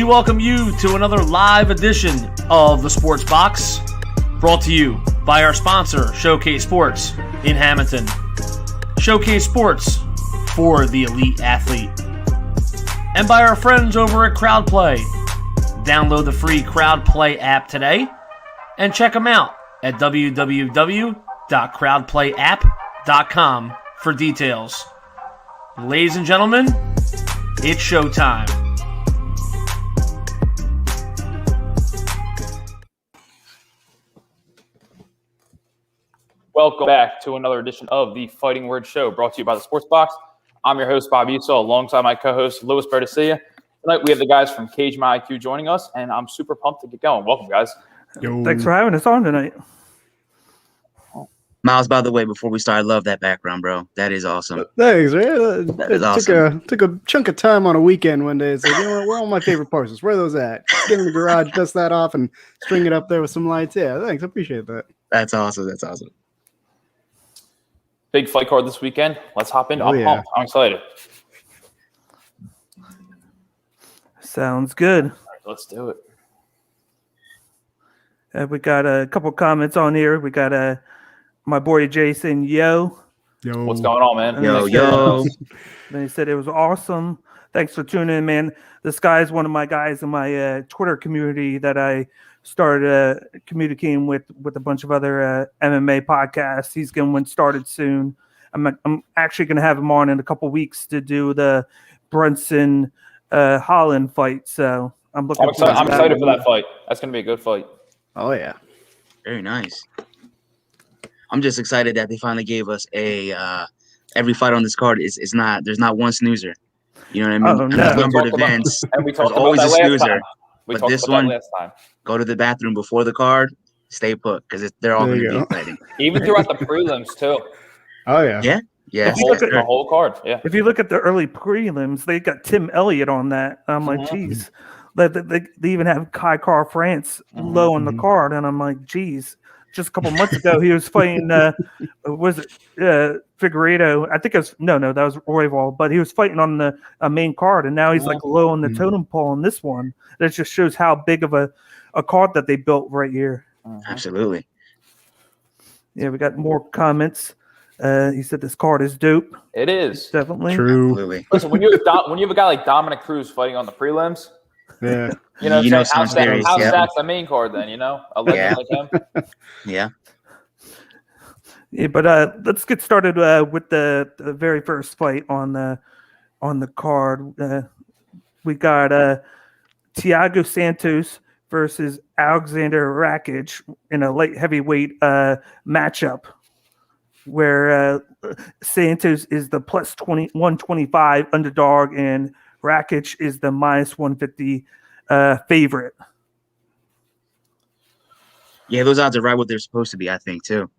welcome you to another live edition of the Sports Box, brought to you by our sponsor, Showcase Sports in Hamilton. Showcase Sports for the elite athlete. And by our friends over at CrowdPlay. Download the free CrowdPlay app today and check them out at www.crowdplayapp.com for details. Ladies and gentlemen, it's showtime. Welcome back to another edition of the Fighting Word Show, brought to you by the Sports Box. I'm your host, Bob Esau, alongside my co-host, Louis Berd. Tonight we have the guys from Cage My IQ joining us, and I'm super pumped to get going. Welcome, guys. Yo. Thanks for having us on tonight. Miles, by the way, before we start, I love that background, bro. That is awesome. Thanks, man. That is awesome. Took a chunk of time on a weekend one day. It's like, you know what? Where are all my favorite parts? Where are those at? Just get in the garage, dust that off, and string it up there with some lights. Yeah, thanks. I appreciate that. That's awesome. That's awesome. Big fight card this weekend. Let's hop in. I'm pumped. I'm excited. Sounds good. All right, let's do it. We got a couple comments on here. We got my boy Jason. Yo. What's going on, man? Yo. Then he said it was awesome. Thanks for tuning in, man. This guy is one of my guys in my Twitter community that I started communicating with a bunch of other MMA podcasts. He's going to get started soon. I'm actually going to have him on in a couple weeks to do the Brunson Holland fight. So I'm excited for that fight. That's going to be a good fight. Oh yeah, very nice. I'm just excited that they finally gave us a every fight on this card is not, there's not one snoozer. You know what I mean? No. Numbered events. And we talked always about that a snoozer. But this one, last time. Go to the bathroom before the card, stay put, because they're all going to be exciting. Even throughout the prelims too. Oh yeah. Yeah. Yeah. The whole card. Yeah. If you look at the early prelims, they got Tim Elliott on that. I'm like, geez. They even have Kai Car France low on the card, and I'm like, geez. Just a couple months ago, he was fighting. Was it Figueiredo? I think it was that was Royval, but he was fighting on the main card, and now he's like low on the totem pole on this one. That just shows how big of a card that they built right here. Absolutely. Yeah, we got more comments. He said this card is dope. It is. It's definitely true. Absolutely. Listen, when you have a guy like Dominic Cruz fighting on the prelims, yeah, how stack's the main card then? A legend like him. Yeah. Yeah, but let's get started with the very first fight on the card. We got Thiago Santos versus Alexander Rakic in a light heavyweight matchup, where Santos is the plus 125 underdog and Rakic is the minus 150 favorite. Yeah, those odds are right what they're supposed to be, I think, too.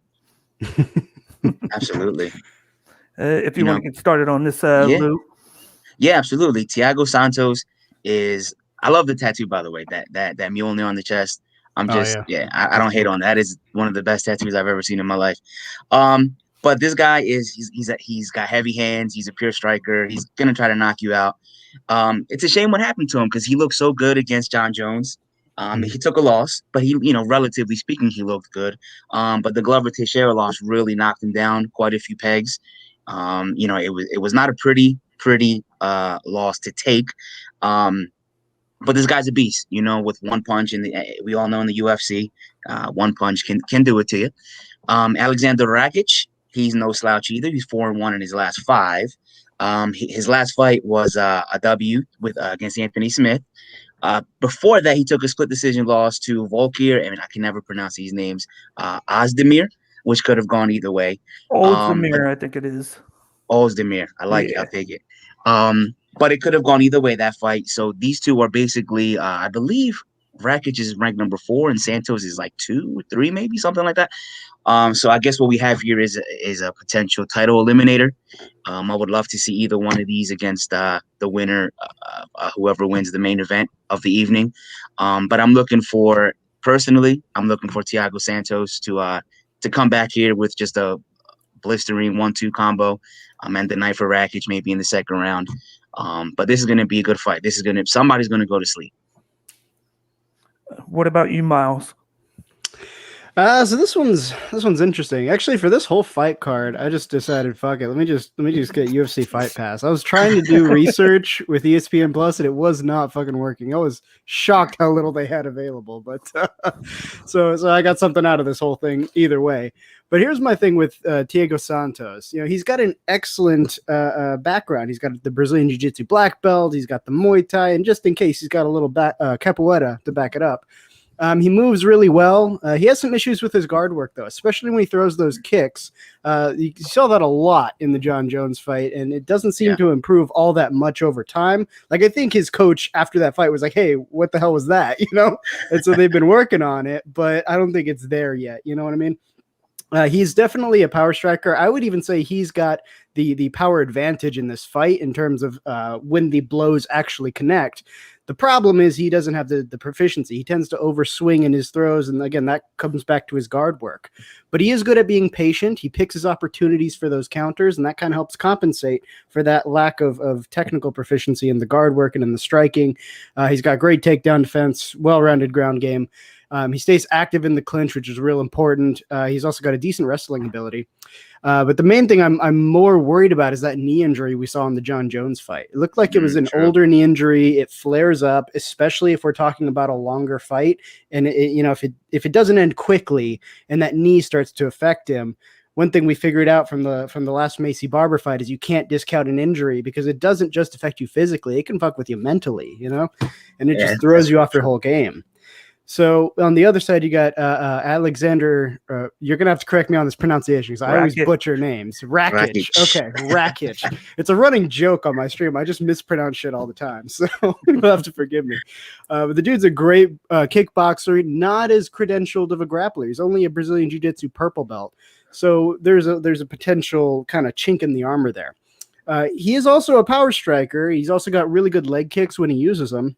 Absolutely. If you want to get started on this, Lou. Yeah, absolutely. Thiago Santos is. I love the tattoo, by the way. That Mjolnir on the chest. I don't hate on that. Is one of the best tattoos I've ever seen in my life. But this guy he's got heavy hands. He's a pure striker. He's gonna try to knock you out. It's a shame what happened to him because he looked so good against John Jones. He took a loss, but he, relatively speaking, he looked good. But the Glover Teixeira loss really knocked him down quite a few pegs. It was not a pretty loss to take. But this guy's a beast, with one punch. We all know in the UFC, one punch can do it to you. Alexander Rakic, he's no slouch either. He's 4-1 in his last 5. His last fight was a W against Anthony Smith. Before that, he took a split decision loss to Volkir, and I can never pronounce these names, Ozdemir, which could have gone either way. Ozdemir, I think it is. Ozdemir. I like it. I'll take it. But it could have gone either way, that fight. So these two are basically, I believe, Rakic is ranked number 4, and Santos is like 2 or 3, maybe, something like that. So I guess what we have here is a potential title eliminator. I would love to see either one of these against the winner, whoever wins the main event of the evening. But I'm looking for Thiago Santos to come back here with just a blistering 1-2 combo, and the night for Rakic maybe in the second round. But this is going to be a good fight. Somebody's going to go to sleep. What about you, Miles? So this one's interesting. Actually, for this whole fight card, I just decided, fuck it. Let me just get UFC Fight Pass. I was trying to do research with ESPN Plus, and it was not fucking working. I was shocked how little they had available. But so I got something out of this whole thing either way. But here's my thing with Thiago Santos. He's got an excellent background. He's got the Brazilian Jiu-Jitsu black belt. He's got the Muay Thai, and just in case, he's got a little capoeira to back it up. He moves really well. He has some issues with his guard work, though, especially when he throws those kicks. You saw that a lot in the John Jones fight, and it doesn't seem to improve all that much over time. Like, I think his coach after that fight was like, hey, what the hell was that? And so they've been working on it, but I don't think it's there yet. You know what I mean? He's definitely a power striker. I would even say he's got the power advantage in this fight in terms of when the blows actually connect. The problem is he doesn't have the proficiency. He tends to overswing in his throws, and again, that comes back to his guard work. But he is good at being patient. He picks his opportunities for those counters, and that kind of helps compensate for that lack of technical proficiency in the guard work and in the striking. He's got great takedown defense, well-rounded ground game. He stays active in the clinch, which is real important. He's also got a decent wrestling ability. But the main thing I'm more worried about is that knee injury we saw in the John Jones fight. It looked like it was an older knee injury. It flares up, especially if we're talking about a longer fight. And if it doesn't end quickly and that knee starts to affect him, one thing we figured out from the last Macy Barber fight is you can't discount an injury because it doesn't just affect you physically; it can fuck with you mentally, and it just throws you off your whole game. So on the other side, you got Alexander. You're gonna have to correct me on this pronunciation because I always butcher names. Rakic. Okay, Rakic. It's a running joke on my stream. I just mispronounce shit all the time, so you'll have to forgive me. But the dude's a great kickboxer, not as credentialed of a grappler. He's only a Brazilian Jiu-Jitsu purple belt, so there's a potential kind of chink in the armor there. He is also a power striker. He's also got really good leg kicks when he uses them.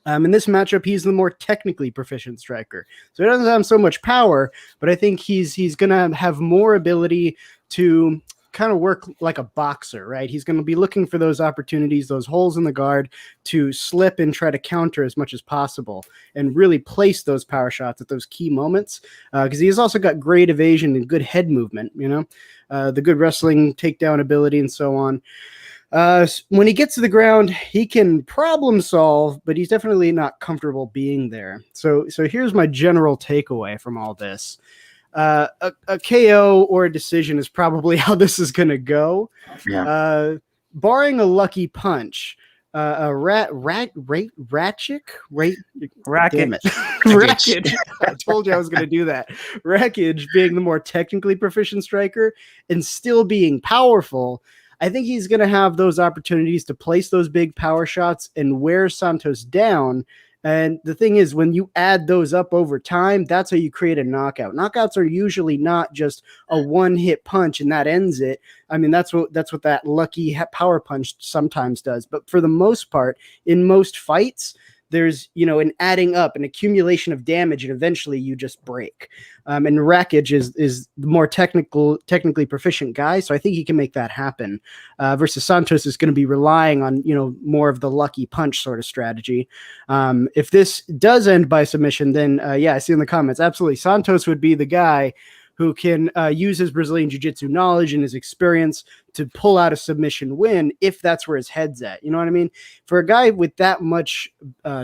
In this matchup, he's the more technically proficient striker. So he doesn't have so much power, but I think he's going to have more ability to kind of work like a boxer, right? He's going to be looking for those opportunities, those holes in the guard to slip and try to counter as much as possible and really place those power shots at those key moments because he's also got great evasion and good head movement, the good wrestling takedown ability and so on. When he gets to the ground, he can problem solve, but he's definitely not comfortable being there. So here's my general takeaway from all this. A KO or a decision is probably how this is going to go. Yeah. Barring a lucky punch, Rakic. I told you I was going to do that. Rakic being the more technically proficient striker and still being powerful, I think he's going to have those opportunities to place those big power shots and wear Santos down. And the thing is, when you add those up over time, that's how you create a knockout. Knockouts are usually not just a one-hit punch and that ends it. I mean, that's what that lucky power punch sometimes does. But for the most part, in most fights, there's, an adding up, an accumulation of damage, and eventually you just break. And Rakic is the more technically proficient guy, so I think he can make that happen. Versus Santos is going to be relying on, more of the lucky punch sort of strategy. If this does end by submission, then I see in the comments, absolutely, Santos would be the guy who can use his Brazilian Jiu-Jitsu knowledge and his experience to pull out a submission win if that's where his head's at. You know what I mean? For a guy with that much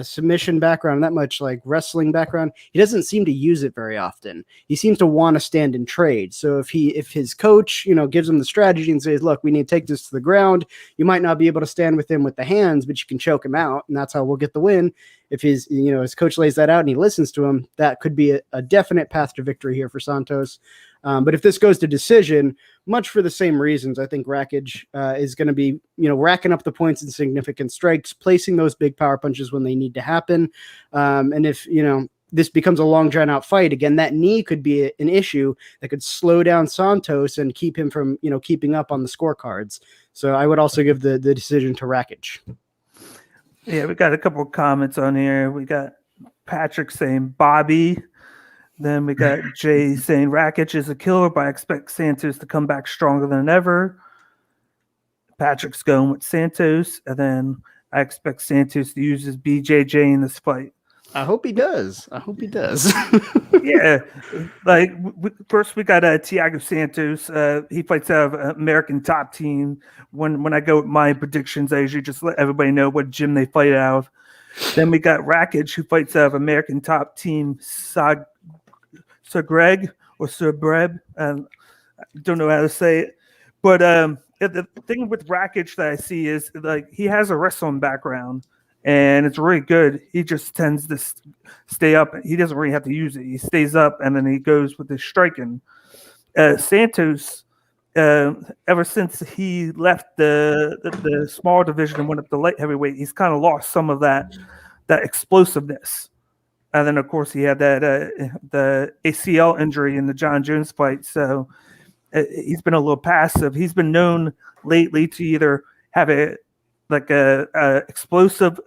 submission background, that much like wrestling background, he doesn't seem to use it very often. He seems to want to stand and trade. So if his coach, gives him the strategy and says, look, we need to take this to the ground, you might not be able to stand with him with the hands, but you can choke him out, and that's how we'll get the win. If his coach lays that out and he listens to him, that could be a definite path to victory here for Santos. But if this goes to decision, much for the same reasons, I think Rakic is going to be, racking up the points in significant strikes, placing those big power punches when they need to happen. And if, this becomes a long drawn out fight, again, that knee could be an issue that could slow down Santos and keep him from, keeping up on the scorecards. So I would also give the decision to Rakic. Yeah, we got a couple of comments on here. We got Patrick saying Bobby. Then we got Jay saying Rakic is a killer, but I expect Santos to come back stronger than ever. Patrick's going with Santos, and then I expect Santos to use his BJJ in this fight. I hope he does. Yeah, like first we got Thiago Santos. He fights out of American Top Team. When I go with my predictions, I usually just let everybody know what gym they fight out of. Then we got Rakic, who fights out of American Top Team Zagreb or Zagreb. Don't know how to say it, but the thing with Rakic that I see is like he has a wrestling background. And it's really good. He just tends to stay up. He doesn't really have to use it. He stays up, and then he goes with his striking. Santos, ever since he left the small division and went up to light heavyweight, he's kind of lost some of that explosiveness. And then, of course, he had that the ACL injury in the John Jones fight. So he's been a little passive. He's been known lately to either have a explosive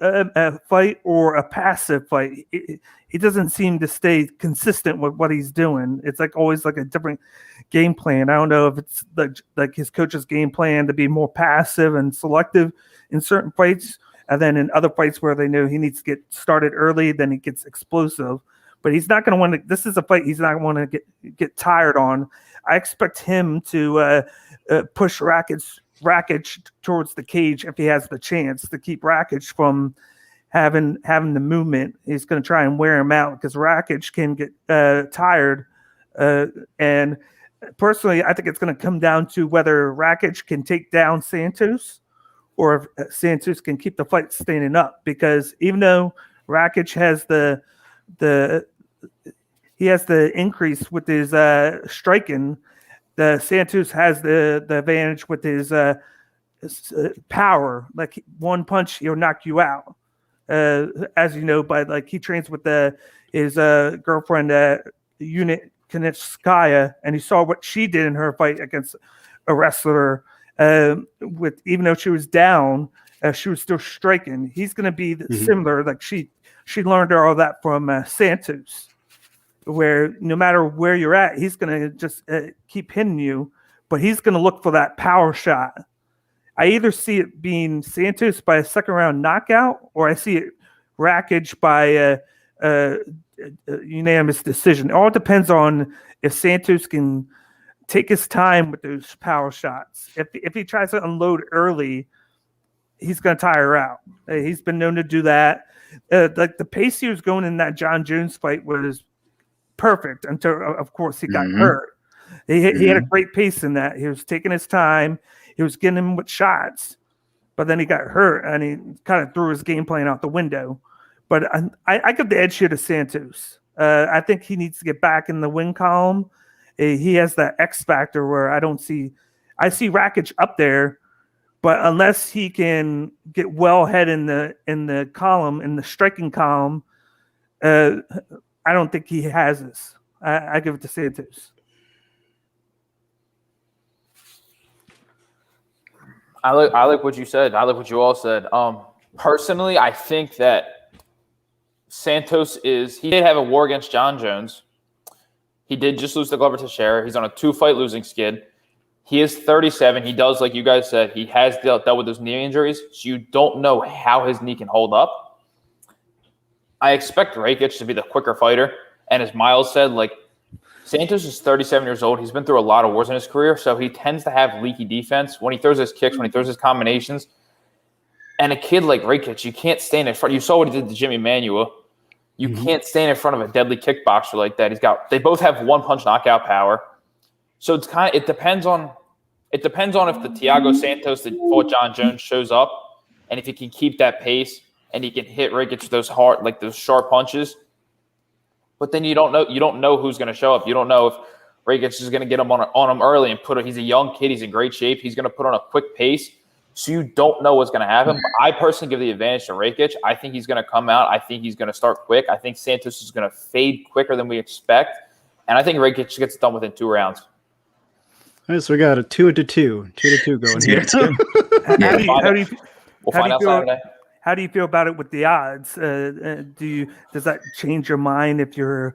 fight or a passive fight. He doesn't seem to stay consistent with what he's doing. It's like always like a different game plan. I don't know if it's like his coach's game plan to be more passive and selective in certain fights, and then in other fights where they know he needs to get started early, then he gets explosive. But he's not going to want to. This is a fight he's not going to get tired on. I expect him to push Rakic towards the cage if he has the chance to keep Rakic from having the movement. He's going to try and wear him out because Rakic can get tired. And personally, I think it's going to come down to whether Rakic can take down Santos or if Santos can keep the fight standing up. Because even though Rakic has the increase with his striking, the Santos has the advantage with his power. Like one punch, he'll knock you out. As you know, but like he trains with his girlfriend, Unit Kanitskaya, and he saw what she did in her fight against a wrestler. With even though she was down, she was still striking. He's going to be similar. Like she learned all that from Santos. Where no matter where you're at, he's going to just keep hitting you, but he's going to look for that power shot. I either see it being Santos by a second round knockout, or I see it Rakic by a unanimous decision. It all depends on if Santos can take his time with those power shots. If he tries to unload early, he's going to tire out. He's been known to do that. Like the pace he was going in that John Jones fight was perfect until, of course, he got hurt. He had a great pace in that. He was taking his time. He was getting him with shots, but then he got hurt and he kind of threw his game plan out the window. But I give the edge here to Santos. I think he needs to get back in the win column. He has that X factor where I see Rakic up there, but unless he can get well ahead in the column, in the striking column, I don't think he has this. I give it to Santos. I like what you said. I like what you all said. Personally, I think that Santos he did have a war against John Jones. He did just lose to Glover Teixeira. He's on a 2-fight losing skid. He is 37. He does, like you guys said, he has dealt with those knee injuries. So you don't know how his knee can hold up. I expect Rakic to be the quicker fighter. And as Miles said, like Santos is 37 years old. He's been through a lot of wars in his career. So he tends to have leaky defense when he throws his kicks, when he throws his combinations. And a kid like Rakic, you can't stand in front. You saw what he did to Jimmy Manuwa. You can't stand in front of a deadly kickboxer like that. They both have one-punch knockout power. So it depends on if the Thiago Santos that fought John Jones shows up, and if he can keep that pace and he can hit Rakic with those sharp punches. But then you don't know who's going to show up. You don't know if Rakic is going to get him on him early and he's a young kid, he's in great shape, he's going to put on a quick pace. So you don't know what's going to happen. But I personally give the advantage to Rakic. I think he's going to come out. I think he's going to start quick. I think Santos is going to fade quicker than we expect. And I think Rakic gets done within 2 rounds. All right, so we got a 2-2 going here. How do you feel about it with the odds? Does that change your mind if you're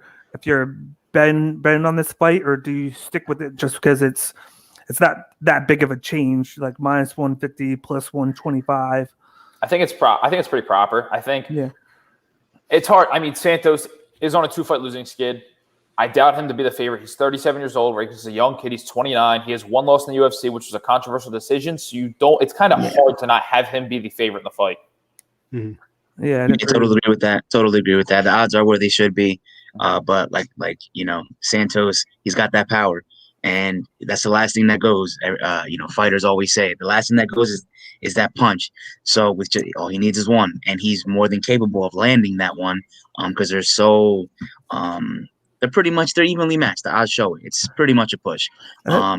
betting on this fight, or do you stick with it just because it's not that big of a change, like minus 150 plus 125? I think it's pretty proper. I think It's hard. I mean, Santos is on a 2-fight losing skid. I doubt him to be the favorite. He's 37 years old, right? He's a young kid. He's 29. He has one loss in the UFC, which was a controversial decision. So it's kind of hard to not have him be the favorite in the fight. Mm-hmm. Yeah, I totally agree with that. Totally agree with that. The odds are where they should be. But like Santos, he's got that power, and that's the last thing that goes. Fighters always say the last thing that goes is that punch. So all he needs is one, and he's more than capable of landing that one. Because they're so they're evenly matched. The odds show it. It's pretty much a push.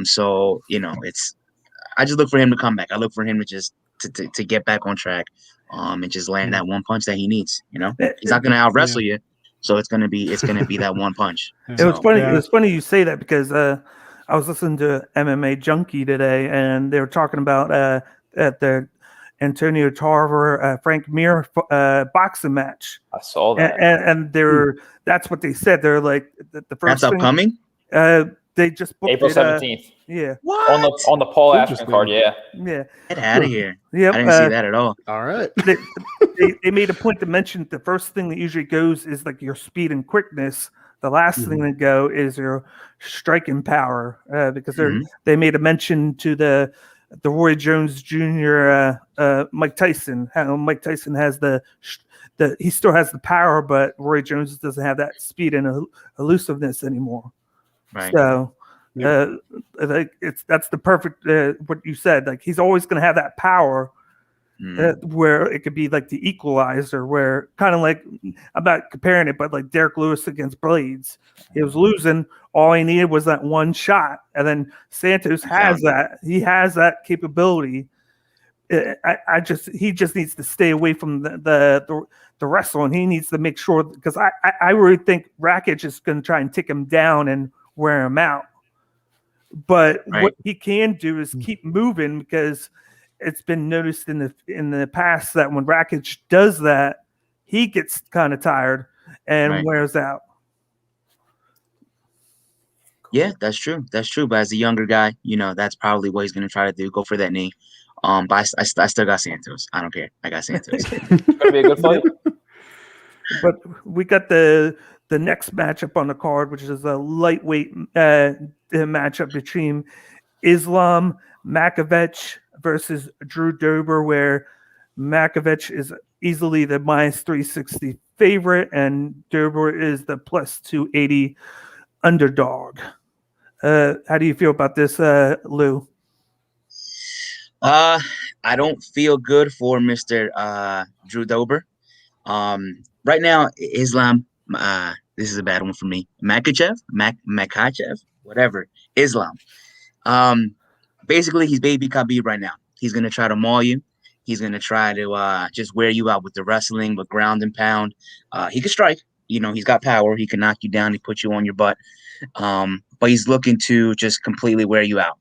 So I just look for him to come back. I look for him to just to get back on track. And just land that one punch that he needs. He's not gonna out wrestle you, so it's gonna be that one punch. It was funny. It was funny you say that because I was listening to MMA Junkie today, and they were talking about at the Antonio Tarver Frank Mir boxing match. I saw that, and that's what they said. They're like the first. That's upcoming. They just booked April 17th. Yeah. What? On the Paul Ashton card, yeah. Yeah. Get out of here. Yeah. I didn't see that at all. All right. They made a point to mention the first thing that usually goes is like your speed and quickness. The last thing that go is your striking power because they made a mention to the Roy Jones Jr. Mike Tyson. How Mike Tyson has he still has the power, but Roy Jones doesn't have that speed and elusiveness anymore. Right. So that's the perfect what you said. Like he's always going to have that power where it could be like the equalizer, where kind of like I'm not comparing it, but like Derek Lewis against Blades, he was losing. All he needed was that one shot, and then Santos has that. He has that capability. He just needs to stay away from the wrestling. He needs to make sure because I really think Rakic is going to try and take him down and wear him out. But what he can do is keep moving because it's been noticed in the past that when Rakic does that, he gets kind of tired and wears out. Yeah, that's true. That's true. But as a younger guy, that's probably what he's going to try to do. Go for that knee. But I still got Santos. I don't care. I got Santos. It's gonna be a good fight. But we got the next matchup on the card, which is a lightweight matchup between Islam Makhachev versus Drew Dober, where Makhachev is easily the -360 favorite, and Dober is the +280 underdog. How do you feel about this, Lou? I don't feel good for Mr. Drew Dober. Right now, Islam. This is a bad one for me. Makhachev, whatever. Islam. Basically, he's baby Khabib right now. He's gonna try to maul you. He's gonna try to just wear you out with the wrestling, with ground and pound. He can strike. He's got power. He can knock you down. He put you on your butt. But he's looking to just completely wear you out.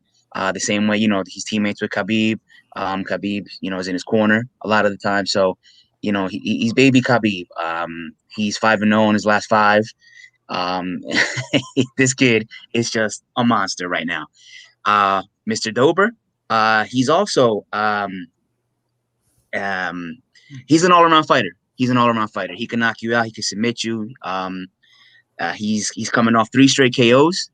The same way, he's teammates with Khabib. Khabib, is in his corner a lot of the time. So, he's baby Khabib. He's 5-0 in his last 5. This kid is just a monster right now. Mr. Dober, he's also he's an all-around fighter. He can knock you out. He can submit you. He's coming off 3 straight KOs.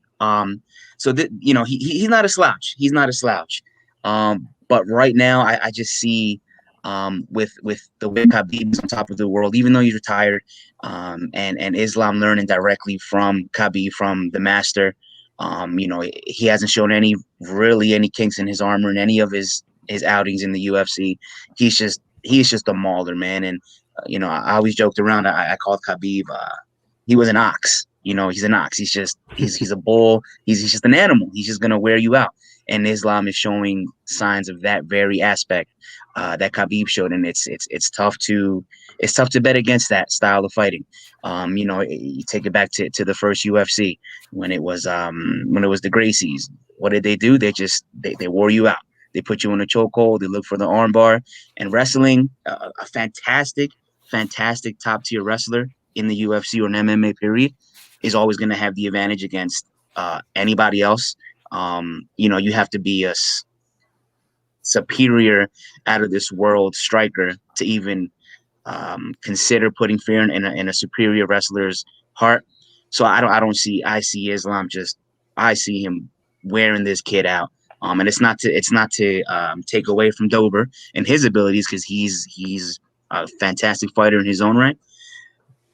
So he's not a slouch. But right now, I just see with the way Khabib is on top of the world, even though he's retired, and Islam learning directly from Khabib, from the master. He hasn't shown any kinks in his armor in any of his outings in the UFC. He's just a mauler, man. And I always joked around. I called Khabib. He was an ox. He's an ox. He's a bull. He's just an animal. He's just gonna wear you out. And Islam is showing signs of that very aspect that Khabib showed, and it's tough to bet against that style of fighting. You take it back to the first UFC when it was the Gracies. What did they do? They wore you out. They put you in a chokehold. They look for the armbar. And wrestling, a fantastic top tier wrestler in the UFC or an MMA period is always going to have the advantage against anybody else. You have to be a superior, out of this world striker to even consider putting fear in a superior wrestler's heart. So I see Islam I see him wearing this kid out. And it's not to take away from Dober and his abilities, because he's a fantastic fighter in his own right.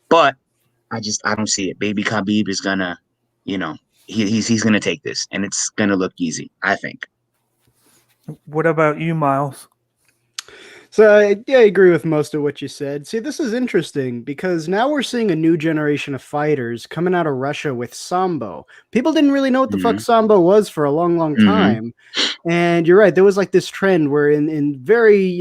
But I don't see it. Baby Khabib is gonna, he's gonna take this, and it's gonna look easy, I think. What about you, Miles? So I agree with most of what you said. See, this is interesting because now we're seeing a new generation of fighters coming out of Russia with Sambo. People didn't really know what the fuck Sambo was for a long, long time. And you're right. There was like this trend where in very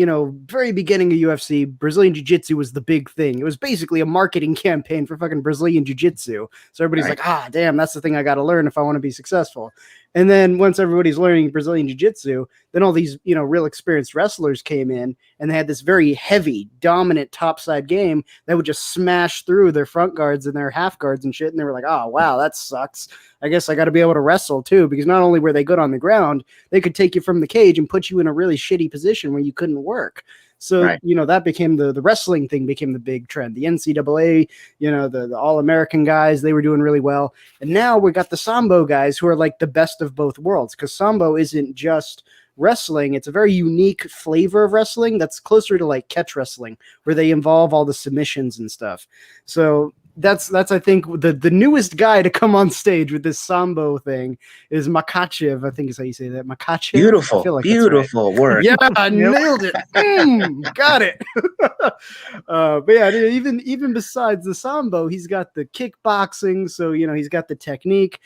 beginning of UFC, Brazilian Jiu-Jitsu was the big thing. It was basically a marketing campaign for fucking Brazilian Jiu-Jitsu. So everybody's like, damn, that's the thing I got to learn if I want to be successful. And then once everybody's learning Brazilian Jiu-Jitsu, then all these, real experienced wrestlers came in, and they had this very heavy, dominant topside game that would just smash through their front guards and their half guards and shit. And they were like, oh, wow, that sucks. I guess I got to be able to wrestle too, because not only were they good on the ground, they could take you from the cage and put you in a really shitty position where you couldn't work. So, that became the wrestling thing became the big trend. The NCAA, the All-American guys, they were doing really well. And now we got the Sambo guys who are like the best of both worlds, because Sambo isn't just wrestling. It's a very unique flavor of wrestling that's closer to like catch wrestling, where they involve all the submissions and stuff. So that's I think the newest guy to come on stage with this Sambo thing is Makhachev. I think is how you say that. Makhachev. Beautiful, I feel like beautiful word. Yeah, I nailed it. Got it. But yeah, even besides the Sambo, he's got the kickboxing. So he's got the technique.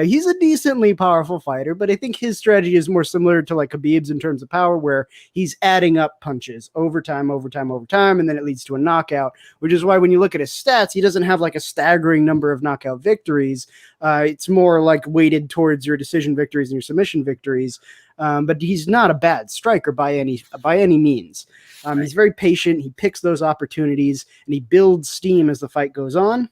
He's a decently powerful fighter, but I think his strategy is more similar to like Khabib's in terms of power, where he's adding up punches over time, and then it leads to a knockout. Which is why when you look at his stats, he doesn't have like a staggering number of knockout victories. It's more like weighted towards your decision victories and your submission victories. But he's not a bad striker by any means. He's very patient. He picks those opportunities and he builds steam as the fight goes on.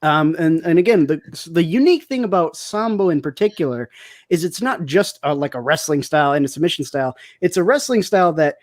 And again, the unique thing about Sambo in particular is it's not just like a wrestling style and a submission style. It's a wrestling style that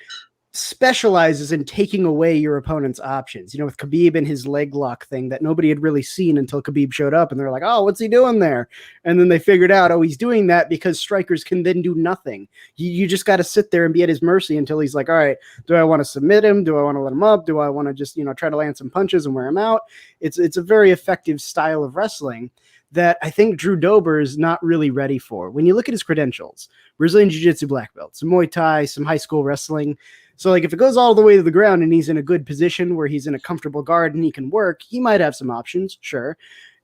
specializes in taking away your opponent's options. With Khabib and his leg lock thing that nobody had really seen until Khabib showed up, and they're like, oh, what's he doing there? And then they figured out, oh, he's doing that because strikers can then do nothing. You just got to sit there and be at his mercy until he's like, all right, do I want to submit him? Do I want to let him up? Do I want to just, try to land some punches and wear him out? It's a very effective style of wrestling that I think Drew Dober is not really ready for. When you look at his credentials, Brazilian Jiu-Jitsu black belt, some Muay Thai, some high school wrestling. So like if it goes all the way to the ground and he's in a good position where he's in a comfortable guard and he can work, he might have some options, sure.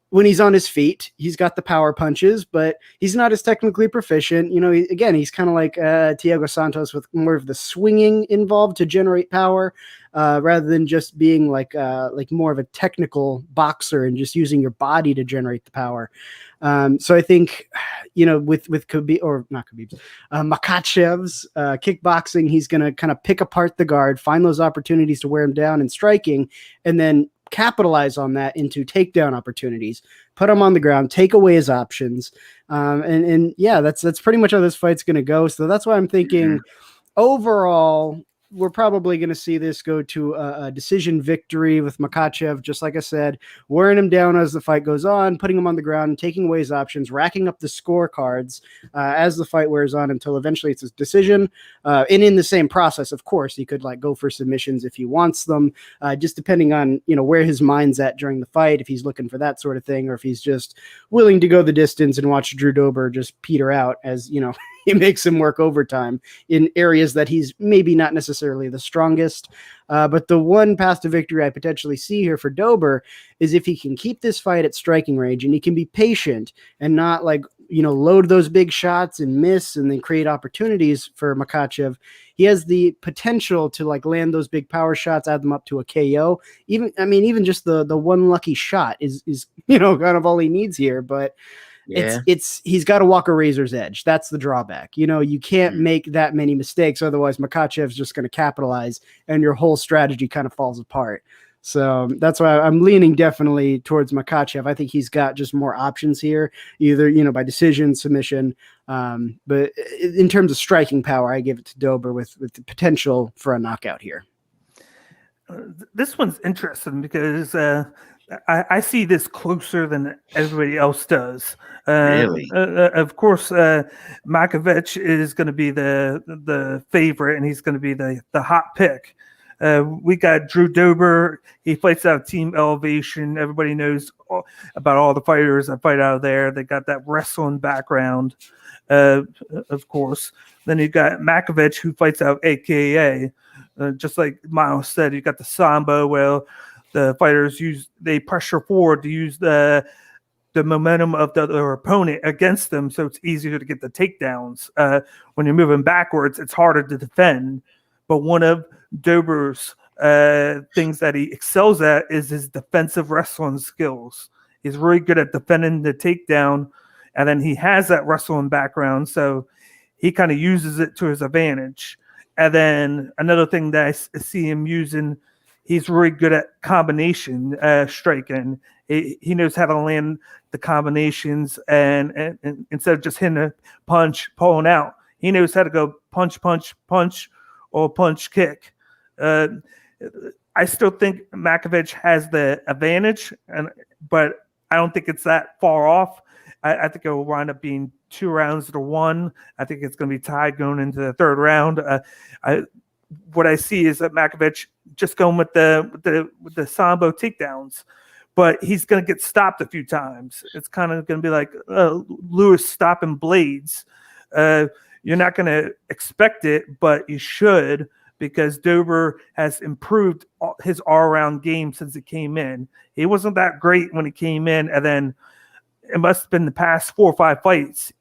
When he's on his feet, he's got the power punches, but he's not as technically proficient. He's kind of like Thiago Santos with more of the swinging involved to generate power, rather than just being like more of a technical boxer and just using your body to generate the power. So I think, with Khabib, or not Khabib's, Makhachev's kickboxing, he's going to kind of pick apart the guard, find those opportunities to wear him down in striking, and then capitalize on that into takedown opportunities, put him on the ground, take away his options. And that's pretty much how this fight's going to go. So that's why I'm thinking overall, we're probably going to see this go to a decision victory with Makhachev, just like I said, wearing him down as the fight goes on, putting him on the ground, taking away his options, racking up the scorecards as the fight wears on until eventually it's a decision. And in the same process, of course, he could go for submissions if he wants them, just depending on, where his mind's at during the fight, if he's looking for that sort of thing, or if he's just willing to go the distance and watch Drew Dober just peter out as, he makes him work overtime in areas that he's maybe not necessarily the strongest. But the one path to victory I potentially see here for Dober is if he can keep this fight at striking range and he can be patient and not load those big shots and miss and then create opportunities for Makhachev. He has the potential to like land those big power shots, add them up to a KO. Even just the one lucky shot is kind of all he needs here. But yeah. He's got to walk a razor's edge. That's the drawback. You can't make that many mistakes. Otherwise Makhachev's just going to capitalize and your whole strategy kind of falls apart. So that's why I'm leaning definitely towards Makhachev. I think he's got just more options here, either, by decision, submission. But in terms of striking power, I give it to Dober with the potential for a knockout here. This one's interesting because I see this closer than everybody else does. Really? Of course, Makovich is going to be the favorite, and he's going to be the hot pick. We got Drew Dober. He fights out of Team Elevation. Everybody knows about all the fighters that fight out of there. They got that wrestling background, of course. Then you got Makovich, who fights out AKA. Just like Miles said, you got the Sambo where the fighters they pressure forward to use the momentum of their opponent against them, so it's easier to get the takedowns. When you're moving backwards, it's harder to defend. But one of Dober's things that he excels at is his defensive wrestling skills. He's really good at defending the takedown, and then he has that wrestling background, so he kind of uses it to his advantage. And then another thing that I see him using, he's really good at combination striking. He knows how to land the combinations, and instead of just hitting a punch, pulling out, he knows how to go punch, punch, punch, or punch, kick. I still think Makovich has the advantage, but I don't think it's that far off. I think it will wind up being 2 rounds to 1. I think it's going to be tied going into the third round. What I see is that Makovich just going with the Sambo takedowns, but he's going to get stopped a few times. It's kind of going to be like Lewis stopping Blades. You're not going to expect it, but you should, because Dober has improved his all-around game since he came in. He wasn't that great when he came in, and then it must have been the past 4 or 5 fights.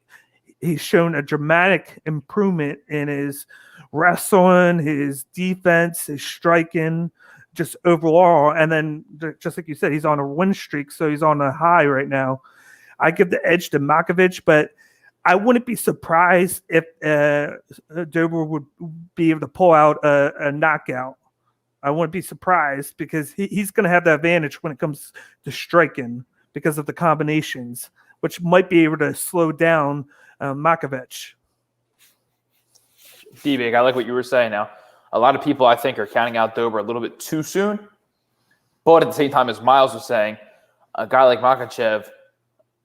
He's shown a dramatic improvement in his wrestling, his defense, his striking, just overall. And then, just like you said, he's on a win streak, so he's on a high right now. I give the edge to Makovich, but I wouldn't be surprised if Dober would be able to pull out a knockout. I wouldn't be surprised because he's going to have the advantage when it comes to striking, because of the combinations, which might be able to slow down Makovich. D-Big, I like what you were saying now. A lot of people, I think, are counting out Dober a little bit too soon. But at the same time, as Miles was saying, a guy like Makhachev,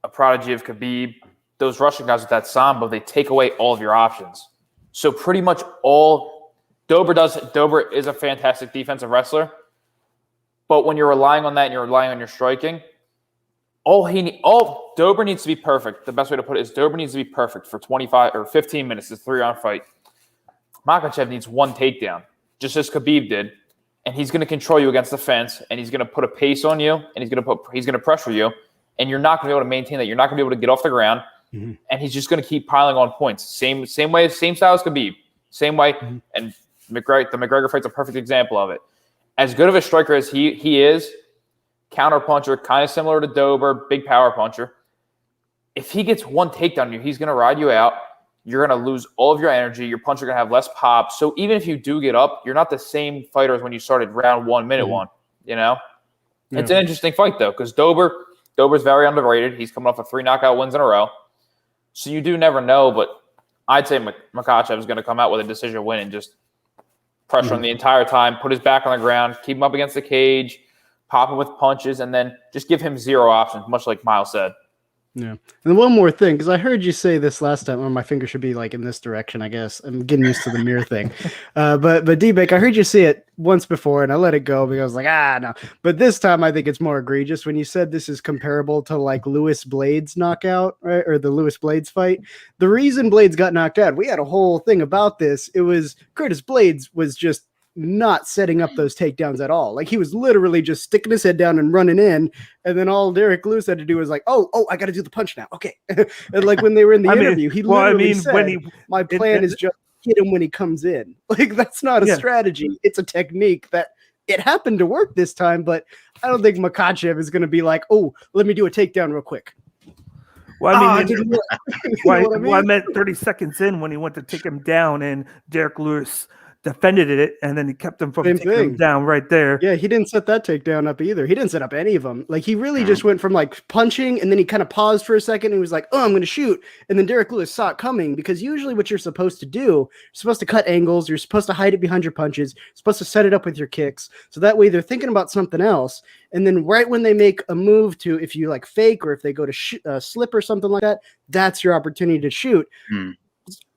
a prodigy of Khabib, those Russian guys with that Sambo, they take away all of your options. So pretty much all Dober is a fantastic defensive wrestler. But when you're relying on that and you're relying on your striking, all Dober needs to be perfect. The best way to put it is Dober needs to be perfect for 25 or 15 minutes. It's a 3-round fight. Makhachev needs 1 takedown, just as Khabib did, and he's going to control you against the fence, and he's going to put a pace on you, and he's going to pressure you, and you're not going to be able to maintain that. You're not going to be able to get off the ground, and he's just going to keep piling on points. Same way, same style as Khabib, same way, and the McGregor fight's a perfect example of it. As good of a striker as he is, counter puncher, kind of similar to Dober, big power puncher. If he gets 1 takedown on you, he's going to ride you out. You're going to lose all of your energy. Your punch are going to have less pop. So even if you do get up, you're not the same fighter as when you started round 1, minute 1. You know, It's an interesting fight though, because Dober's very underrated. He's coming off of 3 knockout wins in a row. So you do never know, but I'd say Makhachev is going to come out with a decision win and just pressure him the entire time, put his back on the ground, keep him up against the cage, pop him with punches, and then just give him 0 options, much like Miles said. Yeah. And one more thing, because I heard you say this last time, or my finger should be like in this direction, I guess. I'm getting used to the mirror thing. But D-Bake, I heard you say it once before, and I let it go because I was like, no. But this time I think it's more egregious when you said this is comparable to like Lewis Blades knockout, right? Or the Lewis Blades fight. The reason Blades got knocked out, we had a whole thing about this. It was Curtis Blades was just not setting up those takedowns at all. Like he was literally just sticking his head down and running in, and then all Derek Lewis had to do was like, oh, I got to do the punch now. Okay. And like when they were in the interview, he literally said, my plan is just hit him when he comes in. Like that's not a strategy. It's a technique that it happened to work this time, but I don't think Makhachev is going to be like, oh, let me do a takedown real quick. Well, I meant 30 seconds in when he went to take him down, and Derek Lewis defended it, and then he kept him from taking him down right there. Yeah, he didn't set that takedown up either. He didn't set up any of them. Like, he really just went from like punching, and then he kind of paused for a second, and he was like, "Oh, I'm going to shoot." And then Derek Lewis saw it coming, because usually what you're supposed to do, you're supposed to cut angles, you're supposed to hide it behind your punches, you're supposed to set it up with your kicks, so that way they're thinking about something else. And then right when they make a move to, if you like fake, or if they go to slip or something like that, that's your opportunity to shoot.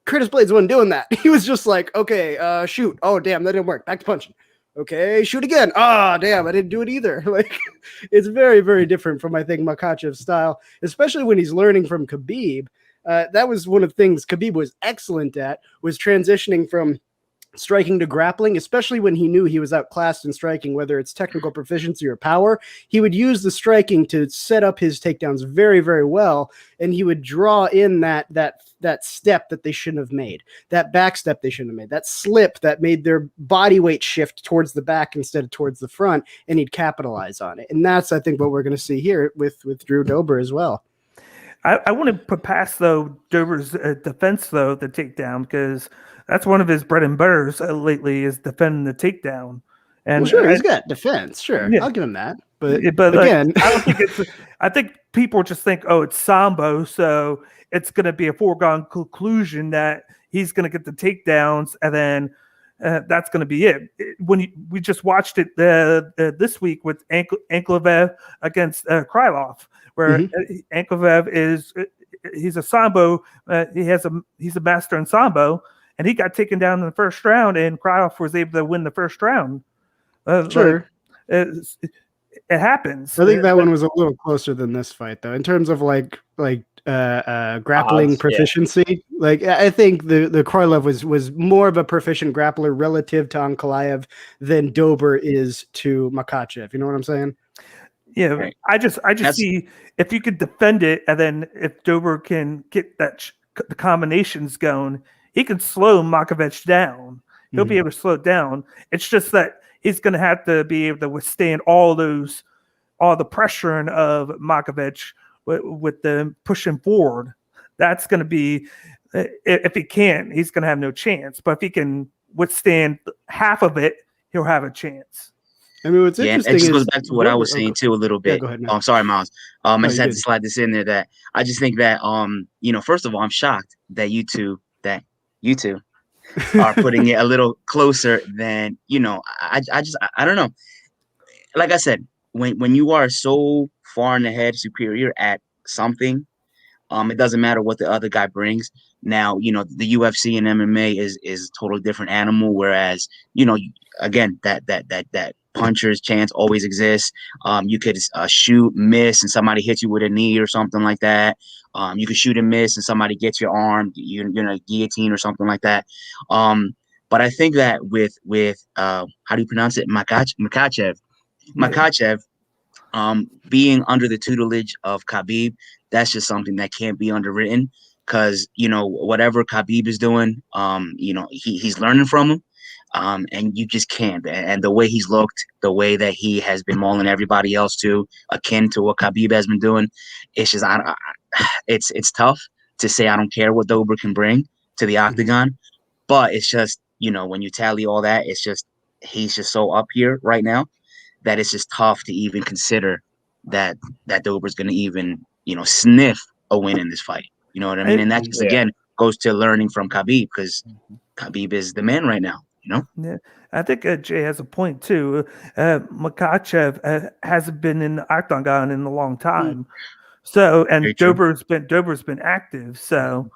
Curtis Blades wasn't doing that. He was just like, okay, shoot. Oh, damn, that didn't work. Back to punching. Okay, shoot again. Ah, damn, I didn't do it either. Like, it's very, very different from, I think, Makhachev's style, especially when he's learning from Khabib. That was one of the things Khabib was excellent at, was transitioning from striking to grappling, especially when he knew he was outclassed in striking, whether it's technical proficiency or power. He would use the striking to set up his takedowns very, very well, and he would draw in that step that they shouldn't have made, that back step they shouldn't have made, that slip that made their body weight shift towards the back instead of towards the front, and he'd capitalize on it. And that's, I think, what we're going to see here with Drew Dober as well. I want to put past, though, Dober's defense, though, the takedown, because that's one of his bread and butters lately, is defending the takedown. And sure, he's got defense. Sure, yeah. I'll give him that. But again, I don't think it's. I think people just think, oh, it's Sambo, so it's going to be a foregone conclusion that he's going to get the takedowns, and then that's going to be it. We just watched it this week with Anklev against Krylov, where Anklev he's a Sambo. He's a master in Sambo. And he got taken down in the first round, and Krylov was able to win the first round. Sure. It happens. I think that one was a little closer than this fight, though, in terms of like grappling proficiency. Yeah. Like, I think the Krylov was more of a proficient grappler relative to Ankalaev than Dober is to Makhachev. You know what I'm saying? Yeah, right. I just see if you could defend it, and then if Dober can get the combinations going, he can slow Makhachev down. He'll be able to slow it down. It's just that he's going to have to be able to withstand all the pressuring of Makhachev with the pushing forward. That's going to be, if he can't, he's going to have no chance. But if he can withstand half of it, he'll have a chance. I mean, what's interesting it just goes back to what I was saying too a little bit. Yeah, go ahead, I'm sorry, Miles. I just had to slide this in there. That I just think that first of all, I'm shocked that you two are putting it a little closer than, I don't know. Like I said, when you are so far in ahead, superior at something, it doesn't matter what the other guy brings. Now, the UFC and MMA is a totally different animal. Whereas, again, that puncher's chance always exists. You could shoot, miss, and somebody hits you with a knee or something like that. You could shoot and miss, and somebody gets your arm, guillotine or something like that. But I think that with how do you pronounce it, Makhachev, being under the tutelage of Khabib, that's just something that can't be underwritten, because whatever Khabib is doing, he's learning from him. And you just can't. And the way he's looked, the way that he has been mauling everybody else too, akin to what Khabib has been doing, it's just it's tough to say I don't care what Dober can bring to the octagon, but it's just when you tally all that, it's just he's just so up here right now that it's just tough to even consider that Dober's going to even sniff a win in this fight. You know what I mean? And that just again goes to learning from Khabib, because Khabib is the man right now. Yeah, I think Jay has a point too. Makhachev hasn't been in the octagon in a long time, so Dober's been active. So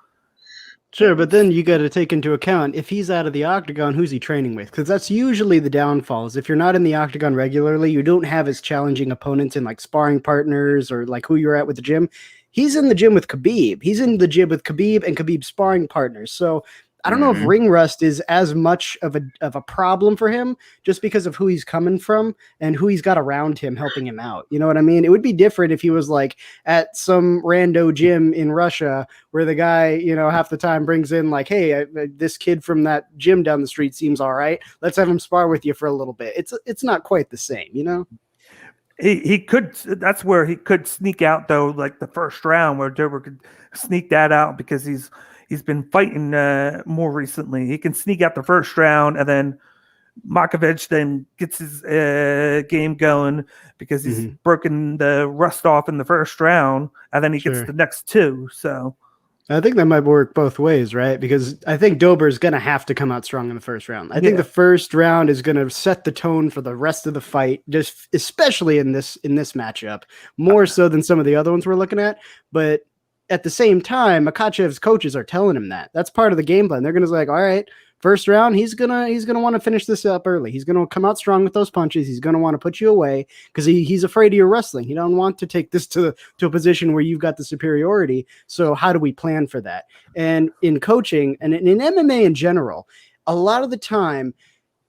sure, but then you got to take into account, if he's out of the octagon, who's he training with? Because that's usually the downfall. Is if you're not in the octagon regularly, you don't have as challenging opponents and like sparring partners or like who you're at with the gym. He's in the gym with Khabib. He's in the gym with Khabib and Khabib's sparring partners. So I don't know if ring rust is as much of a problem for him, just because of who he's coming from and who he's got around him helping him out. You know what I mean? It would be different if he was like at some rando gym in Russia where the guy, half the time brings in like, hey, this kid from that gym down the street seems all right. Let's have him spar with you for a little bit. It's not quite the same, He could. That's where he could sneak out though, like the first round, where Dober could sneak that out because he's he's been fighting more recently. He can sneak out the first round, and then Makovich then gets his game going because he's broken the rust off in the first round, and then he gets the next two. So I think that might work both ways, right? Because I think Dober's going to have to come out strong in the first round. I think the first round is going to set the tone for the rest of the fight, just especially in this matchup, more so than some of the other ones we're looking at. But at the same time, Makhachev's coaches are telling him that. That's part of the game plan. They're going to be like, all right, first round, he's gonna want to finish this up early. He's gonna come out strong with those punches. He's gonna want to put you away because he's afraid of your wrestling. He don't want to take this to a position where you've got the superiority. So how do we plan for that? And in coaching and in MMA in general, a lot of the time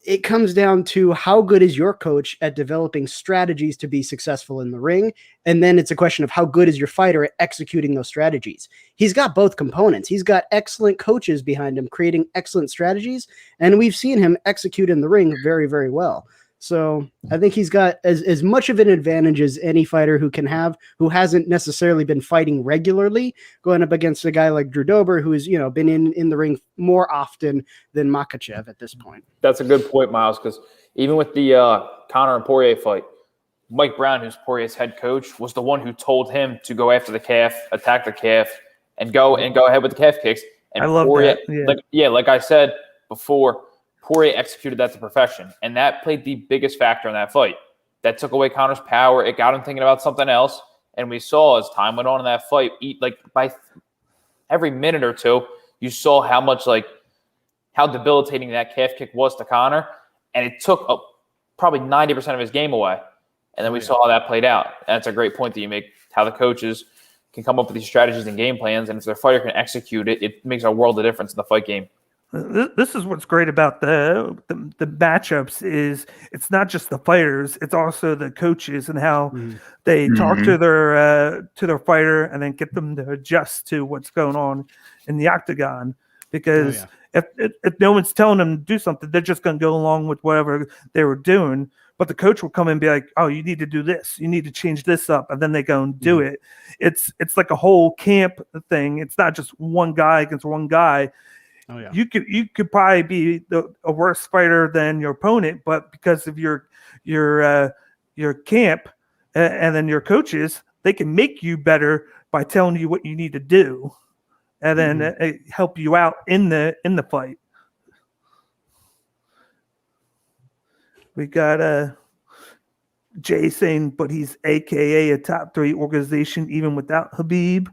it comes down to how good is your coach at developing strategies to be successful in the ring. And then it's a question of how good is your fighter at executing those strategies. He's got both components. He's got excellent coaches behind him creating excellent strategies. And we've seen him execute in the ring very, very well. So I think he's got as much of an advantage as any fighter who can have, who hasn't necessarily been fighting regularly, going up against a guy like Drew Dober, who's, been in the ring more often than Makhachev at this point. That's a good point, Miles, because even with the Conor and Poirier fight, Mike Brown, who's Poirier's head coach, was the one who told him to go after the calf, attack the calf, and go ahead with the calf kicks. And I love Poirier, that. Yeah. Like I said before, Poirier executed that to perfection, and that played the biggest factor in that fight. That took away Conor's power. It got him thinking about something else, and we saw as time went on in that fight, by every minute or two, you saw how debilitating that calf kick was to Conor, and it took probably 90% of his game away. And then we saw how that played out. And that's a great point that you make, how the coaches can come up with these strategies and game plans, and if their fighter can execute it, it makes a world of difference in the fight game. This is what's great about the matchups is it's not just the fighters, it's also the coaches and how they talk to their fighter and then get them to adjust to what's going on in the octagon. Because if no one's telling them to do something, they're just going to go along with whatever they were doing. But the coach will come in and be like, "Oh, you need to do this. You need to change this up," and then they go and do it. It's like a whole camp thing. It's not just one guy against one guy. Oh, yeah. You could probably be a worse fighter than your opponent, but because of your camp and then your coaches, they can make you better by telling you what you need to do, and then help you out in the fight. We got Jay saying, but he's AKA a top 3 organization even without Khabib.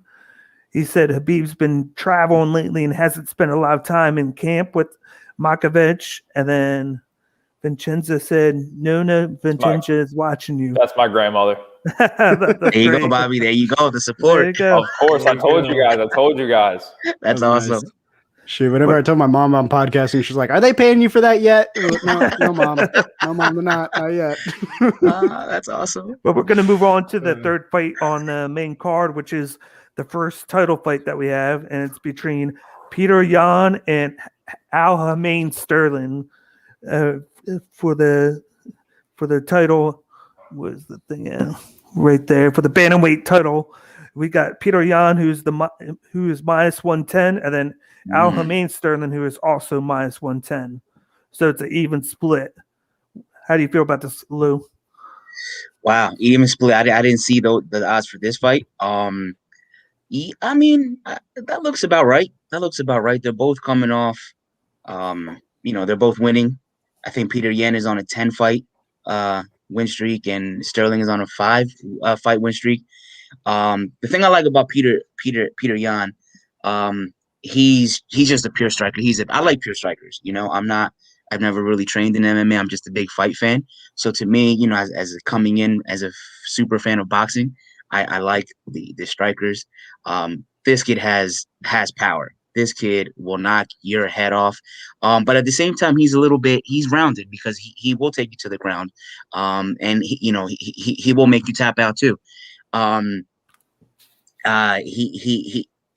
He said Habib's been traveling lately and hasn't spent a lot of time in camp with Makovich. And then Vincenza said, Nona, Vincenza is watching you. That's my grandmother. There you go, Bobby. There you go. The support. Of course. I told you guys. That's awesome. Nice. Shoot, whenever I told my mom I'm podcasting, she's like, "Are they paying you for that yet?" No, mom. No, mom, they're not yet. That's awesome. But we're going to move on to the third fight on the main card, which is the first title fight that we have, and it's between Peter Yan and Aljamain Sterling for the title. Was the thing right there for the bantamweight title? We got Peter Yan, who is minus 110, and then Aljamain Sterling, who is also minus 110. So it's an even split. How do you feel about this, Lou? Wow, even split. I didn't see the odds for this fight. I mean, that looks about right. They're both coming off. They're both winning. I think Peter Yan is on a 10-fight win streak, and Sterling is on a 5-fight win streak. The thing I like about Peter Yan, he's just a pure striker. I like pure strikers. I've never really trained in MMA. I'm just a big fight fan. So to me, as coming in as a super fan of boxing, I like the strikers. This kid has power. This kid will knock your head off. But at the same time, he's rounded because he will take you to the ground. And he will make you tap out too.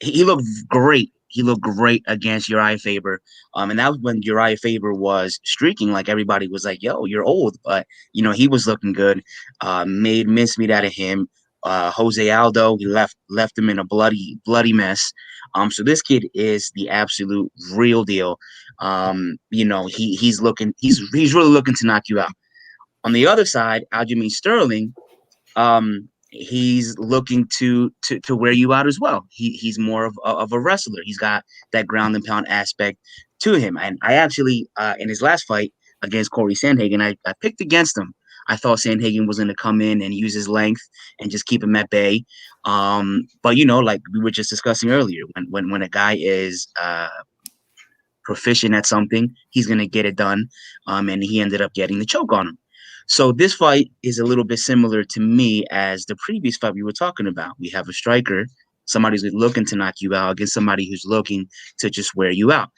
He looked great. He looked great against Uriah Faber. And that was when Uriah Faber was streaking, like everybody was like, yo, you're old. But, he was looking good. Made mincemeat out of him. Jose Aldo, he left him in a bloody mess. So this kid is the absolute real deal. He's really looking to knock you out. On the other side, Aljamain Sterling, he's looking to wear you out as well. He's more of a wrestler. He's got that ground and pound aspect to him. And I actually, in his last fight against Corey Sandhagen, I picked against him. I thought Sandhagen was going to come in and use his length and just keep him at bay. But like we were just discussing earlier, when a guy is proficient at something, he's going to get it done. And he ended up getting the choke on him. So this fight is a little bit similar to me as the previous fight we were talking about. We have a striker, somebody who's looking to knock you out, against somebody who's looking to just wear you out.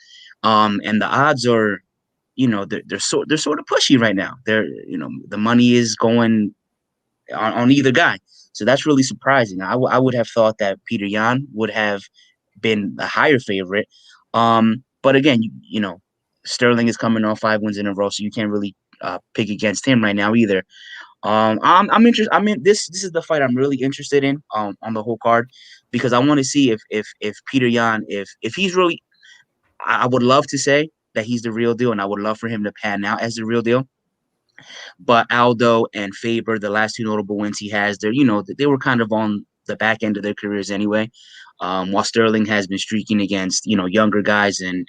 And the odds are, they're sort of pushy right now. The money is going on either guy. So that's really surprising. I would have thought that Peter Yan would have been the higher favorite. But again, Sterling is coming off 5 wins in a row, so you can't really pick against him right now either. I'm interested. This is the fight I'm really interested in on the whole card, because I want to see if Peter Yan, if he's really, I would love to say that he's the real deal, and I would love for him to pan out as the real deal. But Aldo and Faber, the last 2 notable wins he has, they were kind of on the back end of their careers anyway. While Sterling has been streaking against, younger guys and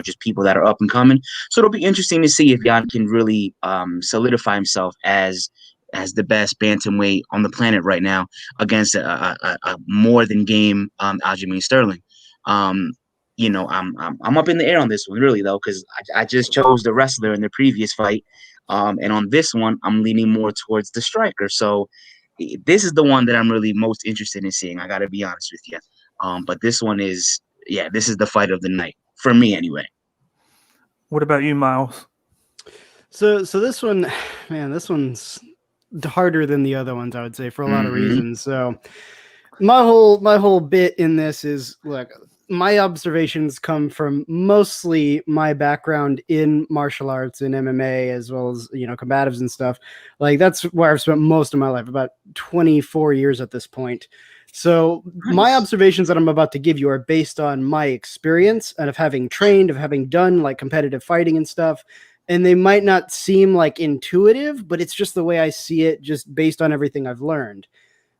just people that are up and coming. So it'll be interesting to see if Yan can really solidify himself as the best bantamweight on the planet right now against a more than game Aljamain Sterling. I'm up in the air on this one, really, though, because I just chose the wrestler in the previous fight. And on this one, I'm leaning more towards the striker. So this is the one that I'm really most interested in seeing. I got to be honest with you. But this one is, this is the fight of the night for me anyway. What about you, Miles? So this one, man, this one's harder than the other ones, I would say, for a lot of reasons. So my whole bit in this is, look, my observations come from mostly my background in martial arts and MMA, as well as, combatives and stuff. Like, that's where I've spent most of my life, about 24 years at this point. So my observations that I'm about to give you are based on my experience and of having trained, of having done like competitive fighting and stuff. And they might not seem like intuitive, but it's just the way I see it, just based on everything I've learned.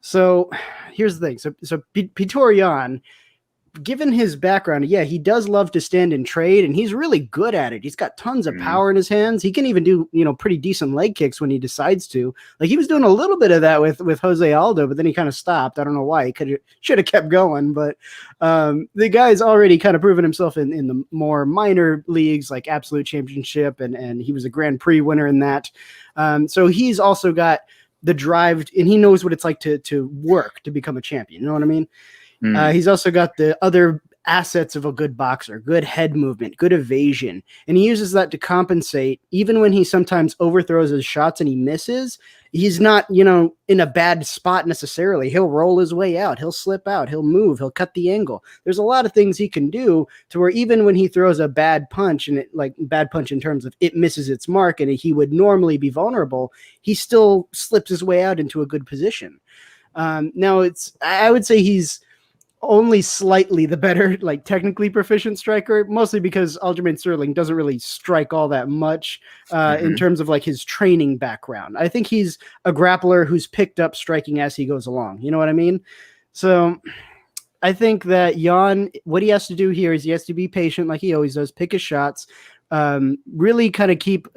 So here's the thing. So Peter Yan, given his background, he does love to stand and trade, and he's really good at it. He's got tons of power in his hands. He can even do, pretty decent leg kicks when he decides to. Like, he was doing a little bit of that with Jose Aldo, but then he kind of stopped. I don't know why. He should have kept going, but the guy's already kind of proven himself in the more minor leagues, like Absolute Championship, and he was a Grand Prix winner in that. So he's also got the drive, and he knows what it's like to work to become a champion. You know what I mean? He's also got the other assets of a good boxer, good head movement, good evasion. And he uses that to compensate. Even when he sometimes overthrows his shots and he misses, he's not, in a bad spot necessarily. He'll roll his way out. He'll slip out. He'll move. He'll cut the angle. There's a lot of things he can do to where even when he throws a bad punch, and bad punch in terms of it misses its mark and he would normally be vulnerable, he still slips his way out into a good position. Now I would say he's only slightly the better, like, technically proficient striker, mostly because Aljamain Sterling doesn't really strike all that much in terms of like his training background. I think he's a grappler who's picked up striking as he goes along. You know what I mean? So I think that Yan, what he has to do here is he has to be patient, like he always does, pick his shots, really kind of keep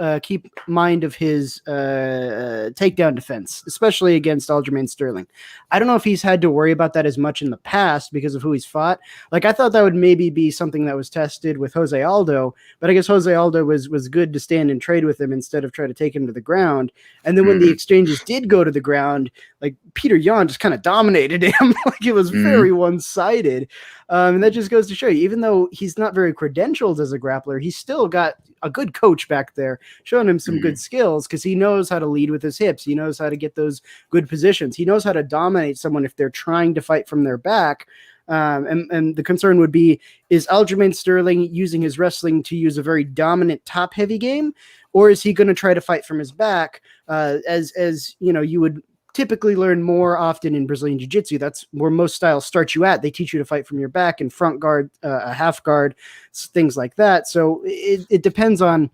mind of his takedown defense, especially against Aljamain Sterling. I don't know if he's had to worry about that as much in the past because of who he's fought. Like, I thought that would maybe be something that was tested with Jose Aldo, but I guess Jose Aldo was good to stand and trade with him instead of try to take him to the ground. And then when the exchanges did go to the ground, like, Peter Yan just kind of dominated him. Like, it was very one-sided. And that just goes to show you, even though he's not very credentialed as a grappler, he's still got a good coach back there showing him some good skills, because he knows how to lead with his hips. He knows how to get those good positions. He knows how to dominate someone if they're trying to fight from their back. And the concern would be, is Aljamain Sterling using his wrestling to use a very dominant top-heavy game, or is he going to try to fight from his back as you would typically learn more often in Brazilian Jiu-Jitsu. That's where most styles start you at. They teach you to fight from your back and front guard, a half guard, things like that. So it depends on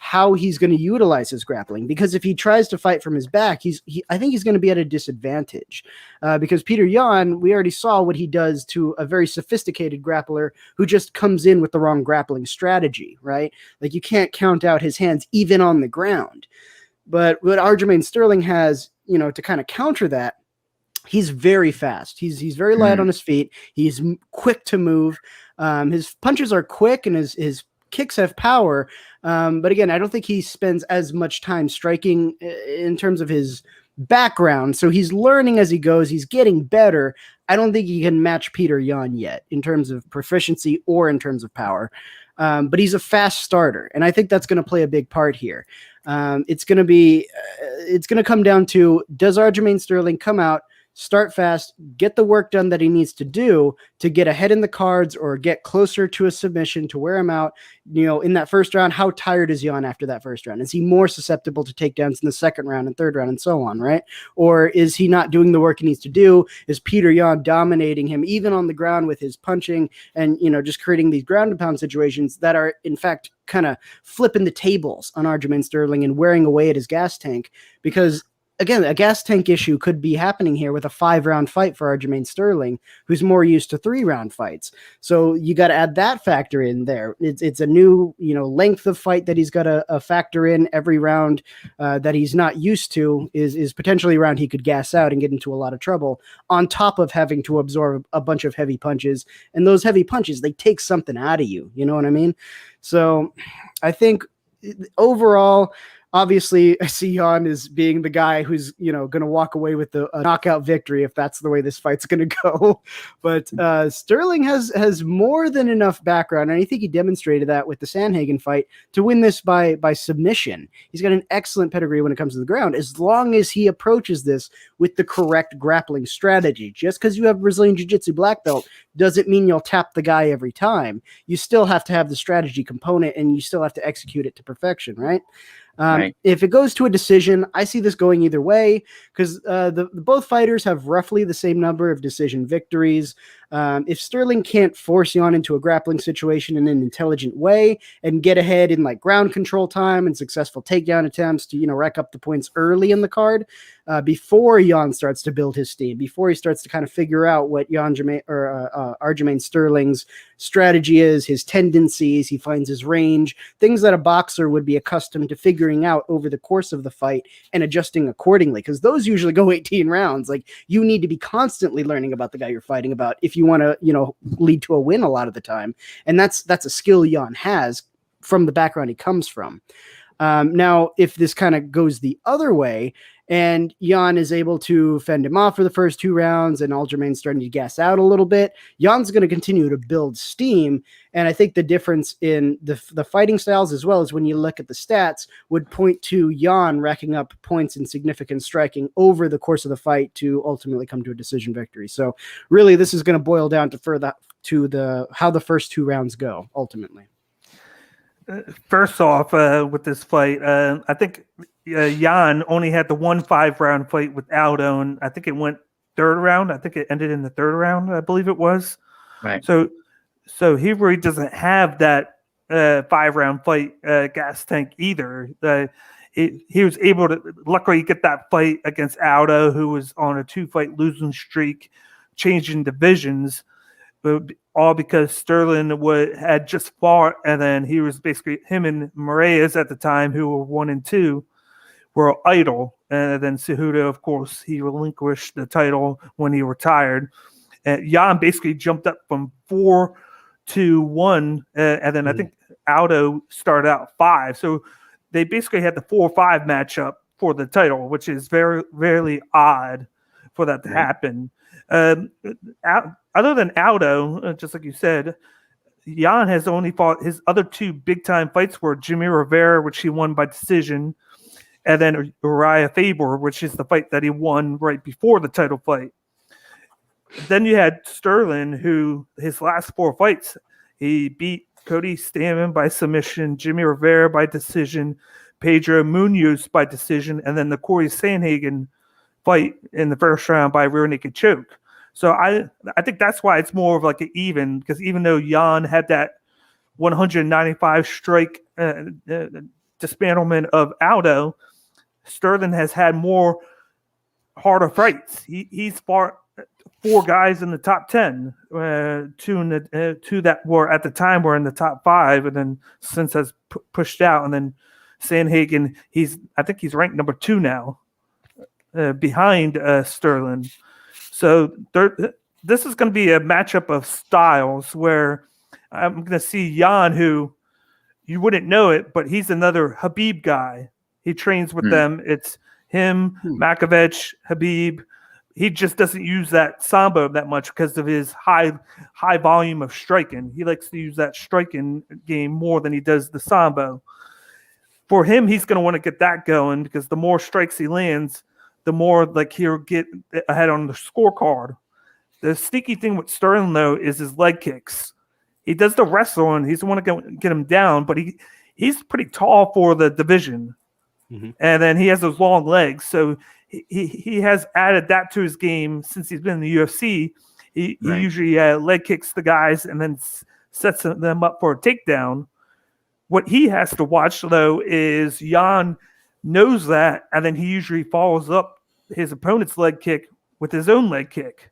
how he's going to utilize his grappling, because if he tries to fight from his back, I think he's going to be at a disadvantage, because Peter Yan, we already saw what he does to a very sophisticated grappler who just comes in with the wrong grappling strategy, right? Like, you can't count out his hands even on the ground. But what Aljamain Sterling has, to kind of counter that, he's very fast. He's very light on his feet. He's quick to move. His punches are quick and his kicks have power. But again, I don't think he spends as much time striking in terms of his background. So he's learning as he goes. He's getting better. I don't think he can match Peter Yan yet in terms of proficiency or in terms of power. But he's a fast starter. And I think that's going to play a big part here. It's going to come down to, does Aljamain Sterling come out, start fast, get the work done that he needs to do to get ahead in the cards or get closer to a submission to wear him out, in that first round? How tired is Yan after that first round? Is he more susceptible to takedowns in the second round and third round and so on, right? Or is he not doing the work he needs to do? Is Peter Yan dominating him even on the ground with his punching and, just creating these ground and pound situations that are in fact kind of flipping the tables on Aljamain Sterling and wearing away at his gas tank? Because again, a gas tank issue could be happening here with a 5-round fight for Aljamain Sterling, who's more used to 3-round fights. So you got to add that factor in there. It's a new, length of fight that he's got to factor in every round that he's not used to is potentially a round he could gas out and get into a lot of trouble, on top of having to absorb a bunch of heavy punches. And those heavy punches, they take something out of you. You know what I mean? So I think overall, obviously, I see Yan as being the guy who's, going to walk away with a knockout victory if that's the way this fight's going to go. But Sterling has more than enough background, and I think he demonstrated that with the Sandhagen fight, to win this by submission. He's got an excellent pedigree when it comes to the ground, as long as he approaches this with the correct grappling strategy. Just because you have Brazilian Jiu-Jitsu black belt doesn't mean you'll tap the guy every time. You still have to have the strategy component, and you still have to execute it to perfection, right? Right. If it goes to a decision, I see this going either way, because both fighters have roughly the same number of decision victories. If Sterling can't force Yan into a grappling situation in an intelligent way and get ahead in like ground control time and successful takedown attempts to, rack up the points early in the card, before Yan starts to build his steam, before he starts to kind of figure out what Aljamain Sterling's strategy is, his tendencies, he finds his range, things that a boxer would be accustomed to figuring out over the course of the fight and adjusting accordingly, because those usually go 18 rounds. Like, you need to be constantly learning about the guy you're fighting about if you want to, lead to a win a lot of the time. And that's a skill Yan has from the background he comes from. Now, if this kind of goes the other way and Yan is able to fend him off for the first 2 rounds and Aljamain's starting to gas out a little bit, Jan's going to continue to build steam. And I think the difference in the fighting styles, as well as when you look at the stats, would point to Yan racking up points in significant striking over the course of the fight to ultimately come to a decision victory. So really, this is going to boil down to how the first 2 rounds go ultimately. First off, with this fight, I think Yan only had the 1 5-round fight with Aldo, and I think it went 3rd round. I think it ended in the 3rd round, I believe it was. Right. So he really doesn't have that 5-round fight gas tank either. He was able to luckily get that fight against Aldo, who was on a 2-fight losing streak, changing divisions. But all because Sterling had just fought, and then he was basically, him and Moraes at the time, who were 1 and 2, were idle. And then Cejudo, of course, he relinquished the title when he retired. Yan basically jumped up from 4 to 1, and then I think Aldo started out 5. So they basically had the 4-5 matchup for the title, which is very, very odd for that to happen. Other than Aldo, just like you said, Yan has only fought, his other 2 big-time fights were Jimmy Rivera, which he won by decision, and then Uriah Faber, which is the fight that he won right before the title fight. Then you had Sterling, who his last 4 fights, he beat Cody Stamann by submission, Jimmy Rivera by decision, Pedro Munoz by decision, and then the Corey Sandhagen fight in the first round by rear naked choke. So I think that's why it's more of like an even, because even though Jan had that 195 strike dismantlement of Aldo, Sterling has had more harder fights. He's fought 4 guys in the top 10, 2 that were at the time were in the top 5, and then since has pushed out. And then Sandhagen, I think he's ranked number 2 now, behind Sterling. So this is going to be a matchup of styles where I'm going to see Jan, who you wouldn't know it, but he's another Habib guy. He trains with them. It's him, Makovech, Habib. He just doesn't use that sambo that much because of his high volume of striking. He likes to use that striking game more than he does the sambo. For him, he's going to want to get that going because the more strikes he lands, the more like he'll get ahead on the scorecard. The sneaky thing with Sterling, though, is his leg kicks. He does the wrestling. He's the one to get him down, but he's pretty tall for the division. Mm-hmm. And then he has those long legs. So he has added that to his game since he's been in the UFC. He usually leg kicks the guys and then sets them up for a takedown. What he has to watch, though, is Jan knows that, and then he usually follows up his opponent's leg kick with his own leg kick.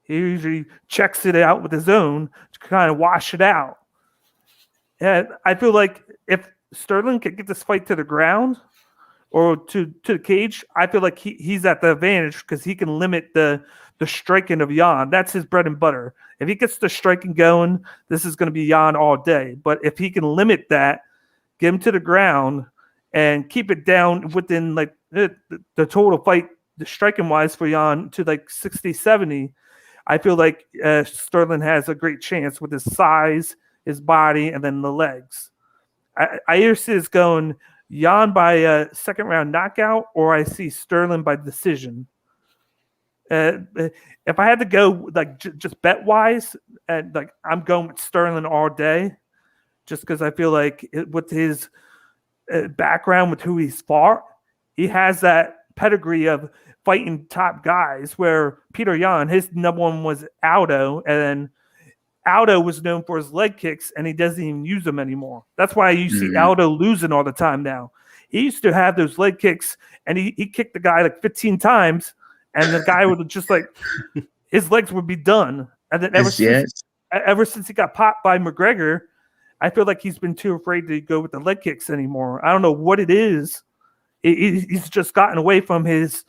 He usually checks it out with his own to kind of wash it out. And I feel like if Sterling can get this fight to the ground or to the cage, I feel like he's at the advantage because he can limit the striking of Jan. That's his bread and butter. If he gets the striking going, this is going to be Jan all day. But if he can limit that, get him to the ground, and keep it down within like the total fight, the striking wise for Jan to like 60, 70, I feel like Sterling has a great chance with his size, his body, and then the legs. I either see this going Jan by a second round knockout, or I see Sterling by decision. If I had to go like just bet wise, like I'm going with Sterling all day, just because I feel like with his background, with who he's fought, he has that pedigree of fighting top guys. Where Peter Yan, his number one was Aldo, and then Aldo was known for his leg kicks, and he doesn't even use them anymore. That's why you see Aldo losing all the time now. He used to have those leg kicks, and he kicked the guy like 15 times, and the guy would just like his legs would be done. And then ever since he got popped by McGregor, I feel like he's been too afraid to go with the leg kicks anymore. I don't know what it is. He's just gotten away from his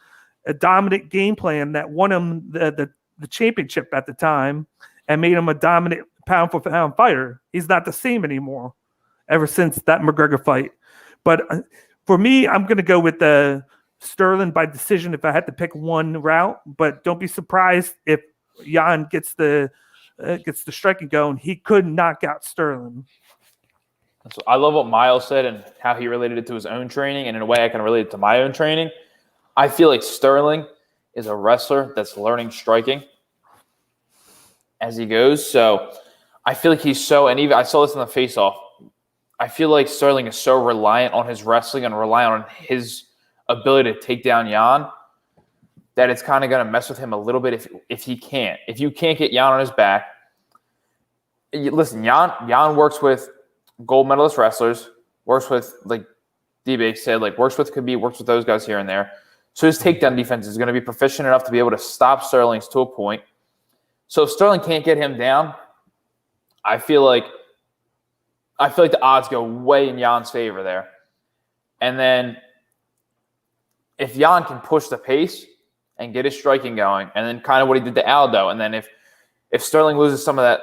dominant game plan that won him the championship at the time and made him a dominant pound for pound fighter. He's not the same anymore ever since that McGregor fight. But for me, I'm going to go with the Sterling by decision if I had to pick one route. But don't be surprised if Jan gets the striking going. He could knock out Sterling. So I love what Miles said and how he related it to his own training, and in a way I can relate it to my own training. I feel like Sterling is a wrestler that's learning striking as he goes. So I feel like he's so, and even I saw this in the face-off, I feel like Sterling is so reliant on his wrestling and reliant on his ability to take down Jan that it's kind of going to mess with him a little bit if he can't. If you can't get Jan on his back, listen, Jan works with gold medalist wrestlers, works with, like D-Bake said, like works with Khabib, works with those guys here and there. So his takedown defense is going to be proficient enough to be able to stop Sterling's to a point. So if Sterling can't get him down, I feel like the odds go way in Jan's favor there. And then if Jan can push the pace and get his striking going, and then kind of what he did to Aldo, and then if Sterling loses some of that,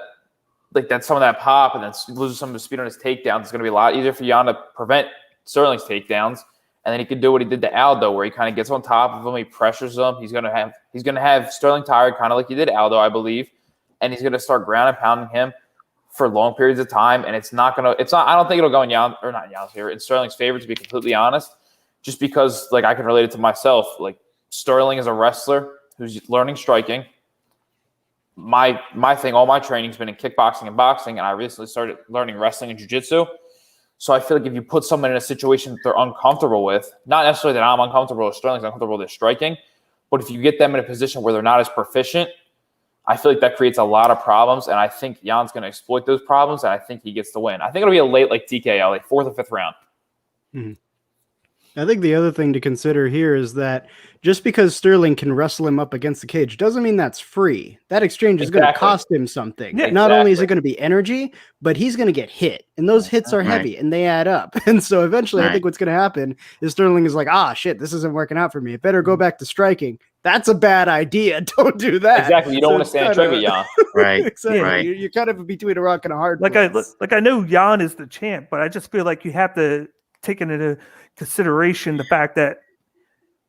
like that, some of that pop, and then loses some of the speed on his takedowns, it's going to be a lot easier for Jan to prevent Sterling's takedowns. And then he could do what he did to Aldo, where he kind of gets on top of him, he pressures him. He's going to have Sterling tired, kind of like he did Aldo, I believe, and he's going to start ground and pounding him for long periods of time. And I don't think it'll go in in Sterling's favor, to be completely honest, just because like I can relate it to myself. Like Sterling is a wrestler who's learning striking. My thing, all my training's been in kickboxing and boxing, and I recently started learning wrestling and jiu-jitsu. So I feel like if you put someone in a situation that they're uncomfortable with, not necessarily that I'm uncomfortable or Sterling's uncomfortable with striking, But if you get them in a position where they're not as proficient, I feel like that creates a lot of problems. And I think Jan's going to exploit those problems. And I think he gets the win. I think it'll be a late, like TKO, like 4th or 5th round. Mm-hmm. I think the other thing to consider here is that just because Sterling can wrestle him up against the cage doesn't mean that's free. That exchange is going to cost him something. Yeah, Not only is it going to be energy, but he's going to get hit. And those hits are heavy and they add up. And so eventually I think what's going to happen is Sterling is like, shit, this isn't working out for me. I better go back to striking. That's a bad idea. Don't do that. Exactly. You don't want to stand trick with Jan. Right. Exactly. Right. You're kind of between a rock and a hard place. I know Jan is the champ, but I just feel like you have to take into consideration the fact that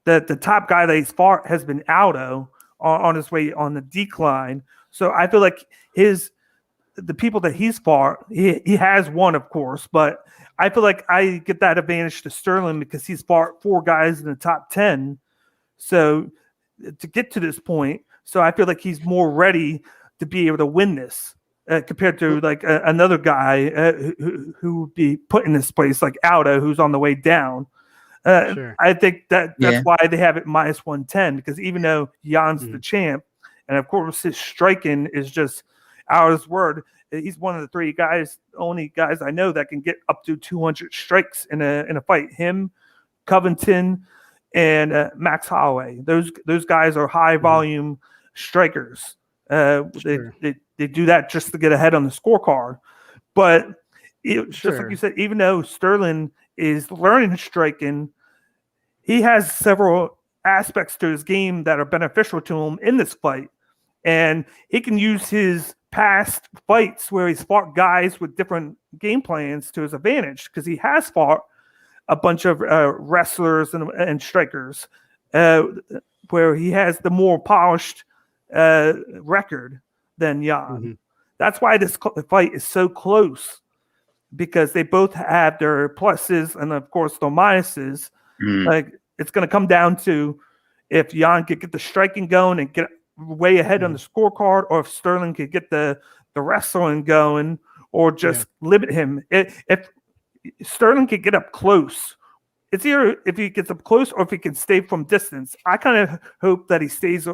the top guy that he's fought has been Aldo on his way on the decline. So I feel like the people that he's fought, he has won, of course, but I feel like I get that advantage to Sterling because he's fought 4 guys in the top 10. So to get to this point, so I feel like he's more ready to be able to win this compared to like another guy who would be put in this place like Aldo, who's on the way down. Sure. I think that's why they have it -110, because even though Jan's the champ, and of course his striking is just out of his word, he's one of the only guys I know that can get up to 200 strikes in a fight. Him, Covington, and Max Holloway. Those guys are high volume strikers. Sure. They do that just to get ahead on the scorecard. But just like you said, even though Sterling is learning striking, he has several aspects to his game that are beneficial to him in this fight. And he can use his past fights where he's fought guys with different game plans to his advantage, because he has fought a bunch of wrestlers and strikers where he has the more polished record than Jan. Mm-hmm. That's why this fight is so close, because they both have their pluses and of course their minuses. Like it's going to come down to if Jan could get the striking going and get way ahead on the scorecard, or if Sterling could get the wrestling going, or just limit him. If Sterling could get up close, it's either if he gets up close or if he can stay from distance. I kind of hope that he stays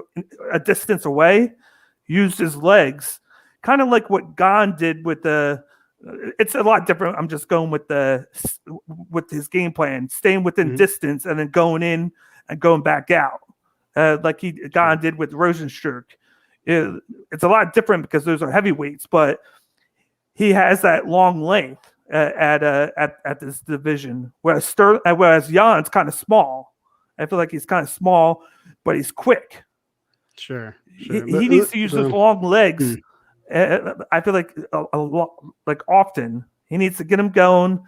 a distance away, use his legs, kind of like what Gon did with it's a lot different. I'm just going with his game plan, staying within distance and then going in and going back out, like Gon did with Rosenstruck. It's a lot different because those are heavyweights, but he has that long length at this division. Whereas Jan's kind of small. I feel like he's kind of small, but he's quick. Sure. He needs to use those long legs. I feel like a lot, like often he needs to get him going,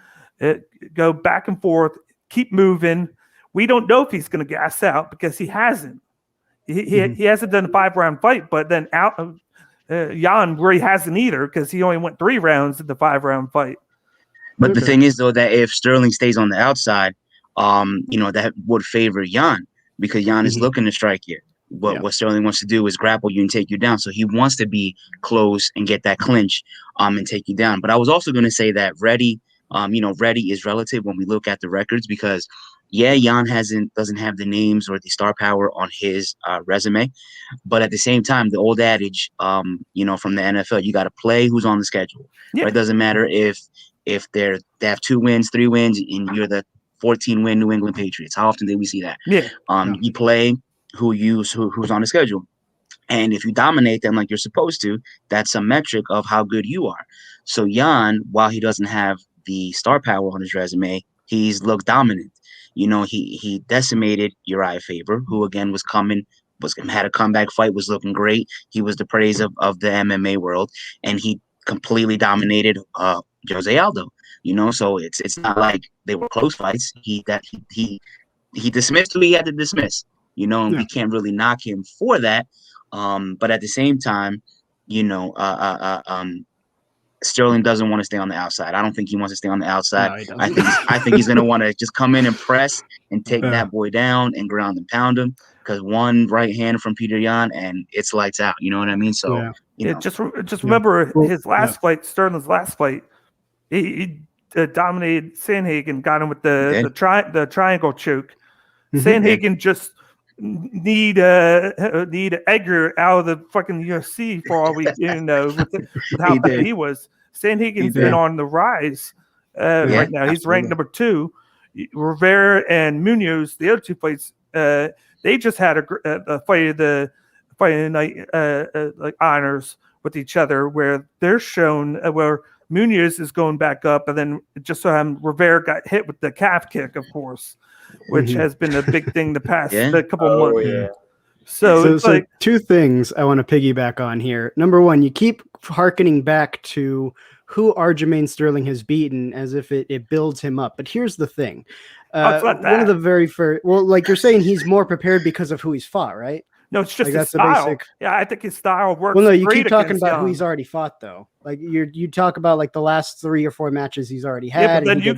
go back and forth, keep moving. We don't know if he's going to gas out because he hasn't. He hasn't done a 5-round fight, but then Jan really hasn't either, because he only went 3 rounds in the 5-round fight. But the thing is, though, that if Sterling stays on the outside, that would favor Jan, because Jan is looking to strike here. What Sterling wants to do is grapple you and take you down. So he wants to be close and get that clinch and take you down. But I was also going to say that ready is relative when we look at the records, because Jan doesn't have the names or the star power on his resume, but at the same time, the old adage, from the NFL, you got to play who's on the schedule. Yeah. Right? It doesn't matter if they have 2 wins, 3 wins, and you're the 14-win New England Patriots. How often did we see that? Yeah. You play who's on the schedule, and if you dominate them like you're supposed to, that's a metric of how good you are. So Jan, while he doesn't have the star power on his resume, he's looked dominant. He decimated Uriah Faber, who again had a comeback fight, was looking great. He was the praise of the MMA world, and he completely dominated Jose Aldo. So it's not like they were close fights. He dismissed who he had to dismiss. We can't really knock him for that. But at the same time, Sterling doesn't want to stay on the outside. I don't think he wants to stay on the outside. No, I think he's going to want to just come in and press and take that boy down and ground and pound him, because one right hand from Peter Yan and it's lights out. You know what I mean? So just remember his last fight, Sterling's last fight. He dominated Sandhagen, got him with the triangle choke. Sandhagen just need Edgar out of the fucking UFC for all we know with how bad he was. Sandhagen's been on the rise right now. He's ranked number 2. Rivera and Munoz, the other 2 fights, they just had a fight of the fight night like honors with each other, where they're shown where Munoz is going back up, and then just so Rivera got hit with the calf kick, of course, which has been a big thing the past couple of months. Yeah. So like 2 things I want to piggyback on here. Number 1, you keep hearkening back to who Aljamain Sterling has beaten as if it builds him up. But here's the thing. One of the very first, like you're saying, he's more prepared because of who he's fought, right? No, it's just his style. Yeah, I think his style works. Well, no, you keep talking about who he's already fought, though. Like you talk about like the last 3 or 4 matches he's already had. But then you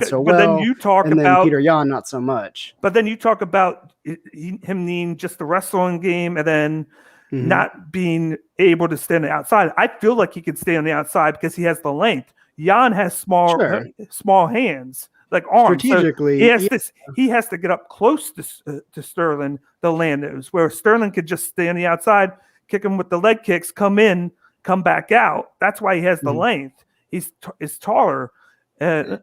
talk about Peter Yan, not so much. But then you talk about him needing just the wrestling game, and then not being able to stand on the outside. I feel like he can stay on the outside because he has the length. Yan has small hands, like arms. Strategically, so he has to get up close to Sterling to land those, where Sterling could just stay on the outside, kick him with the leg kicks, come in, come back out. That's why he has the length. He's taller. And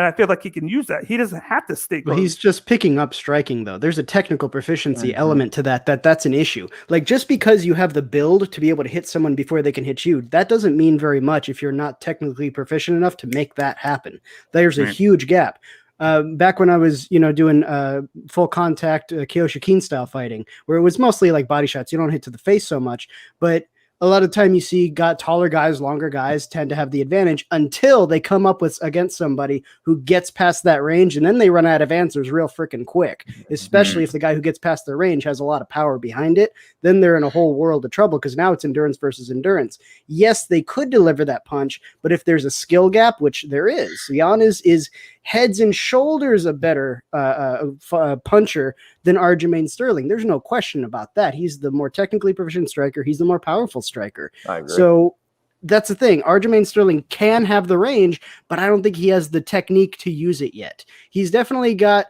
I feel like he can use that. He doesn't have to stay close. Well, he's just picking up striking, though. There's a technical proficiency element to that's an issue. Like, just because you have the build to be able to hit someone before they can hit you, that doesn't mean very much if you're not technically proficient enough to make that happen. There's a huge gap. Back when I was, doing full contact Kyoshikine style fighting, where it was mostly like body shots, you don't hit to the face so much, but a lot of time you see taller guys, longer guys tend to have the advantage until they come up against somebody who gets past that range, and then they run out of answers real freaking quick, especially if the guy who gets past their range has a lot of power behind it. Then they're in a whole world of trouble because now it's endurance versus endurance. Yes, they could deliver that punch, but if there's a skill gap, which there is, Yan is heads and shoulders a better puncher than Aljamain Sterling. There's no question about that. He's the more technically proficient striker. He's the more powerful striker. I agree. So that's the thing. Aljamain Sterling can have the range, but I don't think he has the technique to use it yet. He's definitely got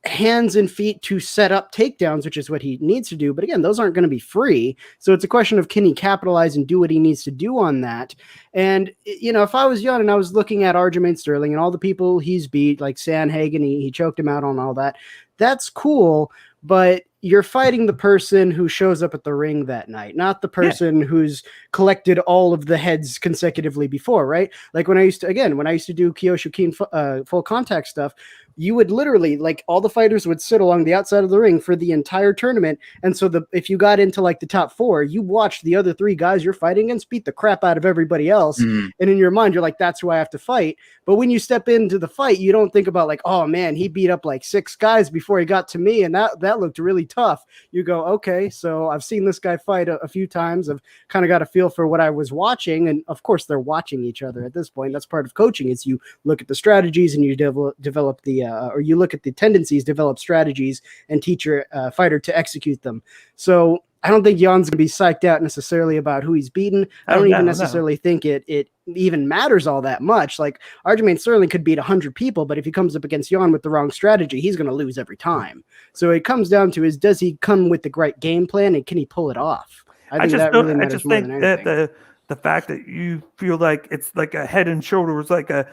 hands and feet to set up takedowns, which is what he needs to do. But again, those aren't going to be free. So it's a question of, can he capitalize and do what he needs to do on that? And, if I was young and I was looking at Aljamain Sterling and all the people he's beat, like Sandhagen, he choked him out on all that. That's cool. But you're fighting the person who shows up at the ring that night, not the person who's collected all of the heads consecutively before, right? Like when I used to do Kyoshikine full contact stuff, you would literally, like, all the fighters would sit along the outside of the ring for the entire tournament. And so if you got into like the top 4, you watched the other 3 guys you're fighting against beat the crap out of everybody else. And in your mind, you're like, that's who I have to fight. But when you step into the fight, you don't think about like, oh man, he beat up like 6 guys before he got to me. And that looked really tough. You go, okay, so I've seen this guy fight a few times. I've kind of got a feel for what I was watching. And of course they're watching each other at this point. That's part of coaching, is you look at the strategies and you develop the, or you look at the tendencies, develop strategies, and teach your fighter to execute them. So I don't think Jan's going to be psyched out necessarily about who he's beaten. I don't even necessarily think it even matters all that much. Like, Aljamain Sterling could beat 100 people, but if he comes up against Yan with the wrong strategy, he's going to lose every time. So it comes down to, does he come with the right game plan, and can he pull it off? I think that really matters more than anything. That the fact that you feel like it's like a head and shoulders, like a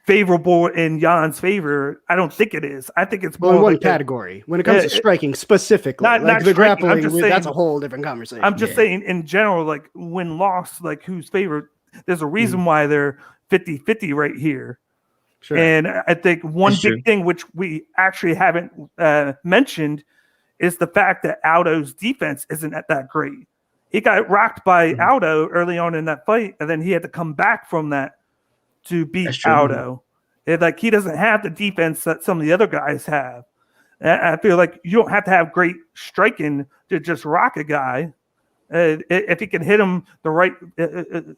favorable in Jan's favor, I don't think it is. I think it's more in one category when it comes to striking specifically. Not the grappling, that's a whole different conversation. I'm just saying in general, like win-loss, like who's favored. There's a reason why they're 50-50 right here. Sure. And I think one big thing which we actually haven't mentioned is the fact that Aldo's defense isn't that great. He got rocked by Aldo early on in that fight, and then he had to come back from that to beat Aldo. Like, he doesn't have the defense that some of the other guys have. And I feel like you don't have to have great striking to just rock a guy. If he can hit him the right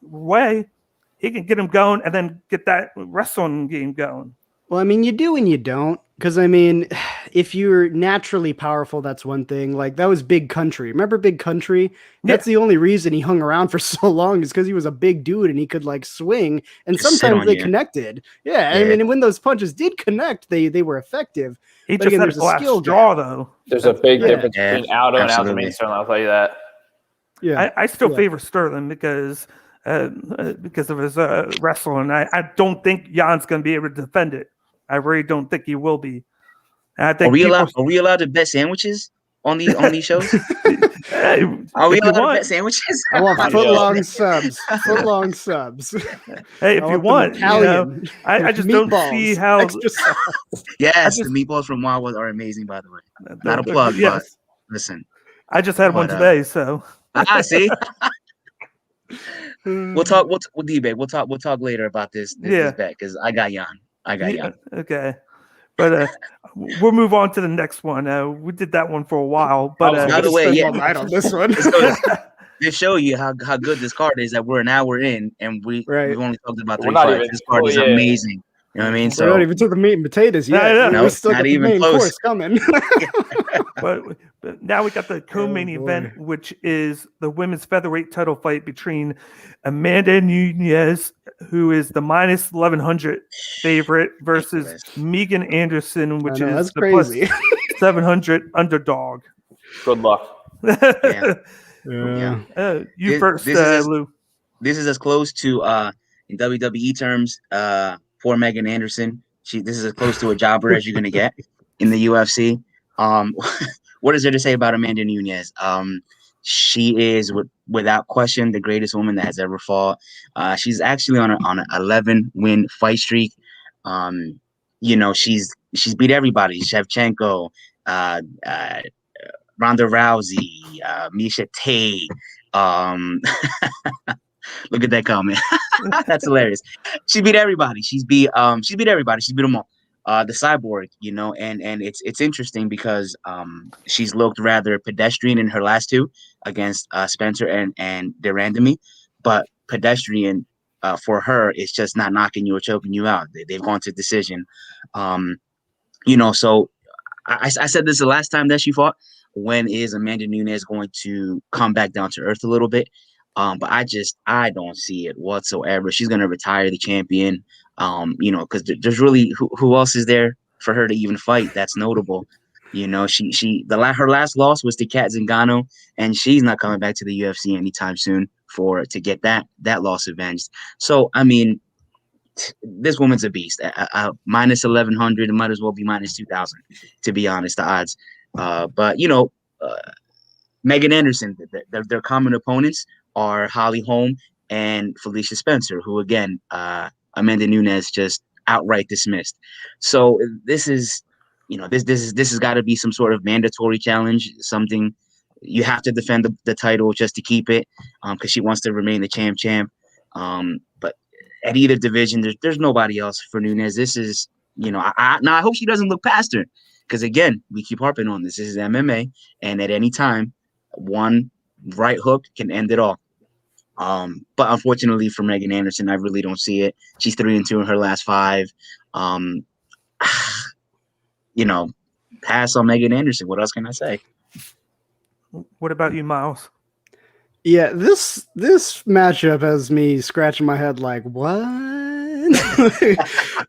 way, he can get him going and then get that wrestling game going. Well, I mean, you do and you don't. Because, I mean, if you're naturally powerful, that's one thing. Like that was Big Country. Remember Big Country? That's the only reason he hung around for so long is because he was a big dude and he could like swing. And Just sit sometimes on they you. connected. Yeah, I mean, and when those punches did connect, they were effective. He But just again, had a there's a glass skill straw, gap. though. There's a big Yeah. difference Yeah, between Aldo and absolutely. Aljamain Sterling. I'll tell you that. Yeah, I still Yeah. favor Sterling because of his wrestling. I don't think Jan's going to be able to defend it. I really don't think he will be. And I Are think we allowed to bet sandwiches on these shows? Hey, Are we if you allowed to want, bet sandwiches? I want Yeah. foot-long subs. Foot-long subs. hey, if I you want them want, Italian. I just don't see Meatballs, how. extra sauce. Yes, just- the meatballs from Wawa are amazing, by the way. Not a the- plug, but yes, listen. I just had one But, today, so See, we'll talk. We'll debate. We'll talk later about this Yeah. bet because I got Jan. Yeah, okay. But we'll move on to the next one. We did that one for a while, but By By the way, Spend yeah. all night on this one. To show you how good this card is, that we're an hour in and we've only talked about We're 3 not fights. even- This card is yeah. amazing. You know what I mean? We're not even to the meat and potatoes yet. No, We Nope, still not got the even main close. course coming. but now we got the co-main Oh, boy. event, which is the women's featherweight title fight between Amanda Nunes, who is the minus 1100 favorite, versus Megan Anderson, which I know, is that's the crazy. plus 700 underdog. Good luck. Yeah. You This- first, this is- Lou. This is as close to in WWE terms for Megan Anderson. This is as close to a jobber as you're gonna get in the UFC. What is there to say about Amanda Nunes? She is without question the greatest woman that has ever fought. She's actually on an 11-win fight streak. She's beat everybody: Shevchenko, Ronda Rousey, Miesha Tate. Look at that comment. That's hilarious. She beat everybody. She's beat everybody. She's beat them all. The Cyborg, and it's interesting because she's looked rather pedestrian in her last 2 against Spencer and Durandamy, but pedestrian for her is just not knocking you or choking you out. They've gone to decision. So I said this the last time that she fought. When is Amanda Nunes going to come back down to earth a little bit? But I don't see it whatsoever. She's gonna retire the champion. Because there's really who else is there for her to even fight that's notable. Her last loss was to Kat Zingano, and she's not coming back to the UFC anytime soon to get that loss avenged. So I mean, this woman's a beast. Minus 1100, it might as well be minus 2000, to be honest. The odds, but Megan Anderson, their common opponents are Holly Holm and Felicia Spencer, who again, Amanda Nunes just outright dismissed. So this is, this has got to be some sort of mandatory challenge, something you have to defend the title just to keep it, because she wants to remain the champ. But at either division, there's nobody else for Nunes. This is, I hope she doesn't look past her, because again, we keep harping on this. This is MMA, and at any time, one right hook can end it all. But unfortunately for Megan Anderson, I really don't see it. She's 3-2 in her last 5. Pass on Megan Anderson. What else can I say? What about you, Miles? Yeah, this matchup has me scratching my head like, what?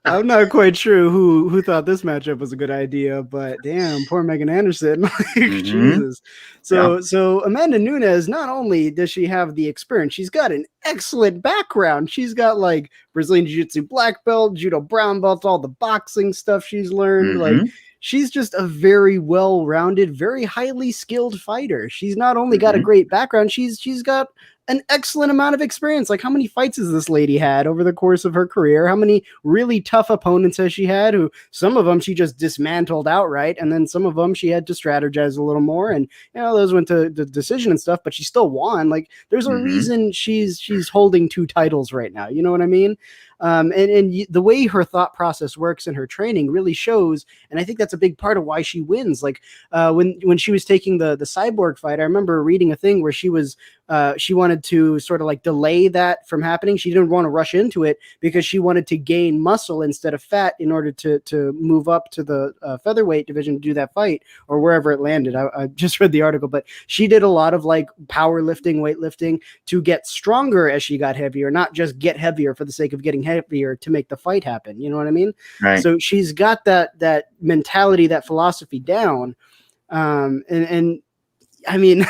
I'm not quite sure who thought this matchup was a good idea, but damn, poor Megan Anderson. Jesus. So Amanda Nunes, not only does she have the experience, she's got an excellent background. She's got like Brazilian Jiu-Jitsu black belt, judo brown belt, all the boxing stuff she's learned. Like, she's just a very well-rounded, very highly skilled fighter. She's not only got a great background, she's got an excellent amount of experience. Like, how many fights has this lady had over the course of her career? How many really tough opponents has she had? Who some of them she just dismantled outright, and then some of them she had to strategize a little more, and those went to the decision and stuff. But she still won. Like, there's a reason she's holding 2 titles right now. You know what I mean? And the way her thought process works in her training really shows, and I think that's a big part of why she wins. Like when she was taking the Cyborg fight, I remember reading a thing where she wanted wanted to sort of like delay that from happening. She didn't want to rush into it because she wanted to gain muscle instead of fat in order to move up to the featherweight division to do that fight, or wherever it landed. I just read the article, but she did a lot of like powerlifting, weightlifting to get stronger as she got heavier, not just get heavier for the sake of getting heavier to make the fight happen. You know what I mean? Right. So she's got that mentality, that philosophy down. And I mean,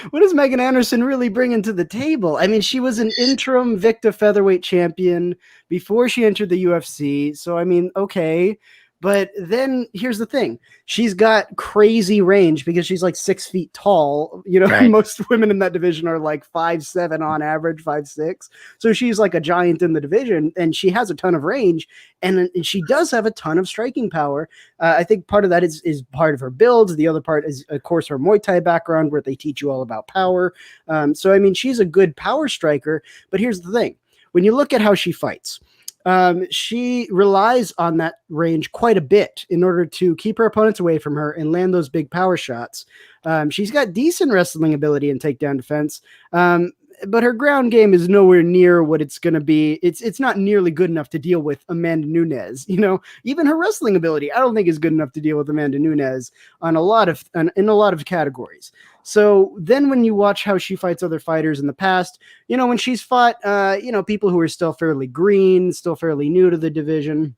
what does Megan Anderson really bring into the table? I mean, she was an interim Victa featherweight champion before she entered the UFC. So, I mean, okay. But then here's the thing. She's got crazy range because she's like 6 feet tall. You know, Right. Most women in that division are like 5'7" on average, 5'6". So she's like a giant in the division, and she has a ton of range, and she does have a ton of striking power. I think part of that is part of her build. The other part is, of course, her Muay Thai background, where they teach you all about power. So, I mean, she's a good power striker. But here's the thing. When you look at how she fights, she relies on that range quite a bit in order to keep her opponents away from her and land those big power shots. She's got decent wrestling ability and takedown defense, but her ground game is nowhere near what it's going to be. It's not nearly good enough to deal with Amanda Nunes. You know, even her wrestling ability, I don't think is good enough to deal with Amanda Nunes in a lot of categories. So then when you watch how she fights other fighters in the past, you know, when she's fought, people who are still fairly green, still fairly new to the division,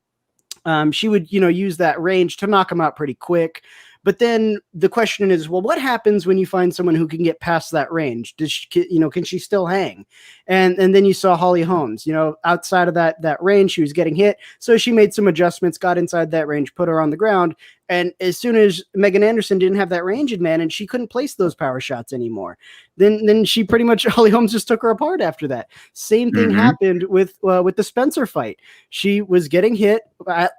she would, use that range to knock them out pretty quick. But then the question is, well, what happens when you find someone who can get past that range? Does she, can she still hang? And then you saw Holly Holmes, outside of that range, she was getting hit. So she made some adjustments, got inside that range, put her on the ground. And as soon as Megan Anderson didn't have that range advantage, she couldn't place those power shots anymore. Then she pretty much, Holly Holmes just took her apart after that. Same thing happened with the Spencer fight. She was getting hit at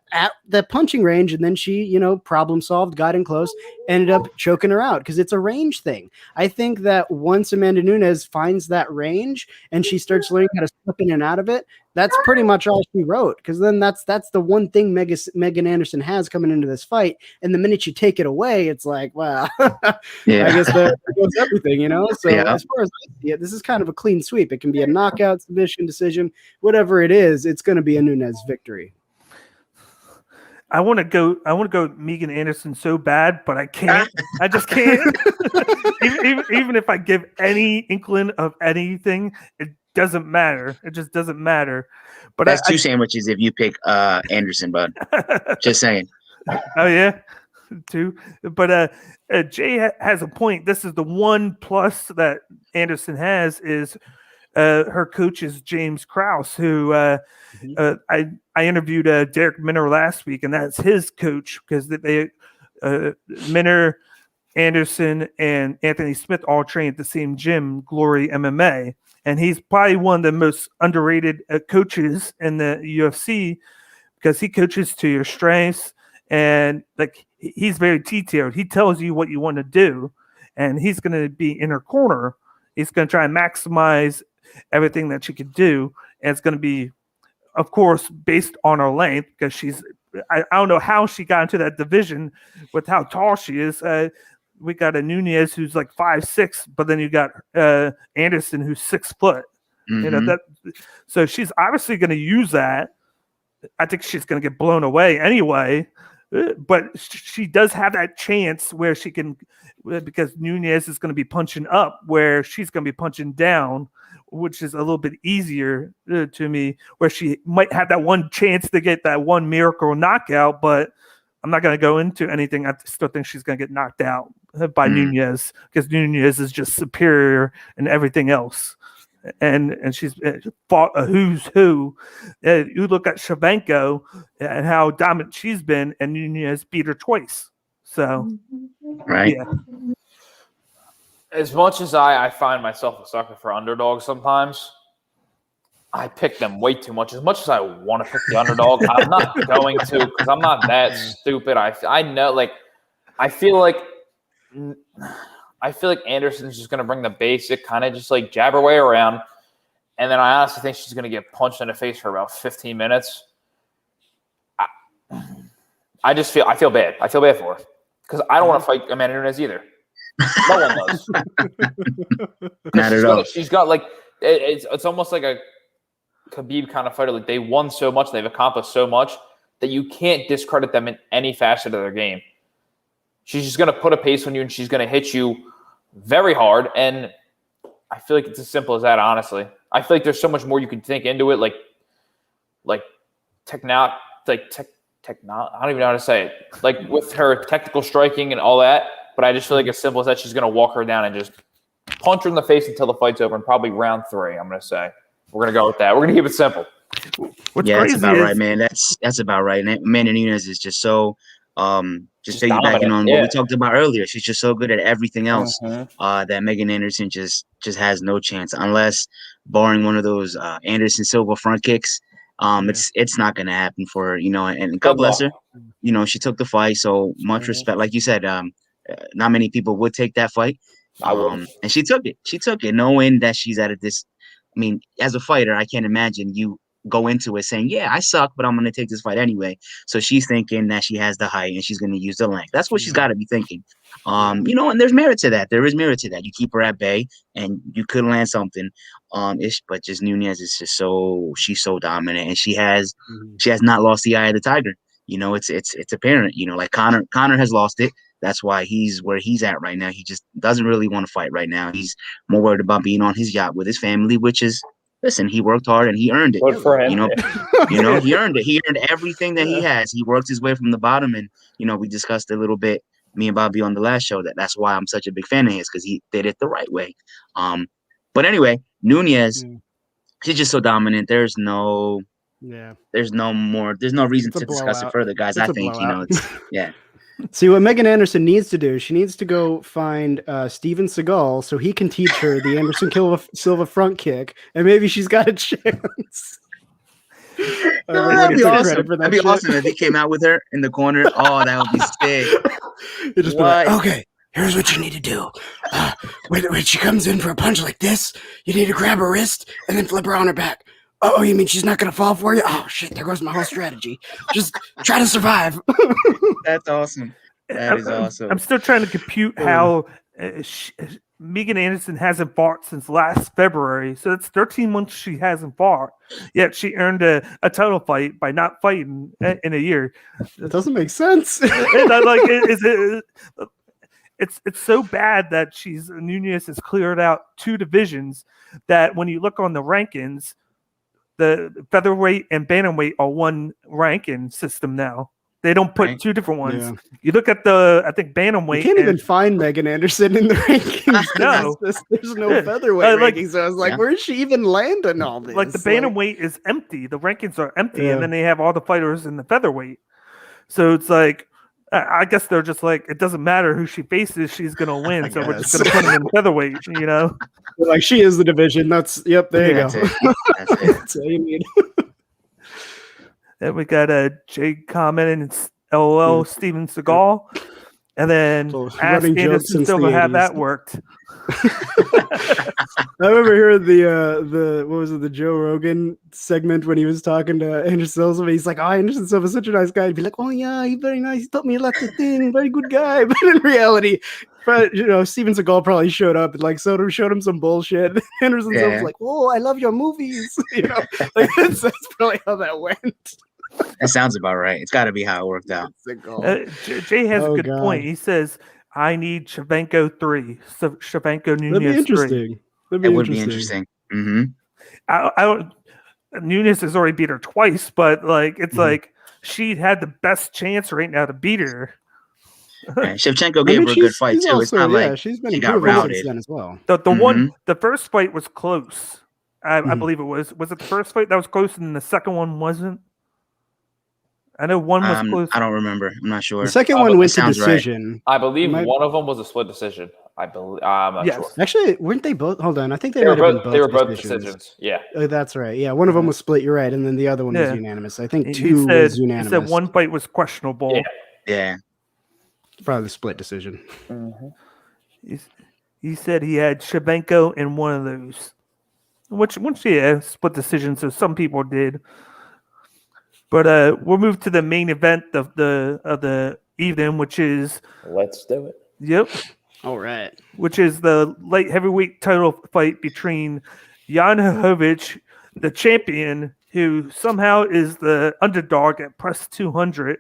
the punching range, and then she, problem solved, got in close, ended up choking her out because it's a range thing. I think that once Amanda Nunes finds that range and she starts learning how to slip in and out of it, that's pretty much all she wrote, because then that's the one thing Megan Anderson has coming into this fight. And the minute you take it away, it's like, wow, yeah. I guess that goes everything, So Yeah. as far as I see it, this is kind of a clean sweep. It can be a knockout, submission, decision, whatever it is. It's going to be a Nunes victory. I want to go with Megan Anderson so bad, but I can't. I just can't. even if I give any inkling of anything, it doesn't matter. It just doesn't matter. But that's two sandwiches if you pick Anderson, bud. Just saying. Oh yeah, two. But Jay has a point. This is the one plus that Anderson has is her coach is James Krause, who I interviewed Derek Minner last week, and that's his coach, because they Minner, Anderson, and Anthony Smith all train at the same gym, Glory MMA, and he's probably one of the most underrated coaches in the UFC because he coaches to your strengths, and like he's very detailed. He tells you what you want to do, and he's going to be in her corner. He's going to try and maximize everything that she could do, and it's going to be, of course, based on her length, because I don't know how she got into that division with how tall she is. We got a Nunes who's like 5'6", but then you got Anderson who's 6 foot. So she's obviously going to use that. I think she's going to get blown away anyway, but she does have that chance where she can, because Nunes is going to be punching up where she's going to be punching down, which is a little bit easier to me, where she might have that one chance to get that one miracle knockout, but I'm not going to go into anything. I still think she's going to get knocked out by Nunes, because Nunes is just superior in everything else. And she's fought a who's who. You look at Shevchenko and how dominant she's been, and Nunes beat her twice. So, right. Yeah. As much as I find myself a sucker for underdogs sometimes, I pick them way too much. As much as I want to pick the underdog, I'm not going to, because I'm not that stupid. I know, like, I feel like Anderson's just going to bring the basic, kind of just like jab her way around. And then I honestly think she's going to get punched in the face for about 15 minutes. I feel bad. I feel bad for her, because I don't want to fight Amanda Nunes either. No one does. Not at all. She's got like it's almost like a Khabib kind of fighter. Like they won so much, they've accomplished so much that you can't discredit them in any facet of their game. She's just going to put a pace on you, and she's going to hit you very hard. And I feel like it's as simple as that. Honestly, I feel like there's so much more you can think into it, like techno. I don't even know how to say it. Like with her technical striking and all that. But I just feel like as simple as that, she's going to walk her down and just punch her in the face until the fight's over, and probably round 3. I'm going to say we're going to go with that. We're going to keep it simple. That's about right, man. That's about right. Amanda Nunes is just so just piggybacking on what we talked about earlier. She's just so good at everything else that Megan Anderson just has no chance unless barring one of those Anderson Silva front kicks. It's not going to happen for her, and God bless her. She took the fight, so much respect. Like you said, not many people would take that fight. And she took it. She took it, knowing that she's at this. I mean, as a fighter, I can't imagine you go into it saying, "Yeah, I suck, but I'm going to take this fight anyway." So she's thinking that she has the height and she's going to use the length. That's what she's got to be thinking. And there's merit to that. There is merit to that. You keep her at bay, and you could land something. But just Nunes is just she's so dominant, and she has not lost the eye of the tiger. It's apparent. Like Conor has lost it. That's why he's where he's at right now. He just doesn't really want to fight right now. He's more worried about being on his yacht with his family, which is, listen, he worked hard and he earned it. Good for him. He earned it. He earned everything that he has. He worked his way from the bottom, and we discussed a little bit, me and Bobby on the last show, that's why I'm such a big fan of his, because he did it the right way. But anyway, Nunes, she's just so dominant. There's no reason to discuss it further, guys. I think See, what Megan Anderson needs to do, she needs to go find Steven Seagal so he can teach her the Anderson Silva front kick, and maybe she's got a chance. That'd be awesome. That'd be awesome if he came out with her in the corner. Oh, that would be sick. Just be like, okay, here's what you need to do. When she comes in for a punch like this, you need to grab her wrist and then flip her on her back. Oh, you mean she's not going to fall for you? Oh, shit, there goes my whole strategy. Just try to survive. That's awesome. That is awesome. I'm still trying to compute how Megan Anderson hasn't fought since last February. So that's 13 months she hasn't fought. Yet she earned a title fight by not fighting in a year. It doesn't make sense. It's so bad that Nunes has cleared out 2 divisions that when you look on the rankings, the featherweight and bantamweight are one ranking system now. They don't put 2 different ones. Yeah. You look at I think bantamweight. You can't even find Megan Anderson in the rankings. No, there's no featherweight rankings. So I was like, where is she even landing all this? Like the bantamweight is empty. The rankings are empty, and then they have all the fighters in the featherweight. So it's like, I guess they're just like, it doesn't matter who she faces, she's gonna win. So we're just gonna put them in featherweight, Like she is the division. There you go. That's all you need. Then we got Jay commenting, LOL, Steven Seagal, and then ask Anderson Silva how that worked. I remember hearing the Joe Rogan segment when he was talking to Anderson Silva. He's like, "Oh, Anderson Silva's such a nice guy." He'd be like, "Oh yeah, he's very nice. He taught me a lot of things. Very good guy." But in reality, Steven Seagal probably showed up and showed him some bullshit. Anderson Silva's like, "Oh, I love your movies." That's probably how that went. That sounds about right. It's got to be how it worked out. Jay has a good point. He says, I need Shevchenko 3. So Shevchenko Nunes 3. That'd be interesting. It would be interesting. Mm-hmm. Nunes has already beat her twice, but it's like she had the best chance right now to beat her. Shevchenko gave her a good fight too. It's not like she's been she got routed as well. The first fight was close. I believe it was. Was it the first fight that was close and the second one wasn't? I know one was close. I don't remember. I'm not sure. The second one went to decision. Right. I believe one of them was a split decision. I'm not sure. Actually, weren't they both? Hold on. I think they were both decisions. Yeah. That's right. Yeah, one of them was split. You're right, and then the other one was unanimous. I think 2 was unanimous. He said one fight was questionable. Yeah. Probably the split decision. Mm-hmm. He said he had Shevchenko in one of those, which split decision. So some people did. But we'll move to the main event of the evening, which is let's do it. Yep. All right. which is the light heavyweight title fight between Jan Hovich, the champion, who somehow is the underdog at plus 200,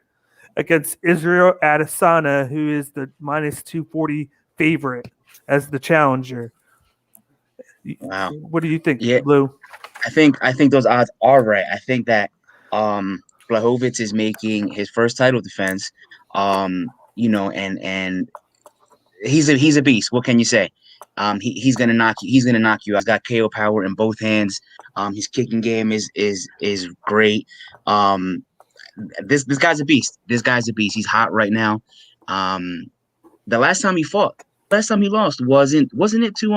against Israel Adesanya, who is the minus 240 favorite as the challenger. Wow. What do you think, Yeah. Lou? I think those odds are right. I think that Blachowicz is making his first title defense. And he's a beast. What can you say? He's gonna knock you. He's gonna knock you out. He's got KO power in both hands. His kicking game is great. This guy's a beast. This guy's a beast. He's hot right now. The last time he lost wasn't it to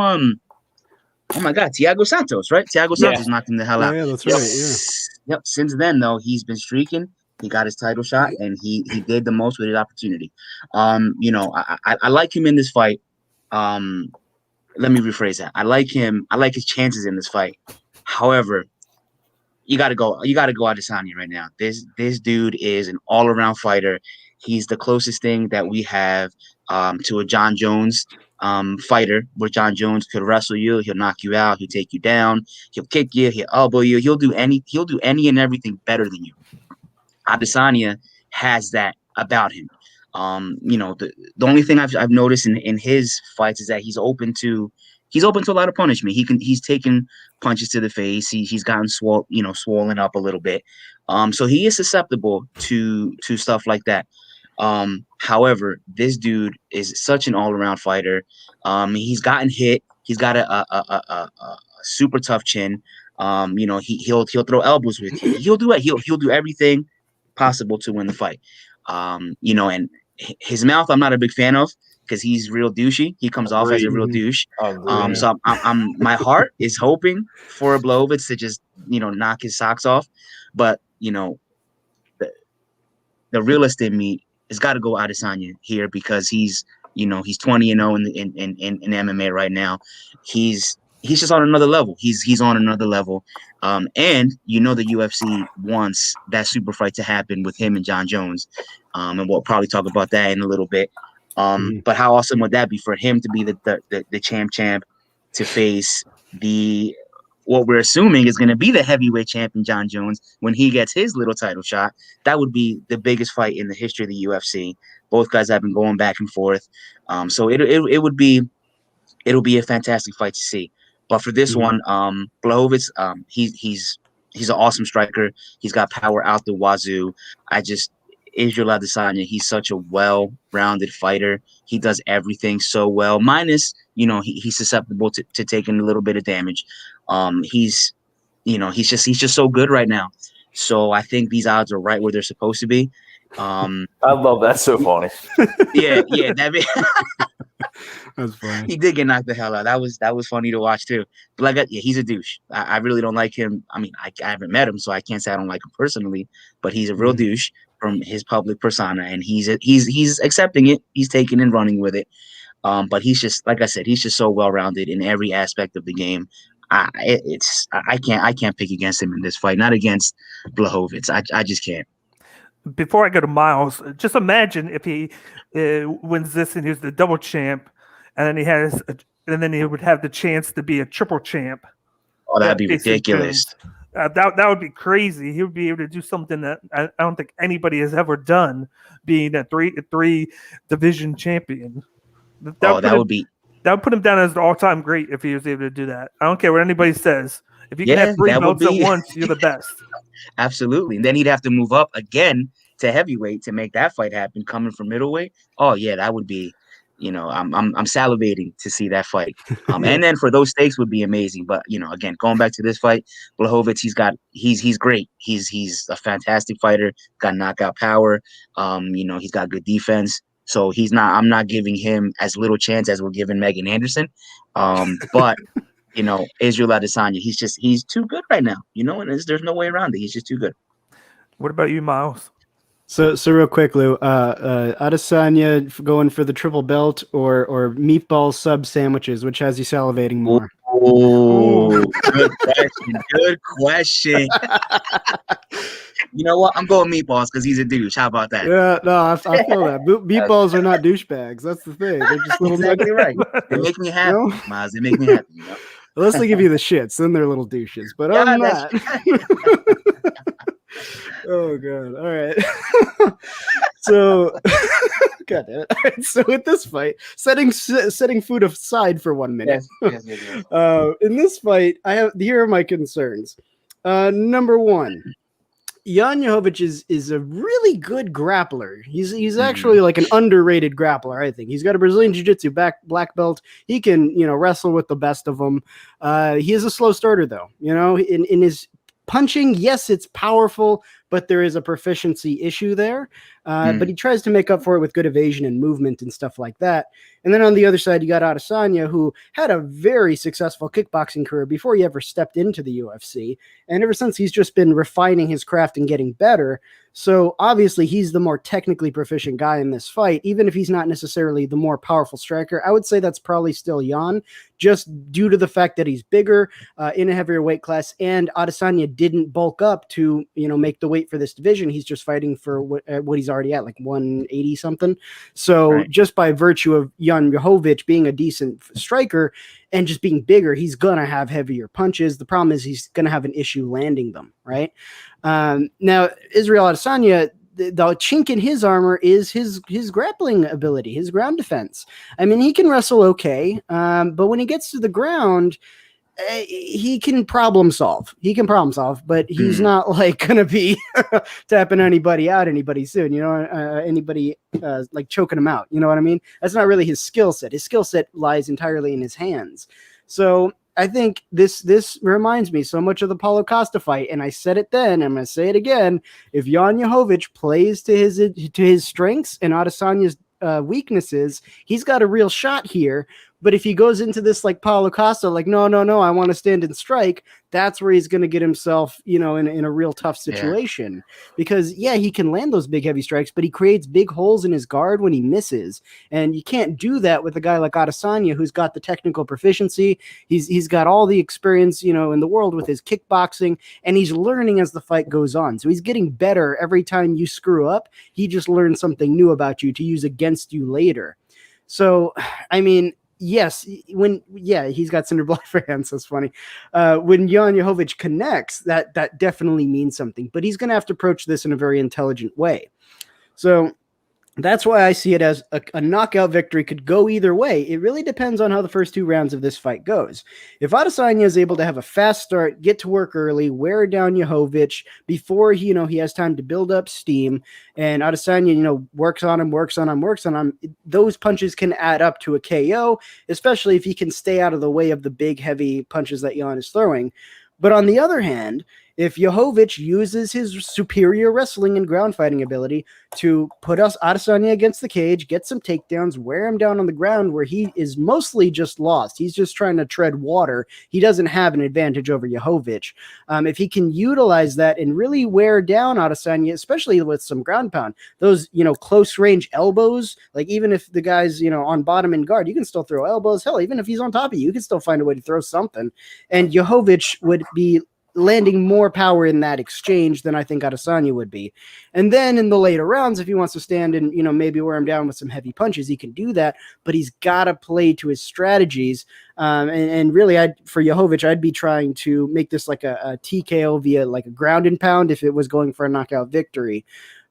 oh my God, Thiago Santos, right? Thiago Santos knocked him the hell out. Yeah, that's right. Yeah. Yep. Since then, though, he's been streaking. He got his title shot, and he did the most with his opportunity. I like him in this fight. Let me rephrase that. I like him. I like his chances in this fight. However, you gotta go Adesanya right now. This dude is an all-around fighter. He's the closest thing that we have to a John Jones fighter, where John Jones could wrestle you, he'll knock you out, he'll take you down, he'll kick you, he'll elbow you, he'll do any and everything better than you. Adesanya has that about him. The only thing I've noticed in his fights is that he's open to a lot of punishment. He's taken punches to the face. He's gotten swollen up a little bit. So he is susceptible to stuff like that. However, this dude is such an all-around fighter. He's gotten hit. He's got a super tough chin. He'll throw elbows with you. He'll do it. He'll do everything possible to win the fight. And his mouth, I'm not a big fan of, because he's real douchey. He comes off as a real douche. So I'm my heart is hoping for Blachowicz to just knock his socks off, but the realist in me has got to go Adesanya here, because he's 20-0 in MMA right now. He's just on another level. He's on another level. And the UFC wants that super fight to happen with him and John Jones. And we'll probably talk about that in a little bit. But how awesome would that be for him to be the champ to face what we're assuming is going to be the heavyweight champion John Jones when he gets his little title shot? That would be the biggest fight in the history of the UFC. Both guys have been going back and forth. So it'll be a fantastic fight to see. But for this one, Blachowicz, he's an awesome striker. He's got power out the wazoo. Israel Adesanya, he's such a well-rounded fighter. He does everything so well, minus, he's susceptible to taking a little bit of damage. He's just so good right now. So I think these odds are right where they're supposed to be. I love that. So funny. Yeah, That's funny. he did get knocked the hell out. That was funny to watch too. But he's a douche. I really don't like him. I mean, I haven't met him, so I can't say I don't like him personally. But he's a real douche from his public persona, and he's accepting it. He's taking and running with it. But he's just, like I said, he's just so well-rounded in every aspect of the game. I can't pick against him in this fight. Not against Blachowicz. I just can't. Before I go to Miles, just imagine if he wins this and he's the double champ, and then he would have the chance to be a triple champ. Oh, that'd be ridiculous. That would be crazy. He would be able to do something that I don't think anybody has ever done, being a three division champion. That would put him down as the all-time great if he was able to do that. I don't care what anybody says. If you can have three belts at once, you're the best. Absolutely. And then he'd have to move up again to heavyweight to make that fight happen, coming from middleweight. Oh yeah, that would be, I'm salivating to see that fight. And then for those stakes would be amazing. But again, going back to this fight, Blachowicz, he's great. He's a fantastic fighter, got knockout power. He's got good defense. So I'm not giving him as little chance as we're giving Megan Anderson. But Israel Adesanya, he's too good right now. And there's no way around it. He's just too good. What about you, Miles? So real quick, Lou, Adesanya going for the triple belt or meatball sub sandwiches, which has you salivating more? Oh, good question. Good question. You know what? I'm going meatballs because he's a douche. How about that? Yeah, no, I feel that. Meatballs are not douchebags. That's the thing. They're just little Exactly nuggets. right. They make me happy, No? Miles. They make me happy. You know? Unless they give you the shits, then they're little douches. But other than Yeah, that, oh god! All right. So, god damn it! All right, so with this fight, setting food aside for 1 minute. yes. In this fight, here are my concerns. Number one. Jan Jovic is a really good grappler. He's actually like an underrated grappler, I think. He's got a Brazilian Jiu-Jitsu black belt. He can, wrestle with the best of them. He is a slow starter, though. In his punching, yes, it's powerful, but there is a proficiency issue there. But he tries to make up for it with good evasion and movement and stuff like that. And then on the other side, you got Adesanya, who had a very successful kickboxing career before he ever stepped into the UFC. And ever since, he's just been refining his craft and getting better. So obviously, he's the more technically proficient guy in this fight, even if he's not necessarily the more powerful striker. I would say that's probably still Jan, just due to the fact that he's bigger in a heavier weight class, and Adesanya didn't bulk up to make the weight for this division. He's just fighting for what he's already at, like 180 something. So just by virtue of Jan Blachowicz being a decent striker and just being bigger, he's gonna have heavier punches. The problem is he's gonna have an issue landing them, right? Now Israel Adesanya, the chink in his armor is his grappling ability, his ground defense. I mean, he can wrestle okay, but when he gets to the ground, he can problem solve. But he's not like gonna be tapping anybody soon. Anybody like choking him out. You know what I mean? That's not really his skill set. His skill set lies entirely in his hands. So I think this reminds me so much of the Paulo Costa fight, and I said it then, I'm going to say it again. If Jan Blachowicz plays to his strengths and Adesanya's weaknesses, he's got a real shot here. But if he goes into this like Paulo Costa, like, no, I want to stand and strike, that's where he's going to get himself, in a real tough situation. Because, he can land those big, heavy strikes, but he creates big holes in his guard when he misses. And you can't do that with a guy like Adesanya, who's got the technical proficiency. He's got all the experience, in the world with his kickboxing, and he's learning as the fight goes on. So he's getting better every time you screw up. He just learns something new about you to use against you later. So, I mean, yes, he's got cinder block for hands. That's funny. When Jan Blachowicz connects, that definitely means something. But he's going to have to approach this in a very intelligent way. So that's why I see it as a knockout victory could go either way. It really depends on how the first 2 rounds of this fight goes. If Adesanya is able to have a fast start, get to work early, wear down Blachowicz before he has time to build up steam, and Adesanya, works on him, those punches can add up to a KO, especially if he can stay out of the way of the big, heavy punches that Jan is throwing. But on the other hand, if Blachowicz uses his superior wrestling and ground fighting ability to put Adesanya against the cage, get some takedowns, wear him down on the ground where he is mostly just lost. He's just trying to tread water. He doesn't have an advantage over Blachowicz. If he can utilize that and really wear down Adesanya, especially with some ground pound, those, close range elbows, like even if the guy's, on bottom and guard, you can still throw elbows. Hell, even if he's on top of you, you can still find a way to throw something. And Blachowicz would be landing more power in that exchange than I think Adesanya would be. And then in the later rounds, if he wants to stand and, maybe wear him down with some heavy punches, he can do that, but he's got to play to his strategies. And really, for Blachowicz, I'd be trying to make this like a TKO via like a ground and pound if it was going for a knockout victory.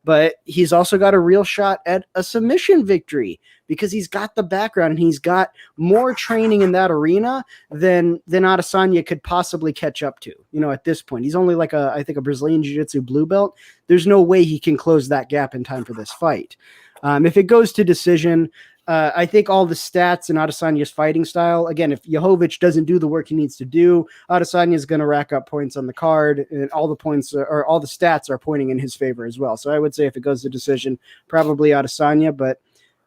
But he's also got a real shot at a submission victory because he's got the background and he's got more training in that arena than Adesanya could possibly catch up to. At this point, he's only like I think a Brazilian Jiu-Jitsu blue belt. There's no way he can close that gap in time for this fight. If it goes to decision, I think all the stats in Adesanya's fighting style, again, if Blachowicz doesn't do the work he needs to do, Adesanya is going to rack up points on the card, and all the points or all the stats are pointing in his favor as well. So I would say if it goes to decision, probably Adesanya, but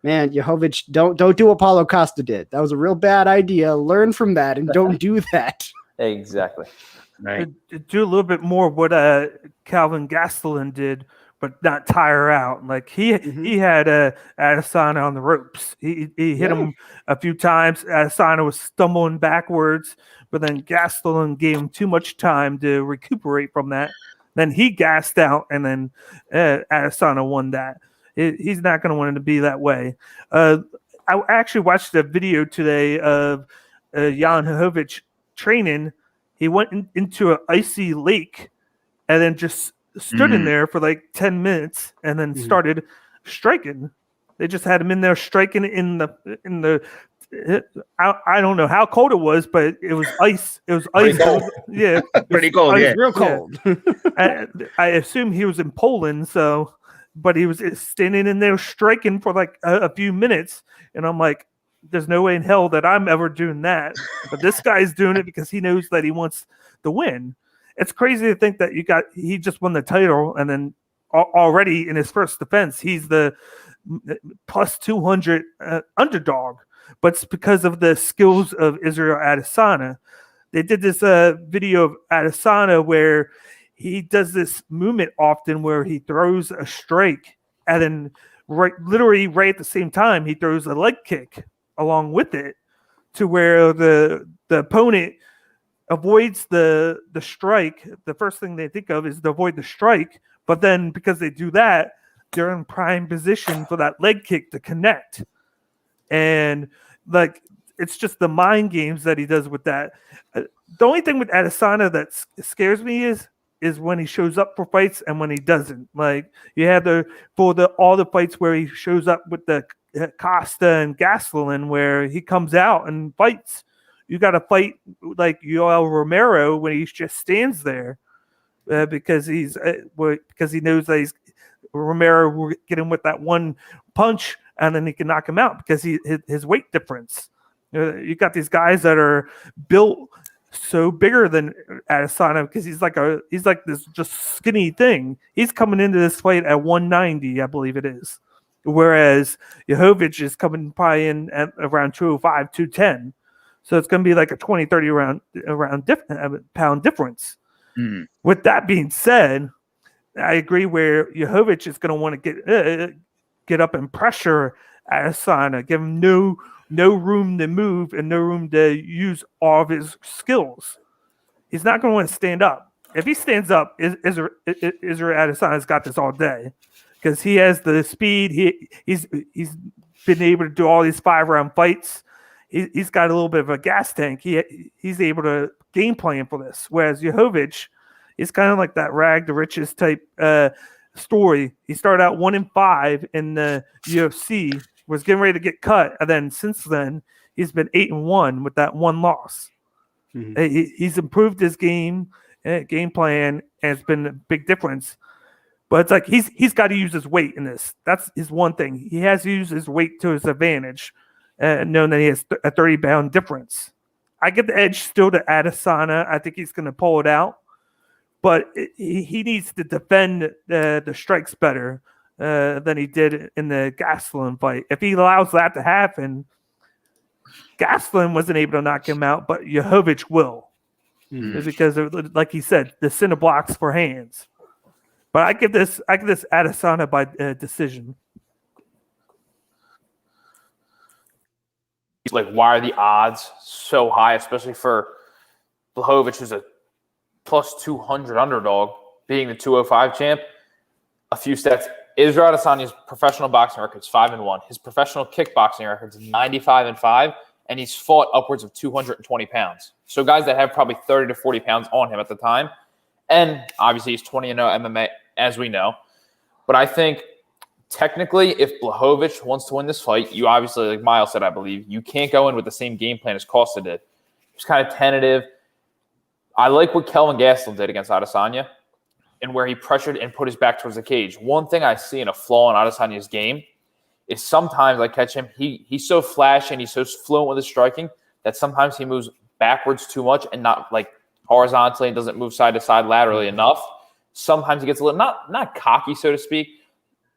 man, Blachowicz, don't do what Paulo Costa did. That was a real bad idea. Learn from that and don't do that. Exactly. Right. Do a little bit more what Calvin Gastelum did but not tire out. Like he had Adesanya on the ropes. He hit him a few times. Adesanya was stumbling backwards, but then Gastelum gave him too much time to recuperate from that. Then he gassed out, and then Adesanya won that. He's not going to want it to be that way. I actually watched a video today of Jan Hovich training. He went into an icy lake and then just stood in there for like 10 minutes and then started striking. They just had him in there striking in the I don't know how cold it was, but it was ice. It was ice. Yeah. Pretty cold. Yeah. Real cold. I assume he was in Poland, but he was standing in there striking for like a few minutes. And I'm like, there's no way in hell that I'm ever doing that. But this guy's doing it because he knows that he wants to win. It's crazy to think that he just won the title, and then already in his first defense, he's the plus 200 underdog. But it's because of the skills of Israel Adesanya. They did this video of Adesanya where he does this movement often where he throws a strike and then literally right at the same time he throws a leg kick along with it, to where the opponent avoids the strike. The first thing they think of is to avoid the strike, but then because they do that, they're in prime position for that leg kick to connect. And like, it's just the mind games that he does with that. The only thing with Adesanya that scares me is when he shows up for fights and when he doesn't. Like, you have all the fights where he shows up with the Costa and Gastelum, where he comes out and fights. You got to fight like Yoel Romero when he just stands there because he knows that Romero will get him with that one punch and then he can knock him out because his weight difference. You got these guys that are built so bigger than Adesanya because he's like this just skinny thing. He's coming into this fight at 190, I believe it is, whereas Jovic is coming probably in at around 205, 210. So it's going to be like a 20, 30 pound difference. With that being said, I agree where Jovic is going to want to get up and pressure Adesanya, give him no room to move and no room to use all of his skills. He's not going to want to stand up. If he stands up, Israel Adesanya's got this all day because he has the speed. He's been able to do all these 5-round fights. He's got a little bit of a gas tank. He's able to game plan for this. Whereas Jovic is kind of like that rag to riches type story. He started out 1-5 in the UFC, was getting ready to get cut, and then since then he's been 8-1 with that one loss. He's improved his game plan, and it's been a big difference. But it's like he's got to use his weight in this. That's his one thing. He has to use his weight to his advantage, knowing that he has a 30-pound difference. I get the edge still to Adesanya. I think he's going to pull it out. But he needs to defend the strikes better than he did in the Gastelum fight. If he allows that to happen, Gastelum wasn't able to knock him out, but Jovic will. Because, like he said, the center blocks for hands. But I give this Adesanya by decision. Like, why are the odds so high, especially for Blachowicz, who's a plus 200 underdog, being the 205 champ? A few stats. Israel Adesanya's professional boxing record is 5-1. His professional kickboxing record is 95-5, and he's fought upwards of 220 pounds. So guys that have probably 30 to 40 pounds on him at the time. And obviously he's 20-0 MMA, as we know. But I think technically, if Blachowicz wants to win this fight, you obviously, like Miles said, I believe, you can't go in with the same game plan as Costa did. He was kind of tentative. I like what Kelvin Gastelum did against Adesanya and where he pressured and put his back towards the cage. One thing I see in a flaw in Adesanya's game is sometimes I catch him, he's so flashy and he's so fluent with his striking that sometimes he moves backwards too much and not like horizontally and doesn't move side to side laterally enough. Sometimes he gets a little, not cocky, so to speak,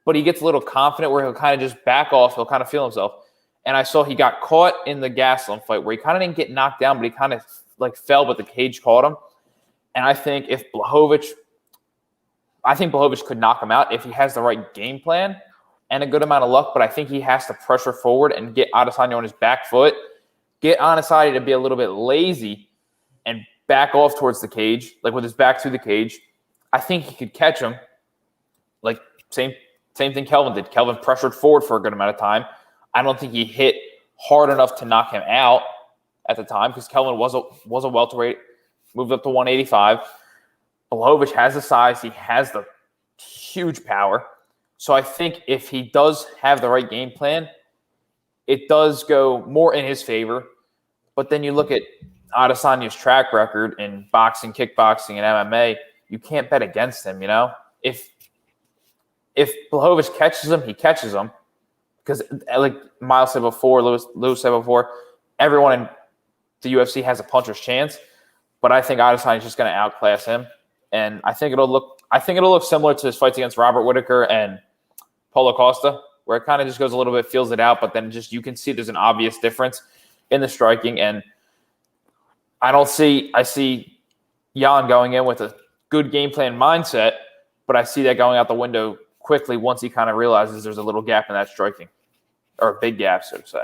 but he gets a little confident where he'll kind of just back off. He'll kind of feel himself. And I saw he got caught in the Gastelum fight where he kind of didn't get knocked down, but he kind of like fell, but the cage caught him. And I think if Blachowicz I think Blachowicz could knock him out if he has the right game plan and a good amount of luck, but I think he has to pressure forward and get Adesanya on his back foot, get Adesanya to be a little bit lazy and back off towards the cage, like with his back to the cage. I think he could catch him. Like same thing Kelvin did. Kelvin pressured forward for a good amount of time. I don't think he hit hard enough to knock him out at the time because Kelvin was a welterweight, moved up to 185. Blachowicz has the size. He has the huge power. So I think if he does have the right game plan, it does go more in his favor. But then you look at Adesanya's track record in boxing, kickboxing, and MMA, you can't bet against him, you know? If Blachowicz catches him, he catches him. Because like Miles said before, Lewis said before, everyone in the UFC has a puncher's chance. But I think Adesanya is just going to outclass him. And I think it'll look similar to his fights against Robert Whittaker and Paulo Costa, where it kind of just goes a little bit, feels it out, but then just you can see there's an obvious difference in the striking. And I see Jan going in with a good game plan mindset, but I see that going out the window quickly once he kind of realizes there's a little gap in that striking, or a big gap, so to say.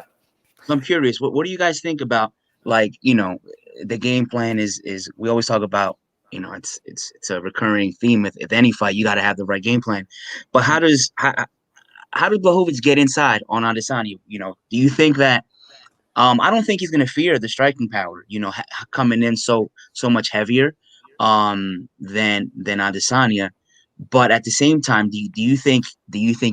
I'm curious, what do you guys think about, like, you know, the game plan is we always talk about, you know, it's a recurring theme with any fight, you got to have the right game plan. But how does Blachowicz get inside on Adesanya? You know, do you think that I don't think he's going to fear the striking power, you know, coming in so much heavier than Adesanya. But at the same time, do you think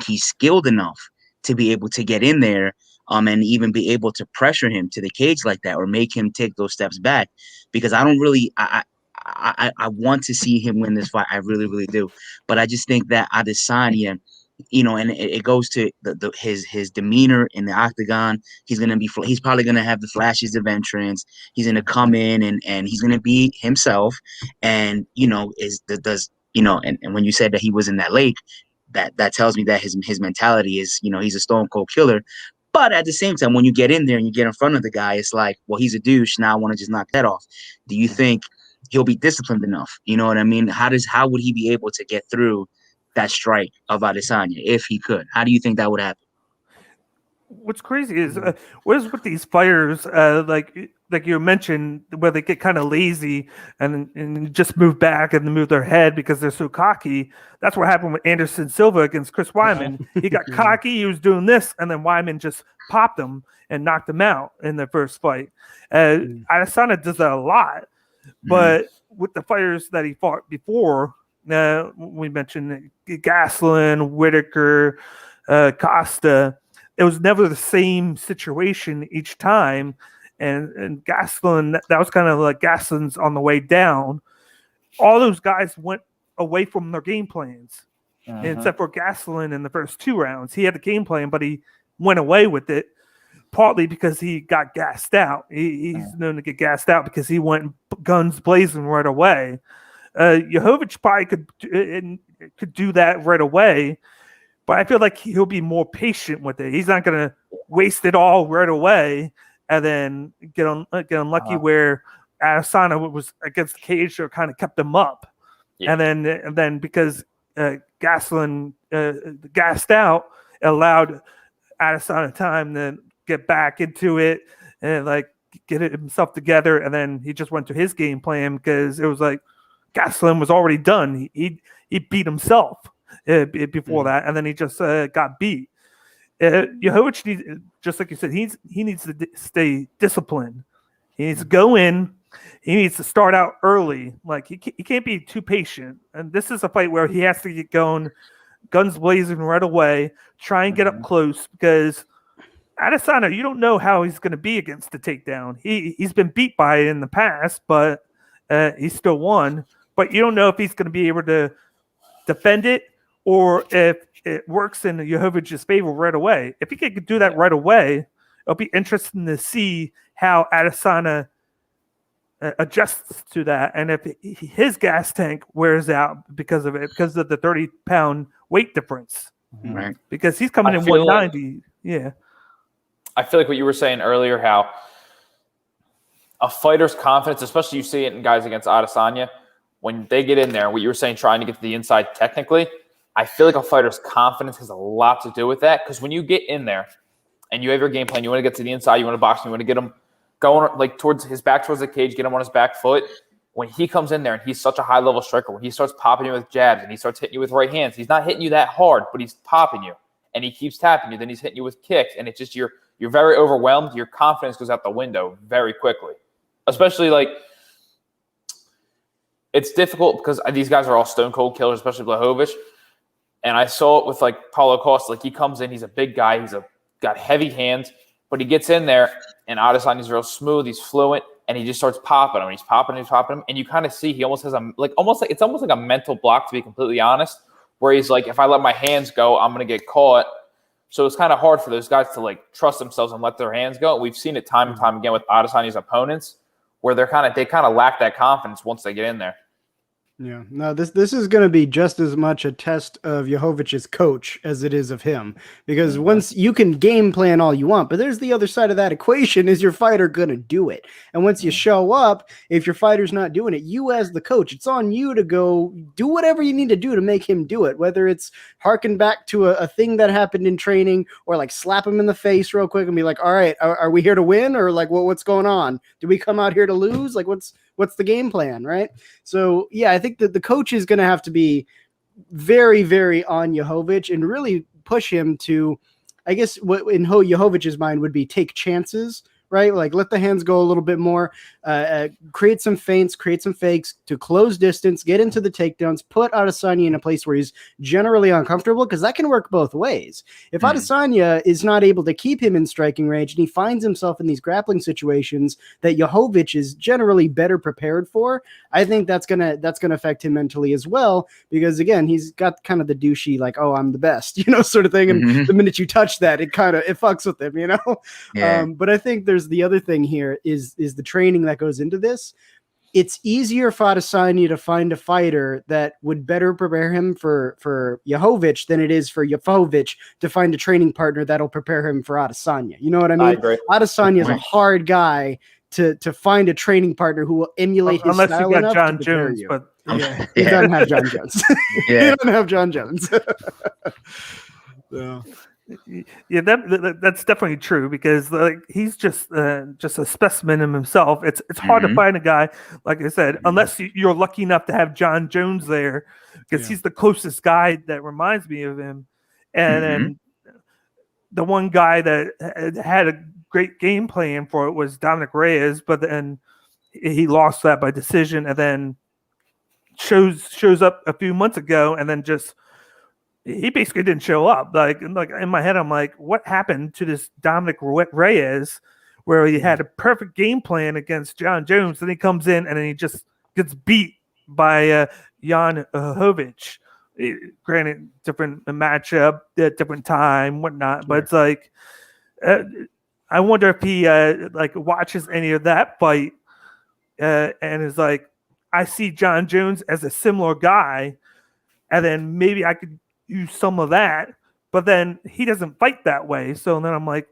he's skilled enough to be able to get in there and even be able to pressure him to the cage like that, or make him take those steps back? Because I don't really I want to see him win this fight. I really, really do. But I just think that Adesanya, you know, and it goes to his demeanor in the octagon. He's probably gonna have the flashes of entrance. He's gonna come in and he's gonna be himself. And you know, and when you said that he was in that lake, that tells me that his mentality is, you know, he's a stone cold killer. But at the same time, when you get in there and you get in front of the guy, it's like, well, he's a douche. Now I want to just knock that off. Do you think he'll be disciplined enough? You know what I mean? How would he be able to get through that strike of Adesanya if he could? How do you think that would happen? What's crazy is what is with these fighters, like you mentioned, where they get kind of lazy and just move back and move their head because they're so cocky. That's what happened with Anderson Silva against Chris Weidman. He got cocky, he was doing this, and then Weidman just popped him and knocked him out in the first fight. Adesanya does that a lot, but with the fighters that he fought before, we mentioned Gastelum, Whittaker, Costa. It was never the same situation each time. And Gastelum, that was kind of like Gastelum's on the way down. All those guys went away from their game plans, except for Gastelum in the first 2 rounds. He had the game plan, but he went away with it, partly because he got gassed out. He's known to get gassed out because he went guns blazing right away. Blachowicz probably could do that right away, but I feel like he'll be more patient with it. He's not going to waste it all right away and then get unlucky where Adesanya was against the cage or kind of kept him up. Yeah. And then because Gastelum gassed out, it allowed Adesanya time to get back into it and like get himself together. And then he just went to his game plan because it was like Gastelum was already done. He beat himself before that, and then he just got beat. Blachowicz needs, just like you said, he needs to stay disciplined. He needs to go in. He needs to start out early. Like he can't be too patient. And this is a fight where he has to get going, guns blazing right away. Try and get up close because Adesanya, you don't know how he's going to be against the takedown. He's been beat by it in the past, but he still won. But you don't know if he's going to be able to defend it or if it works in Blachowicz' favor right away. If he could do that right away, it'll be interesting to see how Adesanya adjusts to that, and if his gas tank wears out because of it, because of the 30-pound weight difference. Right. Because he's coming in 190. I feel like what you were saying earlier, how a fighter's confidence, especially you see it in guys against Adesanya, when they get in there, what you were saying, trying to get to the inside technically, I feel like a fighter's confidence has a lot to do with that. Because when you get in there and you have your game plan, you want to get to the inside, you want to box him, you want to get him going like towards his back towards the cage, get him on his back foot. When he comes in there and he's such a high-level striker, when he starts popping you with jabs and he starts hitting you with right hands, he's not hitting you that hard, but he's popping you. And he keeps tapping you. Then he's hitting you with kicks. And it's just you're very overwhelmed. Your confidence goes out the window very quickly. Especially like it's difficult because these guys are all stone cold killers, especially Blachowicz. And I saw it with like Paulo Costa. Like he comes in, he's a big guy, got heavy hands, but he gets in there and Adesanya's real smooth, he's fluent, and he just starts popping him. He's popping him, and you kind of see he almost has it's almost like a mental block, to be completely honest, where he's like, if I let my hands go, I'm gonna get caught. So it's kind of hard for those guys to like trust themselves and let their hands go. We've seen it time and time again with Adesanya's opponents, where they kind of lack that confidence once they get in there. Yeah, no, this is going to be just as much a test of Blachowicz' coach as it is of him, because once you can game plan all you want, but there's the other side of that equation: is your fighter going to do it? And once you show up, if your fighter's not doing it, you as the coach, it's on you to go do whatever you need to do to make him do it, whether it's harken back to a thing that happened in training, or like slap him in the face real quick and be like, all right, are we here to win, or like what's going on? Do we come out here to lose? Like what's the game plan, right? So yeah, I think that the coach is going to have to be very, very on Blachowicz and really push him to, I guess what in Blachowicz's mind would be take chances, right? Like let the hands go a little bit more, create some feints, create some fakes to close distance, get into the takedowns, put Adesanya in a place where he's generally uncomfortable, because that can work both ways. If Adesanya is not able to keep him in striking range and he finds himself in these grappling situations that Blachowicz is generally better prepared for, I think that's gonna affect him mentally as well, because again, he's got kind of the douchey like, oh, I'm the best, sort of thing. And the minute you touch that, it fucks with him, Yeah. But I think there's the other thing here is the training that goes into this. It's easier for Adesanya to find a fighter that would better prepare him for Blachowicz than it is for Blachowicz to find a training partner that'll prepare him for Adesanya. You know what I mean? I agree. Adesanya is a hard guy to find a training partner who will emulate his style you got enough John to prepare Jones, you. but Yeah. He doesn't have John Jones. He Yeah. doesn't have John Jones. So. yeah, that's definitely true, because like he's just a specimen of himself. It's hard to find a guy, like I said, unless you're lucky enough to have John Jones there, because he's the closest guy that reminds me of him. And then the one guy that had a great game plan for it was Dominic Reyes, but then he lost that by decision, and then shows up a few months ago, and then just he basically didn't show up. Like in my head, I'm like, what happened to this Dominic Reyes, where he had a perfect game plan against John Jones, then he comes in and then he just gets beat by Jan Blachowicz. Granted, different matchup, different time, whatnot, but it's like, I wonder if he like watches any of that fight and is like, I see John Jones as a similar guy, and then maybe I could use some of that, but then he doesn't fight that way. So then I'm like,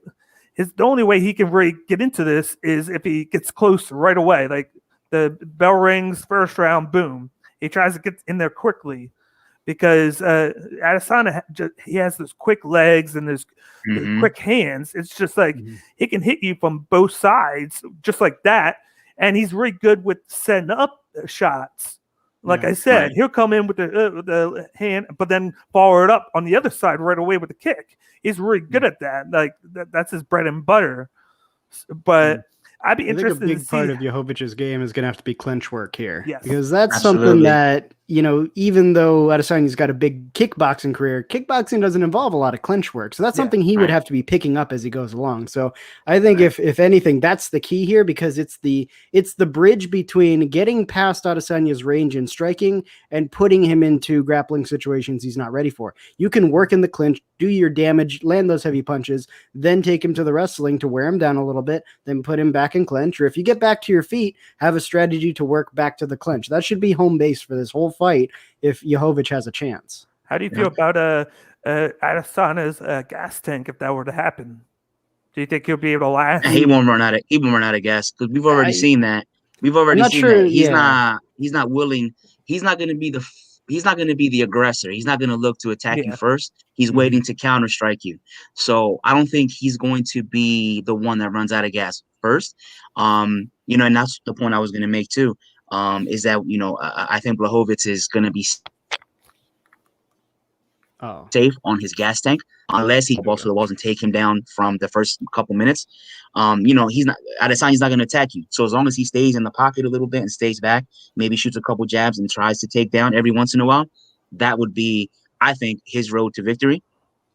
the only way he can really get into this is if he gets close right away. Like the bell rings, first round, boom. He tries to get in there quickly, because Adesanya, he has those quick legs and those quick hands. It's just like he can hit you from both sides just like that, and he's really good with setting up shots. Like I said, he'll come in with the hand, but then follow it up on the other side right away with the kick. He's really good at that. Like that's his bread and butter. But I'd be interested. I think a big part of Blachowicz's game is going to have to be clinch work here, because that's Absolutely. something that, even though Adesanya's got a big kickboxing career, kickboxing doesn't involve a lot of clinch work. So that's something he would have to be picking up as he goes along. So I think if anything, that's the key here, because it's the bridge between getting past Adesanya's range in striking and putting him into grappling situations he's not ready for. You can work in the clinch, do your damage, land those heavy punches, then take him to the wrestling to wear him down a little bit, then put him back in clinch. Or if you get back to your feet, have a strategy to work back to the clinch. That should be home base for this whole fight if Blachowicz has a chance. How do you feel about Adesanya's gas tank if that were to happen? Do you think he'll be able to last? He won't run out of gas, because we've already seen that. We've already seen that. He's not willing. he's not going to be the aggressor. He's not going to look to attack you first. He's Mhm. waiting to counter strike you. So I don't think he's going to be the one that runs out of gas first. You know, and that's the point I was going to make too. Is that, you know, I think Blachowicz is going to be safe on his gas tank unless he balls to the walls and take him down from the first couple minutes. You know, Adesanya's not going to attack you. So as long as he stays in the pocket a little bit and stays back, maybe shoots a couple jabs and tries to take down every once in a while, that would be, I think, his road to victory.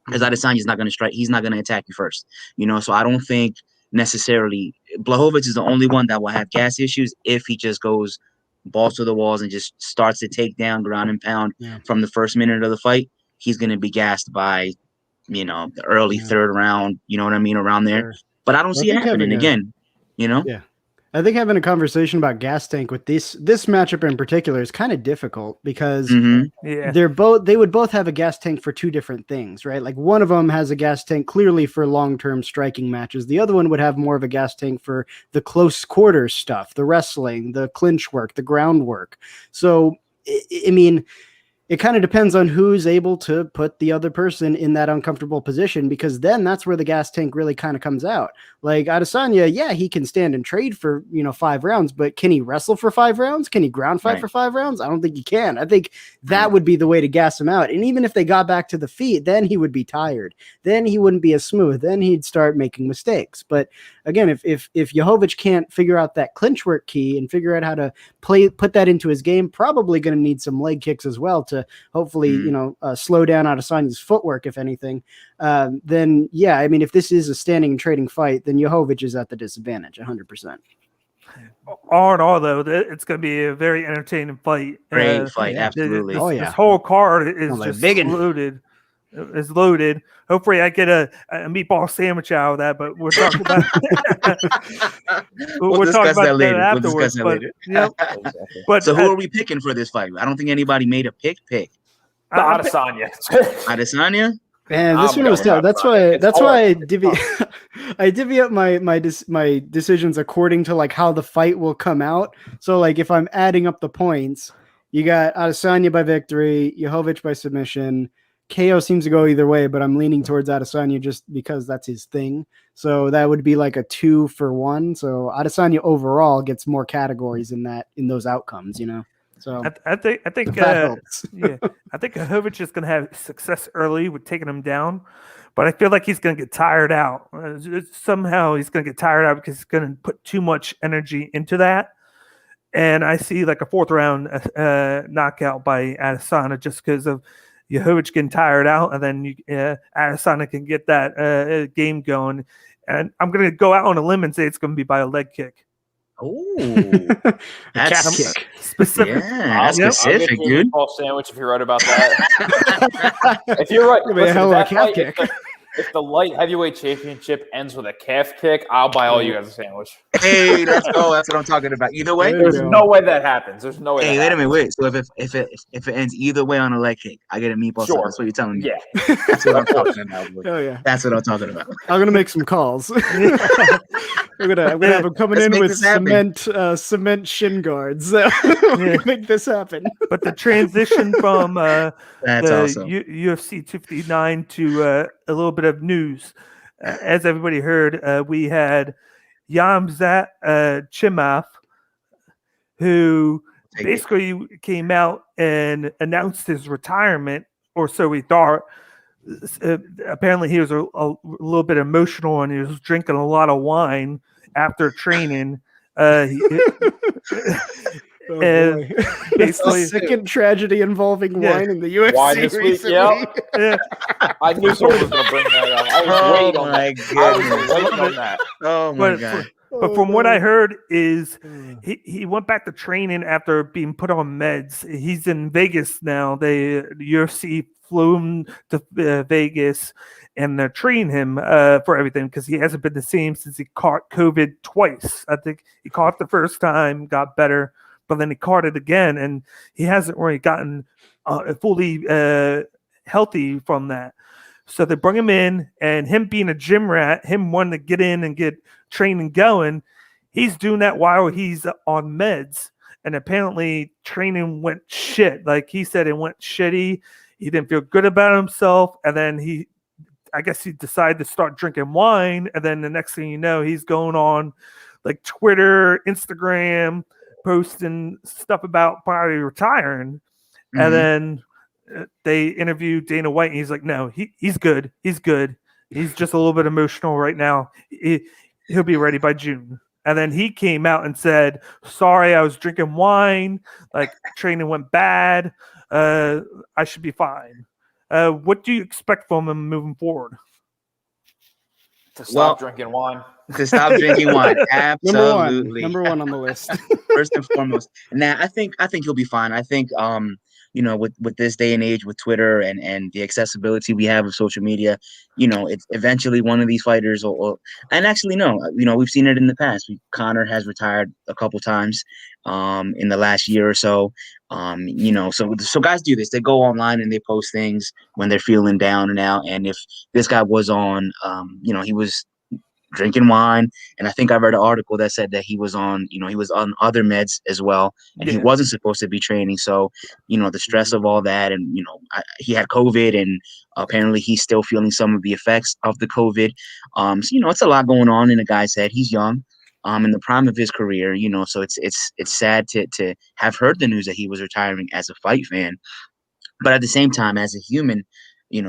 Because Adesanya's not going to strike. He's not going to attack you first. You know, so I don't think necessarily Blachowicz is the only one that will have gas issues if he just goes balls to the walls and just starts to take down ground and pound from the first minute of the fight. He's going to be gassed by, you know, the early third round, you know what I mean, around there. But I don't see it happening again, you know? Yeah. I think having a conversation about gas tank with this matchup in particular is kind of difficult because they would both have a gas tank for two different things, right? Like one of them has a gas tank clearly for long-term striking matches. The other one would have more of a gas tank for the close quarters stuff, the wrestling, the clinch work, the groundwork. So, I mean, it kind of depends on who's able to put the other person in that uncomfortable position, because then that's where the gas tank really kind of comes out. Like Adesanya, yeah, he can stand and trade for, 5 rounds, but can he wrestle for 5 rounds? Can he ground fight for 5 rounds? I don't think he can. I think that would be the way to gas him out. And even if they got back to the feet, then he would be tired. Then he wouldn't be as smooth. Then he'd start making mistakes. But again, if Blachowicz can't figure out that clinch work key and figure out how to put that into his game, probably going to need some leg kicks as well to hopefully, slow down Adesanya's footwork, if anything. Then, yeah, I mean, if this is a standing and trading fight, then Blachowicz is at the disadvantage, 100%. All in all, though, it's going to be a very entertaining fight. Great fight, absolutely. This whole card is just loaded. Is loaded. Hopefully, I get a meatball sandwich out of that. But we're talking about we'll discuss that later. Afterwards. But so, who are we picking for this fight? I don't think anybody made a pick. Adesanya. Adesanya. Man, this one was tough. That's why I divvy up my decisions according to like how the fight will come out. So like if I'm adding up the points, you got Adesanya by victory, Blachowicz by submission. KO seems to go either way, but I'm leaning towards Adesanya just because that's his thing. So that would be like a 2-for-1. So Adesanya overall gets more categories in those outcomes, So I think I think Blachowicz is going to have success early with taking him down, but I feel like he's going to get tired out. Somehow he's going to get tired out because he's going to put too much energy into that. And I see like a 4th round knockout by Adesanya just because of Blachowicz getting tired out, and then Adesanya can get that game going. And I'm going to go out on a limb and say it's going to be by a leg kick. Oh, that's kick. Specific. Yeah, that's specific, dude. Meatball sandwich if you're right about that. If you're right, listen, if the light heavyweight championship ends with a calf kick, I'll buy all you guys a sandwich. Hey, let's go. That's what I'm talking about. Either way, there's no way that happens. There's no way. Hey, wait a minute, wait. So if it ends either way on a leg kick, I get a meatball. Sure. That's what you're telling me. Yeah, that's what I'm talking about. Oh yeah, that's what I'm talking about. I'm gonna make some calls. I'm gonna have them coming in with cement shin guards. We're gonna make this happen. But the transition from that's awesome. UFC 259 to a little bit of news. As everybody heard, we had Khamzat Chimaev, who basically came out and announced his retirement, or so we thought. Apparently, he was a little bit emotional and he was drinking a lot of wine after training. And basically, the second tragedy involving wine in the UFC recently. Yeah. I knew someone was going to bring that up. I was waiting on that. Oh my god! But from what I heard is he went back to training after being put on meds. He's in Vegas now. The UFC flew him to Vegas and they're treating him for everything because he hasn't been the same since he caught COVID twice. I think he caught it the first time, got better, but then he caught it again, and he hasn't really gotten fully healthy from that. So they bring him in, and him being a gym rat, him wanting to get in and get training going, he's doing that while he's on meds. and apparently training went shit. Like he said, it went shitty. He didn't feel good about himself, and then I guess he decided to start drinking wine, and then the next thing you know, he's going on like Twitter, Instagram, posting stuff about probably retiring. Mm-hmm. And then they interviewed Dana White, and he's like, no, he's good. He's good. He's just a little bit emotional right now. He'll be ready by June. And then he came out and said, sorry, I was drinking wine. Like, training went bad. I should be fine. What do you expect from him moving forward? To stop drinking wine. To stop drinking wine. Absolutely. Number one on the list. First and foremost. Now, I think he'll be fine. I think with this day and age, with Twitter and the accessibility we have of social media, it's eventually one of these fighters and actually no, we've seen it in the past. Conor has retired a couple times in the last year or so. So guys do this. They go online and they post things when they're feeling down and out. And if this guy was on, he was drinking wine, and I think I read an article that said that he was on other meds as well, and he wasn't supposed to be training. So, the stress of all that, and he had COVID, and apparently he's still feeling some of the effects of the COVID. So it's a lot going on in a guy's head. He's young, in the prime of his career. So it's sad to have heard the news that he was retiring as a fight fan, but at the same time, as a human,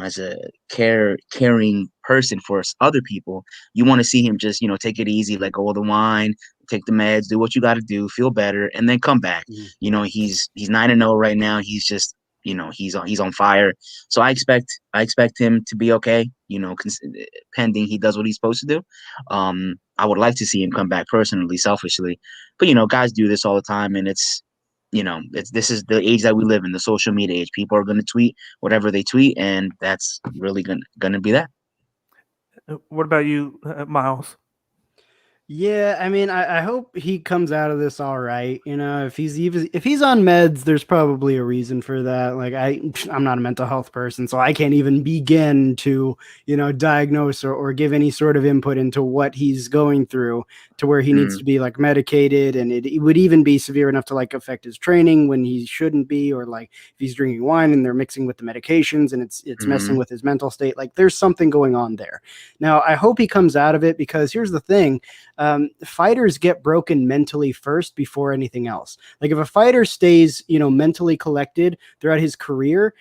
as a caring person for other people, you want to see him just, take it easy, let go of the wine, take the meds, do what you got to do, feel better, and then come back. He's 9-0 right now. He's just, he's on fire. So I expect him to be okay, pending he does what he's supposed to do. I would like to see him come back personally, selfishly, but guys do this all the time, and this is the age that we live in, the social media age. People are going to tweet whatever they tweet, and that's really going to be that. What about you, Miles? Yeah, I mean, I hope he comes out of this all right. If he's on meds, there's probably a reason for that. Like I'm not a mental health person, so I can't even begin to, diagnose or give any sort of input into what he's going through to where he needs to be like medicated, and it would even be severe enough to like affect his training when he shouldn't be, or like if he's drinking wine and they're mixing with the medications and it's messing with his mental state. Like there's something going on there. Now, I hope he comes out of it, because here's the thing. Fighters get broken mentally first before anything else. Like if a fighter stays, mentally collected throughout his career,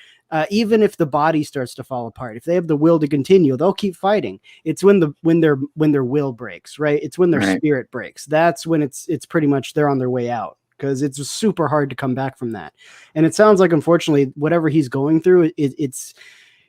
even if the body starts to fall apart, if they have the will to continue, they'll keep fighting. It's when their will breaks, right? It's when their spirit breaks. That's when it's pretty much they're on their way out, because it's super hard to come back from that. And it sounds like, unfortunately, whatever he's going through,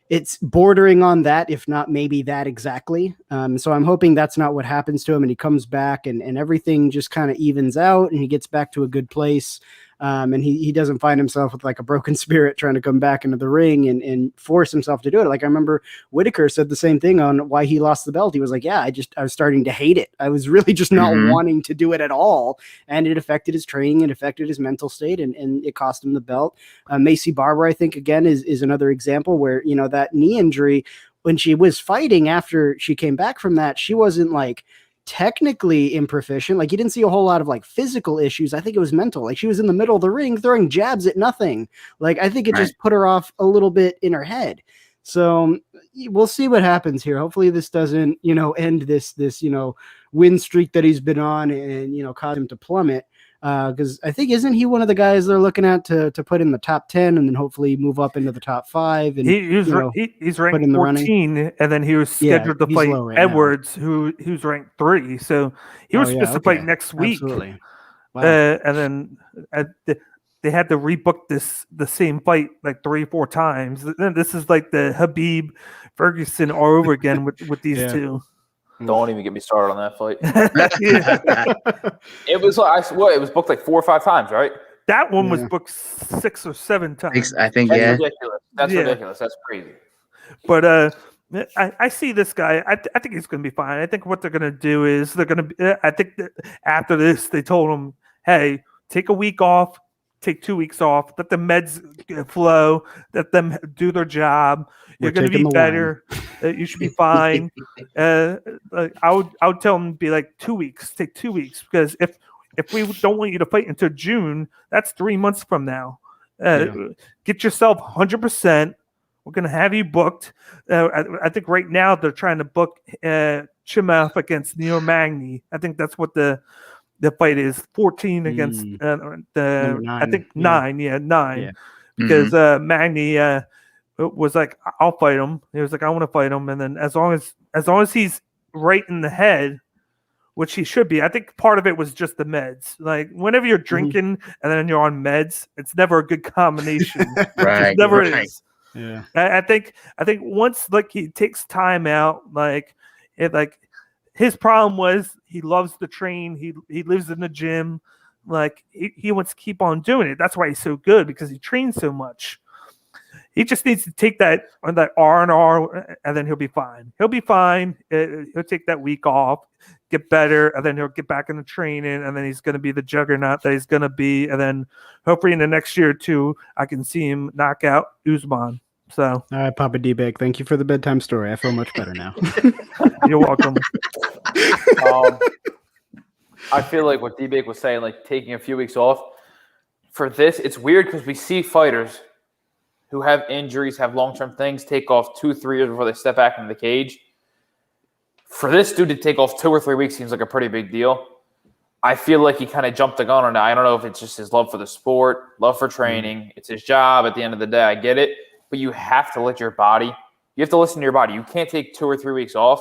it's bordering on that, if not maybe that exactly. So I'm hoping that's not what happens to him, and he comes back and everything just kind of evens out and he gets back to a good place. And he doesn't find himself with like a broken spirit trying to come back into the ring and force himself to do it. Like I remember Whitaker said the same thing on why he lost the belt. He was like, yeah, I was starting to hate it. I was really just not wanting to do it at all. And it affected his training, it affected his mental state, and it cost him the belt. Macy Barber, I think, again, is another example where, that knee injury, when she was fighting after she came back from that, she wasn't like technically improficient. Like you didn't see a whole lot of like physical issues. I think it was mental. Like she was in the middle of the ring throwing jabs at nothing. Like I think it just put her off a little bit in her head. So we'll see what happens here. Hopefully this doesn't, end this win streak that he's been on and, cause him to plummet. Because I think, isn't he one of the guys they're looking at to put in the top 10 and then hopefully move up into the top 5? And he's ranked in 14, and then he was scheduled to fight Edwards, who's ranked 3. So he was supposed to fight next week. Absolutely. Wow. And then they had to rebook the same fight like 3-4 times. Then this is like the Habib Ferguson all over again with these two. Don't even get me started on that fight. It was it was booked like 4 or 5 times, right? That one was booked 6 or 7 times. I think, That's ridiculous. That's ridiculous. That's crazy. But I see this guy. I think he's going to be fine. I think what they're going to do is they're going to. I think that after this, they told him, "Hey, take a week off. Take 2 weeks off. Let the meds flow. Let them do their job. You're going to be better. You should be fine." I would tell him to be like 2 weeks. Take 2 weeks, because if if we don't want you to fight until June, that's 3 months from now. Get yourself 100%. We're going to have you booked. I think right now they're trying to book Chimaev against Neil Magny. I think that's what the fight is. 14 against I think 9. Yeah, 9. Yeah. Because Magny was like, I'll fight him. He was like, I want to fight him. And then as long as he's right in the head, which he should be. I think part of it was just the meds. Like whenever you're drinking and then you're on meds, it's never a good combination. Right. It never right. is. Yeah. I think once like he takes time out, his problem was he loves to train. He lives in the gym. Like he wants to keep on doing it. That's why he's so good, because he trains so much. He just needs to take that R&R, and then he'll be fine. He'll be fine. He'll take that week off, get better, and then he'll get back into training, and then he's going to be the juggernaut that he's going to be. And then hopefully in the next year or two, I can see him knock out Usman. So, all right, Papa D-Bake, thank you for the bedtime story. I feel much better now. You're welcome. I feel like what D-Bake was saying, like taking a few weeks off for this, it's weird because we see fighters who have injuries, have long-term things, take off 2-3 years before they step back into the cage. For this dude to take off 2 or 3 weeks seems like a pretty big deal. I feel like he kind of jumped the gun on it. I don't know if it's just his love for the sport, love for training. It's his job at the end of the day. I get it. But you have to let your body – you have to listen to your body. You can't take 2 or 3 weeks off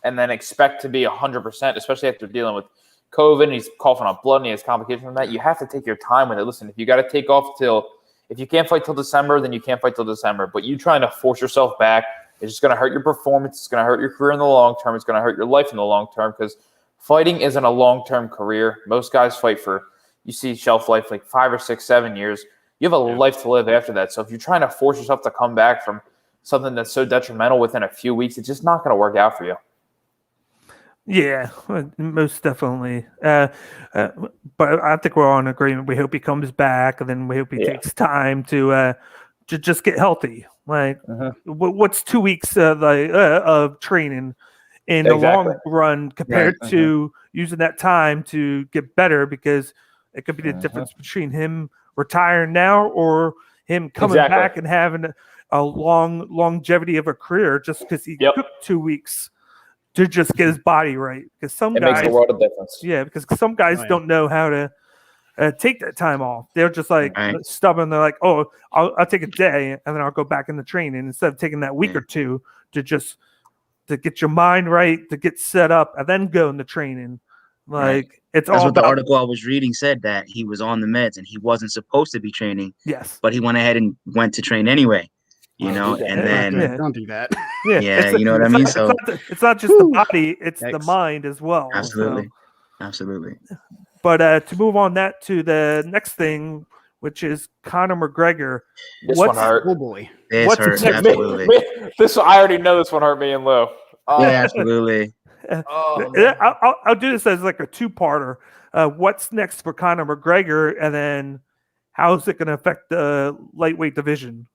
and then expect to be 100%, especially after dealing with COVID and he's coughing up blood and he has complications from that. You have to take your time with it. Listen, if you got to take off till – if you can't fight till December, then you can't fight till December. But you trying to force yourself back is just going to hurt your performance. It's going to hurt your career in the long term. It's going to hurt your life in the long term, because fighting isn't a long-term career. Most guys fight for, you see shelf life like 5 or 6, 7 years. You have a life to live after that. So if you're trying to force yourself to come back from something that's so detrimental within a few weeks, it's just not going to work out for you. Yeah, most definitely. But I think we're all in agreement. We hope he comes back, and then we hope he takes time to just get healthy. Like, what's 2 weeks of training in the long run compared to using that time to get better? Because it could be the difference between him retiring now or him coming back and having a longevity of a career just because he took 2 weeks to just get his body right. Because some guys makes a world of difference. Yeah, because some guys don't know how to take that time off. They're just like stubborn. They're like, oh, I'll take a day and then I'll go back into training instead of taking that week or two to get your mind right, to get set up, and then go into training. Like it's That's all what the article I was reading said, that he was on the meds and he wasn't supposed to be training. Yes, but he went ahead and went to train anyway. You know, and then don't do that. Yeah, you know what I mean. So it's not just the body; it's the mind as well. Absolutely, so. Absolutely. But to move on that to the next thing, which is Conor McGregor. This one hurt. Oh boy, this hurt. Absolutely. This I already know this one hurt me and Lou. Yeah, absolutely. I'll do this as like a two-parter. What's next for Conor McGregor, and then how's it going to affect the lightweight division?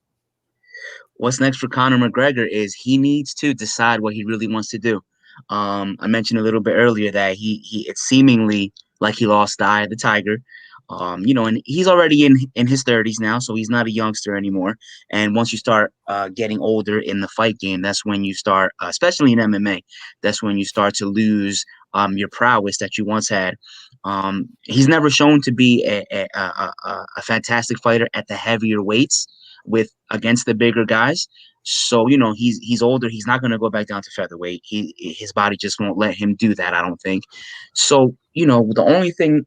What's next for Conor McGregor is he needs to decide what he really wants to do. I mentioned a little bit earlier that it's seemingly like he lost the eye of the tiger. You know, and he's already in his 30s now, so he's not a youngster anymore. And once you start getting older in the fight game, that's when you start, especially in MMA, that's when you start to lose your prowess that you once had. He's never shown to be a fantastic fighter at the heavier weights against the bigger guys. So, you know, he's older. He's not going to go back down to featherweight. His body just won't let him do that, I don't think. So, you know, the only thing,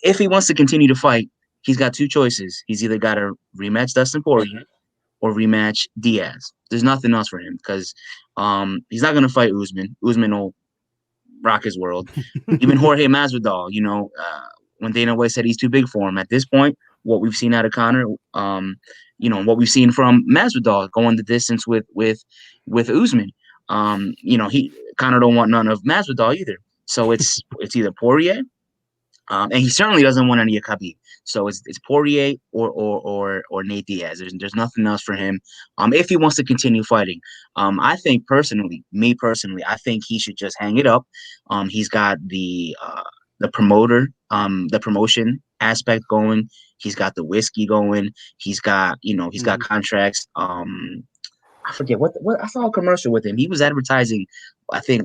if he wants to continue to fight, he's got two choices. He's either got to rematch Dustin Poirier or rematch Diaz. There's nothing else for him because he's not going to fight Usman. Usman will rock his world. Even Jorge Masvidal, you know, when Dana White said he's too big for him, at this point, what we've seen out of Conor, you know, what we've seen from Masvidal going the distance with Usman, you know, Conor don't want none of Masvidal either. So it's either Poirier, and he certainly doesn't want any of Khabib. So it's Poirier or Nate Diaz. There's nothing else for him. If he wants to continue fighting, I think me personally, I think he should just hang it up. He's got the the promotion aspect going. He's got the whiskey going. He's got contracts. I forget what I saw a commercial with him. He was advertising, I think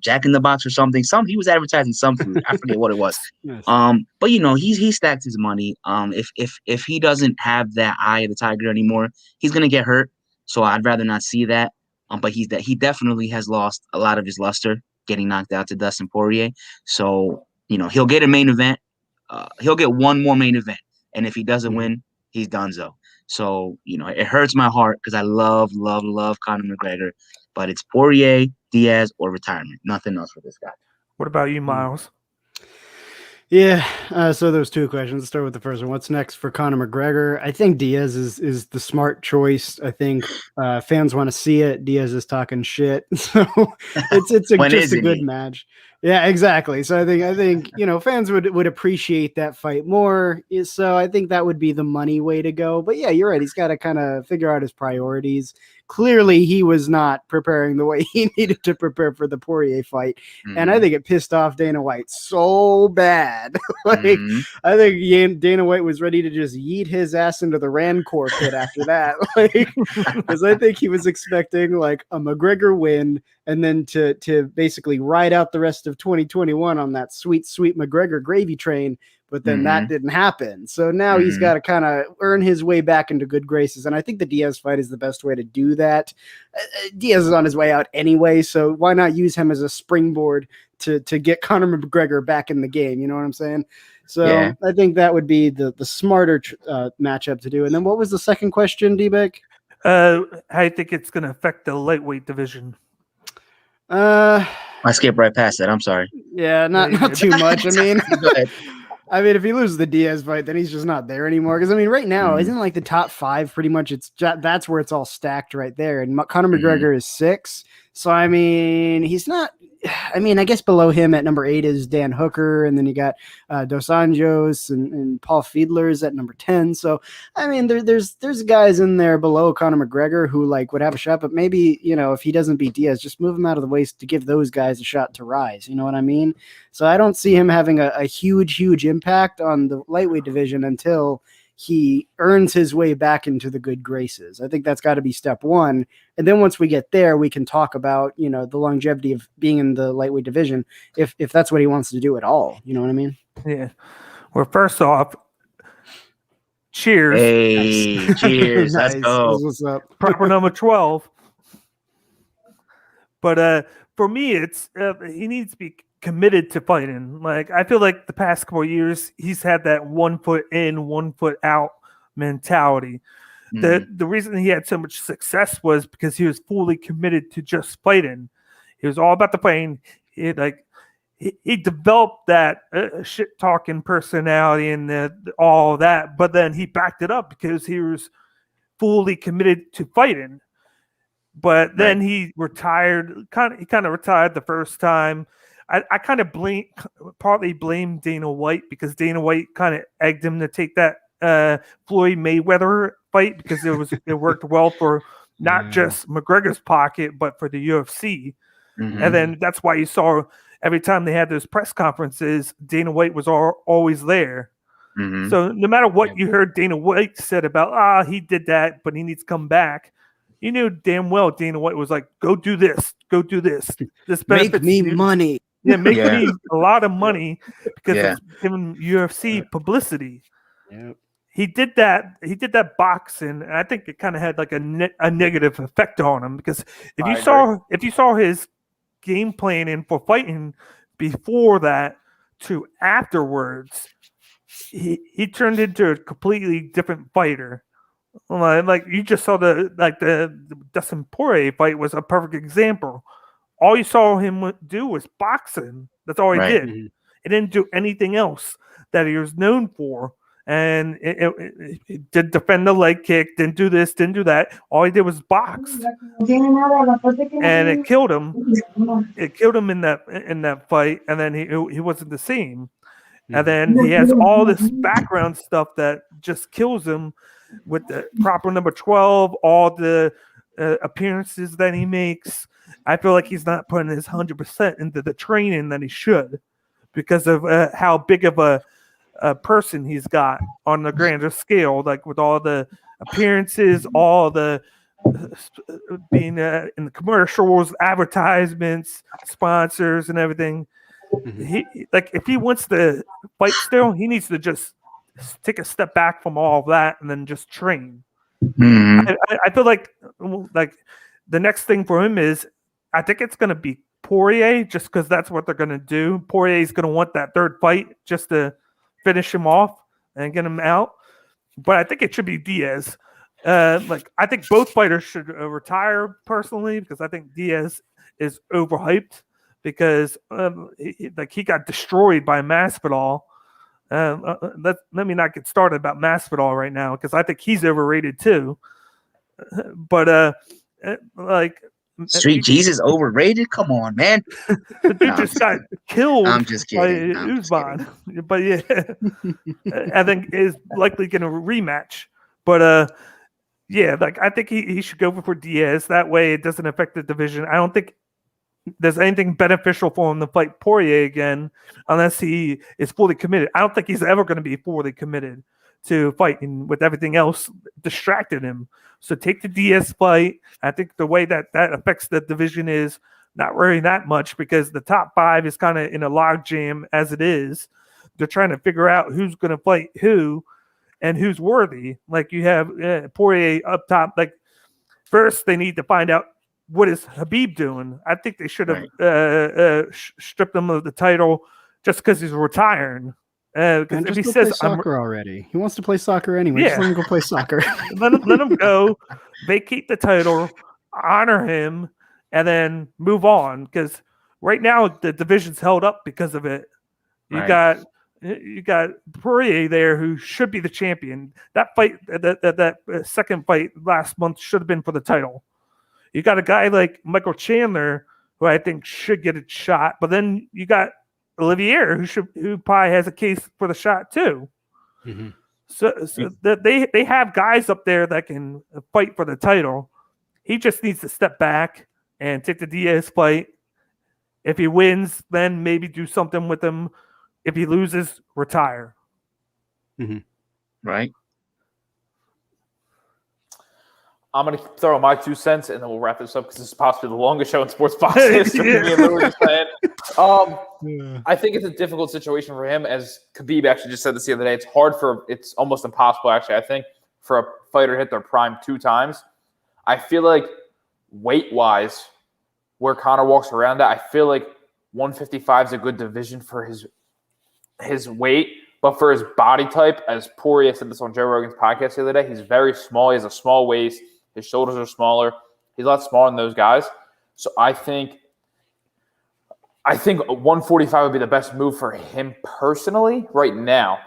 Jack in the Box or something. He was advertising some food. I forget what it was. Yes. But he stacked his money. If he doesn't have that eye of the tiger anymore, he's gonna get hurt. So I'd rather not see that. But he definitely has lost a lot of his luster, getting knocked out to Dustin Poirier. So he'll get a main event. He'll get one more main event, and if he doesn't win, he's donezo. So, it hurts my heart because I love Conor McGregor, but it's Poirier, Diaz, or retirement. Nothing else for this guy. What about you, Miles? Yeah, so there's two questions. Let's start with the first one. What's next for Conor McGregor? I think Diaz is the smart choice. I think fans want to see it. Diaz is talking shit, so it's just a good match. Yeah, exactly. So I think fans would appreciate that fight more. So I think that would be the money way to go. But yeah, you're right. He's got to kind of figure out his priorities. Clearly, he was not preparing the way he needed to prepare for the Poirier fight, and I think it pissed off Dana White so bad. I think Dana White was ready to just yeet his ass into the Rancor pit after that, because I think he was expecting like a McGregor win and then to basically ride out the rest of 2021 on that sweet McGregor gravy train. But then that didn't happen. So now he's got to kind of earn his way back into good graces. And I think the Diaz fight is the best way to do that. Diaz is on his way out anyway, so why not use him as a springboard to get Conor McGregor back in the game? You know what I'm saying? So yeah. I think that would be the smarter matchup to do. And then what was the second question, D-Beck? I think it's going to affect the lightweight division. I skipped right past that. I'm sorry. Yeah, not too much. I mean, if he loses the Diaz fight, then he's just not there anymore. Because right now, isn't like the top 5 pretty much? That's where it's all stacked right there. And Conor McGregor is 6, so he's not. I guess below him at number 8 is Dan Hooker, and then you got Dos Anjos and Paul Fiedler's at number 10. So there's guys in there below Conor McGregor who would have a shot, but maybe if he doesn't beat Diaz, just move him out of the way to give those guys a shot to rise. You know what I mean? So I don't see him having a huge impact on the lightweight division until he earns his way back into the good graces. I think that's got to be step one. And then once we get there, we can talk about, the longevity of being in the lightweight division, if that's what he wants to do at all. You know what I mean? Yeah. Well, first off, cheers. Hey, cheers. Nice. Let's go. What's up? Proper number 12. But for me, it's he needs to be committed to fighting. I feel like the past couple of years, he's had that 1 foot in, 1 foot out mentality. The reason he had so much success was because he was fully committed to just fighting. He was all about the fighting. He developed that shit talking personality and all that, but then he backed it up because he was fully committed to fighting. But then he retired. He kind of retired the first time. I kind of partly blame Dana White because Dana White kind of egged him to take that Floyd Mayweather fight because it worked well for not just McGregor's pocket but for the UFC. And then that's why you saw every time they had those press conferences, Dana White was always there. So no matter what you heard Dana White said about he did that but he needs to come back, you knew damn well Dana White was like, go do this. This make me money. Yeah, make me a lot of money because of giving UFC publicity. Yep. He did that. He did that boxing, and I think it kind of had like a negative effect on him because if you saw his game planning for fighting before that to afterwards, he turned into a completely different fighter. Like you just saw the Dustin Poirier fight was a perfect example. All you saw him do was boxing. That's all he did. He didn't do anything else that he was known for. And it did defend the leg kick, didn't do this, didn't do that. All he did was box. And it killed him. It killed him in that fight. And then he wasn't the same. And then he has all this background stuff that just kills him with the proper number 12, all the appearances that he makes. I feel like he's not putting his 100% into the training that he should. because of how big of a person he's got on the grander scale, like with all the appearances, all the being in the commercials, advertisements, sponsors, and everything. He if he wants to fight still, he needs to just take a step back from all of that and then just train. I feel like the next thing for him is, I think it's going to be Poirier, just because that's what they're going to do. Poirier is going to want that third fight just to finish him off and get him out. But I think it should be Diaz. I think both fighters should retire personally, because I think Diaz is overhyped because he got destroyed by Masvidal. Let me not get started about Masvidal right now, because I think he's overrated too. But Street Jesus overrated? Come on, man. The dude just got killed. I'm just kidding. By Usman. But yeah, I think is likely going to rematch. But yeah, I think he should go for Diaz. That way it doesn't affect the division. I don't think there's anything beneficial for him to fight Poirier again unless he is fully committed. I don't think he's ever going to be fully committed to fighting, with everything else distracted him. So take the Diaz fight. I think the way that affects the division is not really that much, because the top 5 is kind of in a logjam as it is. They're trying to figure out who's going to fight who and who's worthy. Like you have Poirier up top. Like first they need to find out, what is Habib doing? I think they should have stripped him of the title just because he's retiring. And if he says play soccer already, he wants to play soccer anyway. Just let him go play soccer. let him go, vacate the title, honor him, and then move on. Because right now the division's held up because of it. You got Poirier there, who should be the champion. That fight, that second fight last month, should have been for the title. You got a guy like Michael Chandler, who I think should get a shot, but then you got Olivier, who probably has a case for the shot too. So they have guys up there that can fight for the title. He just needs to step back and take the Diaz fight. If he wins, then maybe do something with him. If he loses, retire. Right. I'm going to throw my 2 cents, and then we'll wrap this up, because this is possibly the longest show in sports boxing history. I think it's a difficult situation for him, as Khabib actually just said this the other day. It's almost impossible, actually, I think, for a fighter to hit their prime 2 times. I feel like weight-wise, where Conor walks around at, I feel like 155 is a good division for his weight. But for his body type, as Poirier said this on Joe Rogan's podcast the other day, he's very small. He has a small waist. His shoulders are smaller. He's a lot smaller than those guys. So I think 145 would be the best move for him personally right now.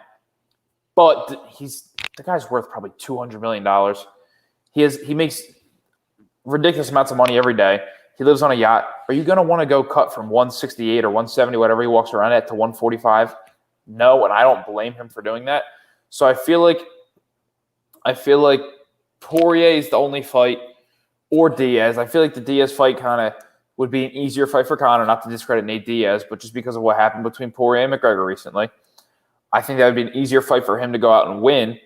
But the guy's worth probably $200 million. He makes ridiculous amounts of money every day. He lives on a yacht. Are you going to want to go cut from 168 or 170, whatever he walks around at, to 145? No, and I don't blame him for doing that. So I feel like Poirier is the only fight, or Diaz. I feel like the Diaz fight kind of would be an easier fight for Conor, not to discredit Nate Diaz, but just because of what happened between Poirier and McGregor recently. I think that would be an easier fight for him to go out and win.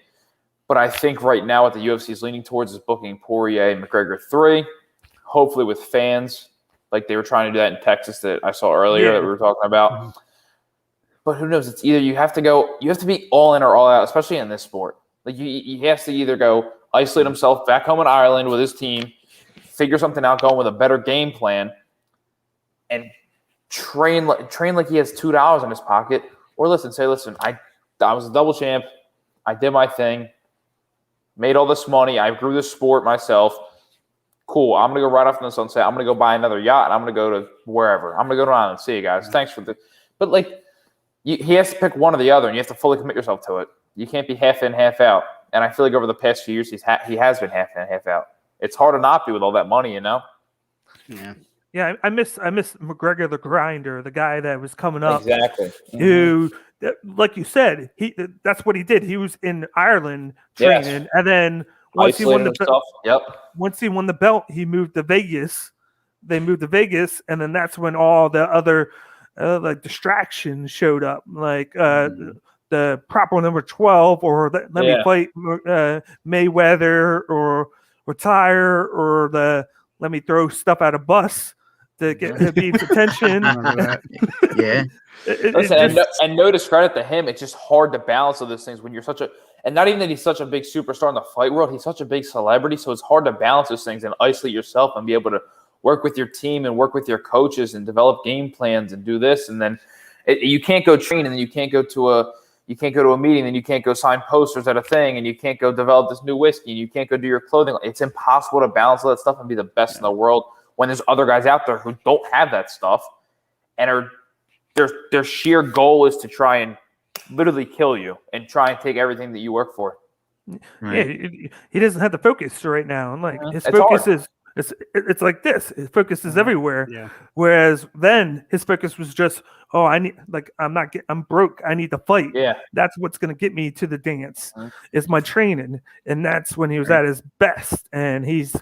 But I think right now what the UFC is leaning towards is booking Poirier and McGregor 3, hopefully with fans, like they were trying to do that in Texas that I saw earlier that we were talking about. But who knows? It's either you have to be all in or all out, especially in this sport. Like he has to either go isolate himself back home in Ireland with his team, figure something out, go in with a better game plan, and train like he has $2 in his pocket, or say, I was a double champ, I did my thing, made all this money, I grew this sport myself. Cool, I'm gonna go right off in the sunset. I'm gonna go buy another yacht, and I'm gonna go to wherever. I'm gonna go to an island. See you guys. Thanks for the. But he has to pick one or the other, and you have to fully commit yourself to it. You can't be half in, half out. And I feel like over the past few years, he has been half in, half out. It's hard to not be with all that money, you know. Yeah. I miss McGregor the grinder, the guy that was coming up. Exactly. Who, like you said, that's what he did. He was in Ireland training, and then once he won the belt, he moved to Vegas. They moved to Vegas, and then that's when all the other like distractions showed up, like the proper number 12, or let me fight Mayweather, or retire, or the let me throw stuff at a bus to get Habib's attention. Yeah. Listen, and no discredit to him, it's just hard to balance all those things when you're and not even that he's such a big superstar in the fight world, he's such a big celebrity, so it's hard to balance those things and isolate yourself and be able to work with your team and work with your coaches and develop game plans and do this, and then you can't go train, and then you can't go to a meeting, and you can't go sign posters at a thing, and you can't go develop this new whiskey, and you can't go do your clothing. It's impossible to balance all that stuff and be the best in the world when there's other guys out there who don't have that stuff and their sheer goal is to try and literally kill you and try and take everything that you work for. Right. Yeah, he doesn't have the focus right now. And like his focus is it's like this. His focus is everywhere. Yeah. Whereas then his focus was just, I'm broke. I need to fight. Yeah. That's what's gonna get me to the dance. Is my training. And that's when he was at his best. And he's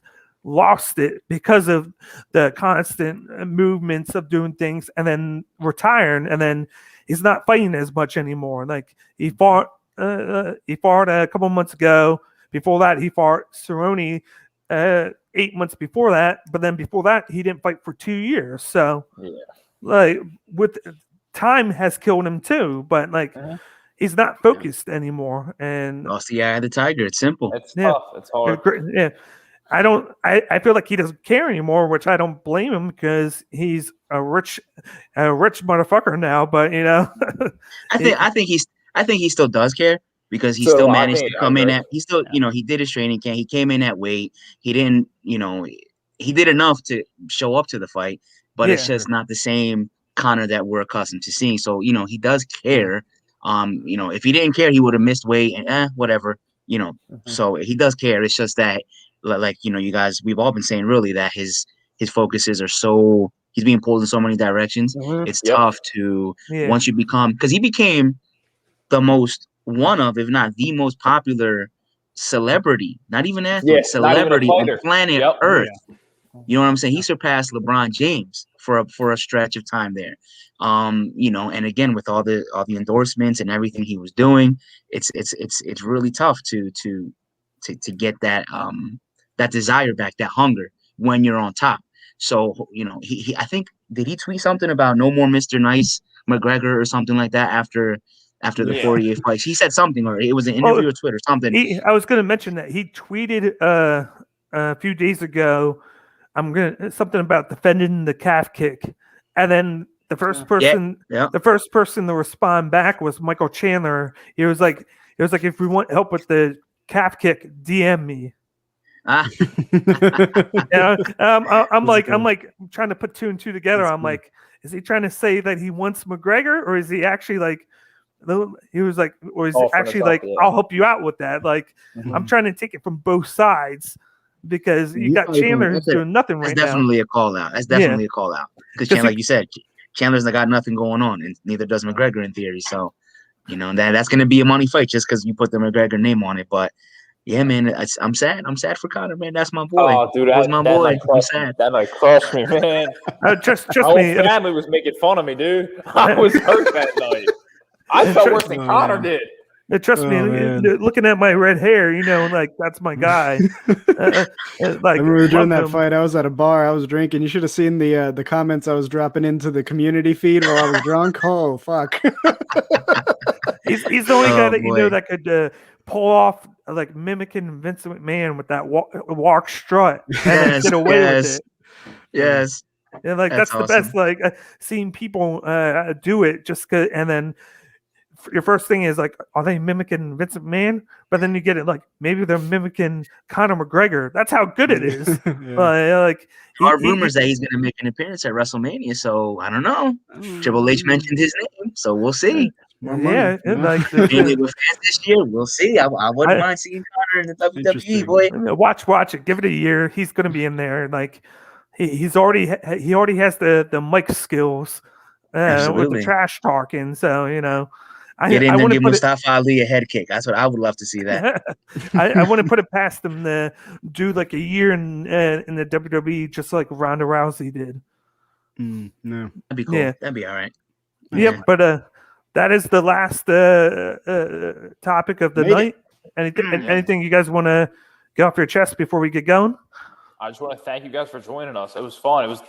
lost it because of the constant movements of doing things and then retiring, and then he's not fighting as much anymore. Like he fought a couple months ago. Before that, he fought Cerrone 8 months before that, but then before that, he didn't fight for 2 years. So, like, with time has killed him too. But like, he's not focused anymore. And lost the eye of the tiger. It's simple. It's tough. It's hard. Yeah. I feel like he doesn't care anymore, which I don't blame him, because he's a rich motherfucker now. But I think he still does care, because he still managed to come in at, he still, he did his training camp. He came in at weight. He didn't, he did enough to show up to the fight, but it's just not the same Conor that we're accustomed to seeing. So, he does care. If he didn't care, he would have missed weight and whatever, So he does care. It's just that, like, you guys, we've all been saying really that his focuses are so, he's being pulled in so many directions. It's tough to, once you become, because he became one of, if not the most popular celebrity, not even athlete, celebrity on planet Earth. You know what I'm saying? He surpassed LeBron James for a stretch of time there. And again, with all the endorsements and everything he was doing, it's really tough to get that that desire back, that hunger when you're on top. So, he I think, did he tweet something about no more Mr. Nice McGregor or something like that after the 48 fights? He said something, or it was an interview or Twitter, something. I was going to mention that he tweeted a few days ago, something about defending the calf kick, and then the first person to respond back was Michael Chandler. It was like, if we want help with the calf kick, DM me. I'm trying to put two and two together. That's cool. Is he trying to say that he wants McGregor, or is he actually I'll help you out with that? I'm trying to take it from both sides, because you got Chandler who's doing nothing right now. That's definitely a call out. That's definitely a call out, because Chandler, like you said, Chandler's got nothing going on, and neither does McGregor in theory. So, that's going to be a money fight just because you put the McGregor name on it. But yeah, man, I'm sad. I'm sad for Conor, man. That's my boy. Oh, dude, that's my boy. I'm sad. That might crush me, man. Just my whole me. Family was making fun of me, dude. I was hurt that night. I felt worse than Conor did. Trust me, looking at my red hair, that's my guy. I remember during that fight, I was at a bar, I was drinking. You should have seen the comments I was dropping into the community feed while I was drunk. Oh, fuck. He's the only guy that that could pull off mimicking Vince McMahon with that walk strut and get away with it. Yes. And that's awesome. The best. Seeing people do it just and then your first thing is are they mimicking Vince McMahon? But then you get it maybe they're mimicking Conor McGregor. That's how good it is. Rumors that he's going to make an appearance at WrestleMania. So I don't know. Triple H mentioned his name, so we'll see. Being with fans this year, we'll see. I wouldn't mind seeing Conor in the WWE, boy. Watch it. Give it a year. He's going to be in there. He already has the mic skills with the trash talking. So get in and give Mustafa Ali a head kick. That's what I would love to see. That I want to put it past them to do a year in the WWE, just like Ronda Rousey did. No, that'd be cool. Yeah. That'd be all right. Yep, but that is the last topic of the night. Anything you guys want to get off your chest before we get going? I just want to thank you guys for joining us. It was fun. It was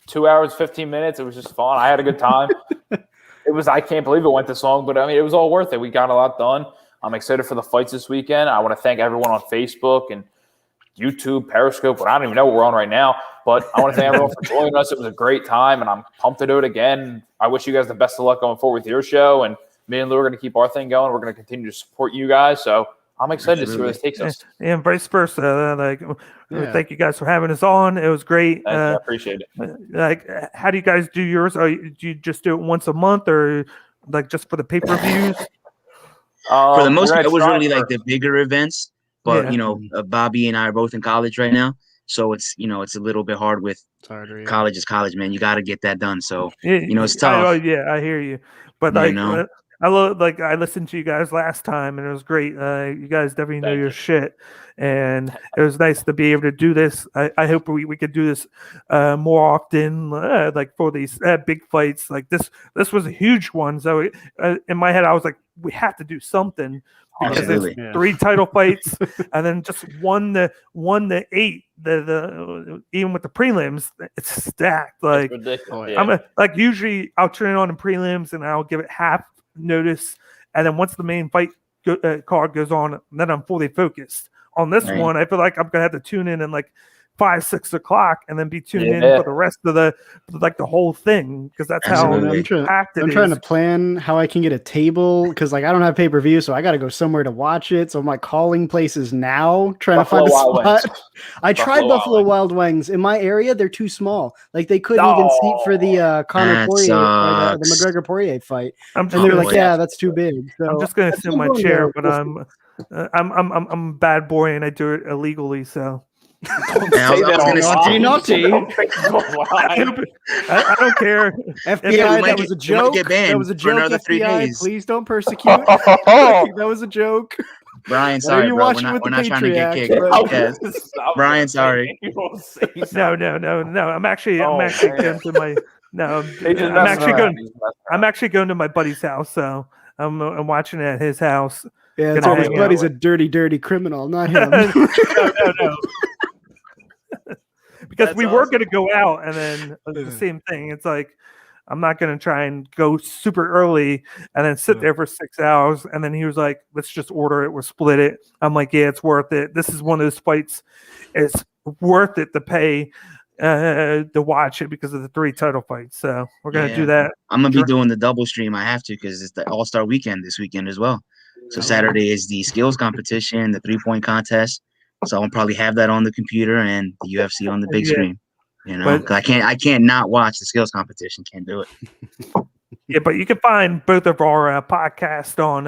2 hours, 15 minutes. It was just fun. I had a good time. I can't believe it went this long, but I mean, it was all worth it. We got a lot done. I'm excited for the fights this weekend. I want to thank everyone on Facebook and YouTube, Periscope, but I don't even know what we're on right now. But I want to thank everyone for joining us. It was a great time, and I'm pumped to do it again. I wish you guys the best of luck going forward with your show, and me and Lou are going to keep our thing going. We're going to continue to support you guys, so I'm excited to see where this takes us. And vice versa. Thank you guys for having us on. It was great. I appreciate it. How do you guys do yours? Do you just do it once a month, or just for the pay-per-views? For the most part, it was really the bigger events. But Bobby and I are both in college right now, so it's a little bit hard with college is college, man. You got to get that done. So it's tough. I hear you. But I love I listened to you guys last time, and it was great. You guys definitely know your shit, and it was nice to be able to do this. I hope we could do this more often, for these big fights. This was a huge one. So in my head, I was like, we have to do something. Because there's 3 title fights, and then just 1 to 8. The even with the prelims, it's stacked. I'm usually I'll turn it on in prelims, and I'll give it half notice, and then once the main fight card goes on, then I'm fully focused. On this one, I feel like I'm gonna have to tune in 5, 6 o'clock, and then be tuned in for the rest of the whole thing, because that's how packed it is. I'm trying to plan how I can get a table, because I don't have pay-per-view, so I got to go somewhere to watch it. So I'm calling places now, trying to find a spot. I tried Buffalo Wild Wings in my area; they're too small. They couldn't even seat for the Conor Poirier, or the McGregor Poirier fight, and they were that's too big. So I'm just gonna sit in my chair, but I'm a bad boy, and I do it illegally, so. Don't say that naughty. I don't care. FBI, that was a joke. That was a joke. Another 3 days. Please don't persecute. That was a joke. Brian, sorry, bro. We're not trying to get kicked. Yes. Brian, sorry. No. I'm actually going to my I'm actually going to my buddy's house, so I'm watching it at his house. Yeah, so his buddy's a dirty criminal, not him. No. Because we were going to go out, and then the same thing. It's I'm not going to try and go super early and then sit there for 6 hours. And then he was like, let's just order it. We'll split it. I'm like, yeah, it's worth it. This is one of those fights. It's worth it to pay to watch it because of the 3 title fights. So we're going to do that. I'm going to be doing the double stream. I have to, because it's the All-Star weekend this weekend as well. So Saturday is the skills competition, the 3-point contest. So I'll probably have that on the computer and the UFC on the big screen. Because I can't not watch the skills competition. Can't do it. Yeah, but you can find both of our podcasts on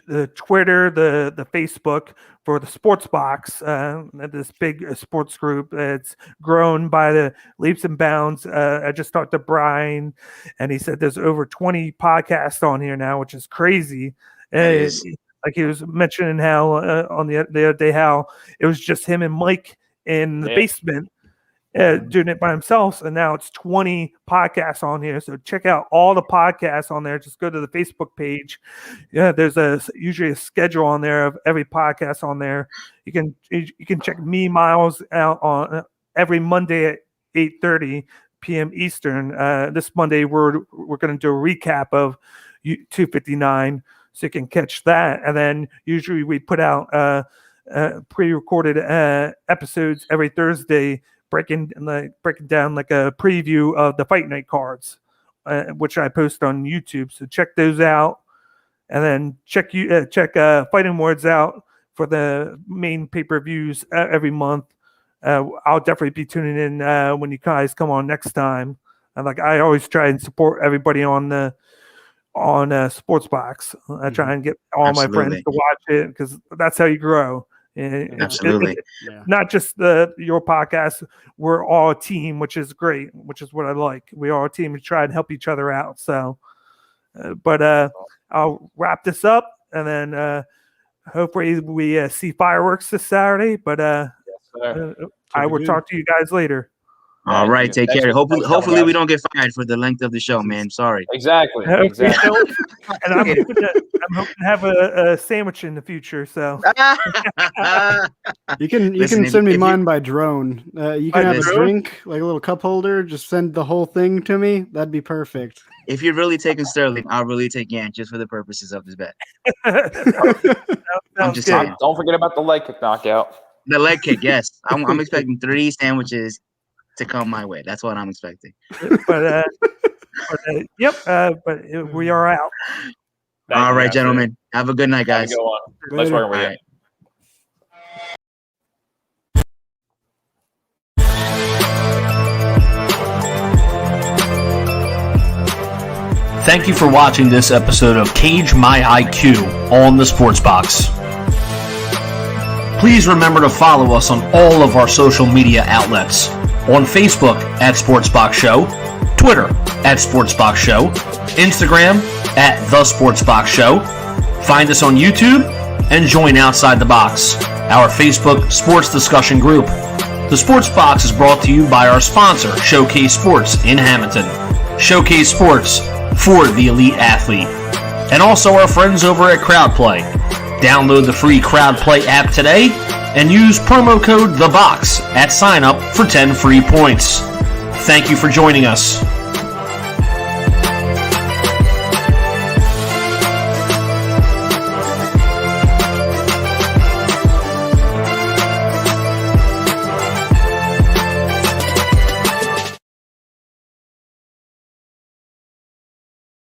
the Twitter, the Facebook for the Sports Box, this big sports group that's grown by the leaps and bounds. I just talked to Brian, and he said there's over 20 podcasts on here now, which is crazy. He was mentioning how on the other day how it was just him and Mike in the basement doing it by himself, and now it's 20 podcasts on here. So check out all the podcasts on there. Just go to the Facebook page. Yeah, there's usually a schedule on there of every podcast on there. You can check me, Miles, out on every Monday at 8:30 p.m. Eastern. This Monday we're going to do a recap of 259. So you can catch that, and then usually we put out pre-recorded episodes every Thursday, breaking down a preview of the fight night cards, which I post on YouTube. So check those out, and then check Fighting Words out for the main pay-per-views every month. I'll definitely be tuning in when you guys come on next time. And I always try and support everybody on Sports Box. I try and get all my friends to watch it, because that's how you grow. Absolutely. Not just your podcast. We're all a team, which is great, which is what I like. We are a team to try and help each other out. So, I'll wrap this up, and then hopefully we see fireworks this Saturday. But I will talk to you guys later. All right, take care. Hopefully we don't get fired for the length of the show, man. Sorry. Exactly. And I'm hoping to have a sandwich in the future. So you can send me mine by drone. You can have a drink, like a little cup holder. Just send the whole thing to me. That'd be perfect. If you're really taking Sterling, I'll really take Yant just for the purposes of this bet. I'm just saying. Don't forget about the leg kick knockout. The leg kick, yes. I'm expecting 3 sandwiches to come my way. That's what I'm expecting. But we are out. All right, gentlemen. Have a good night, guys. Go on. Nice working with you. Thank you for watching this episode of Cage My IQ on the Sports Box. Please remember to follow us on all of our social media outlets. On Facebook at Sportsbox Show, Twitter at Sportsbox Show, Instagram at The Sportsbox Show. Find us on YouTube and join Outside the Box, our Facebook sports discussion group. The Sports Box is brought to you by our sponsor, Showcase Sports in Hamilton. Showcase Sports for the elite athlete. And also our friends over at CrowdPlay. Download the free CrowdPlay app today and use promo code THEBOX at sign up for 10 free points. Thank you for joining us.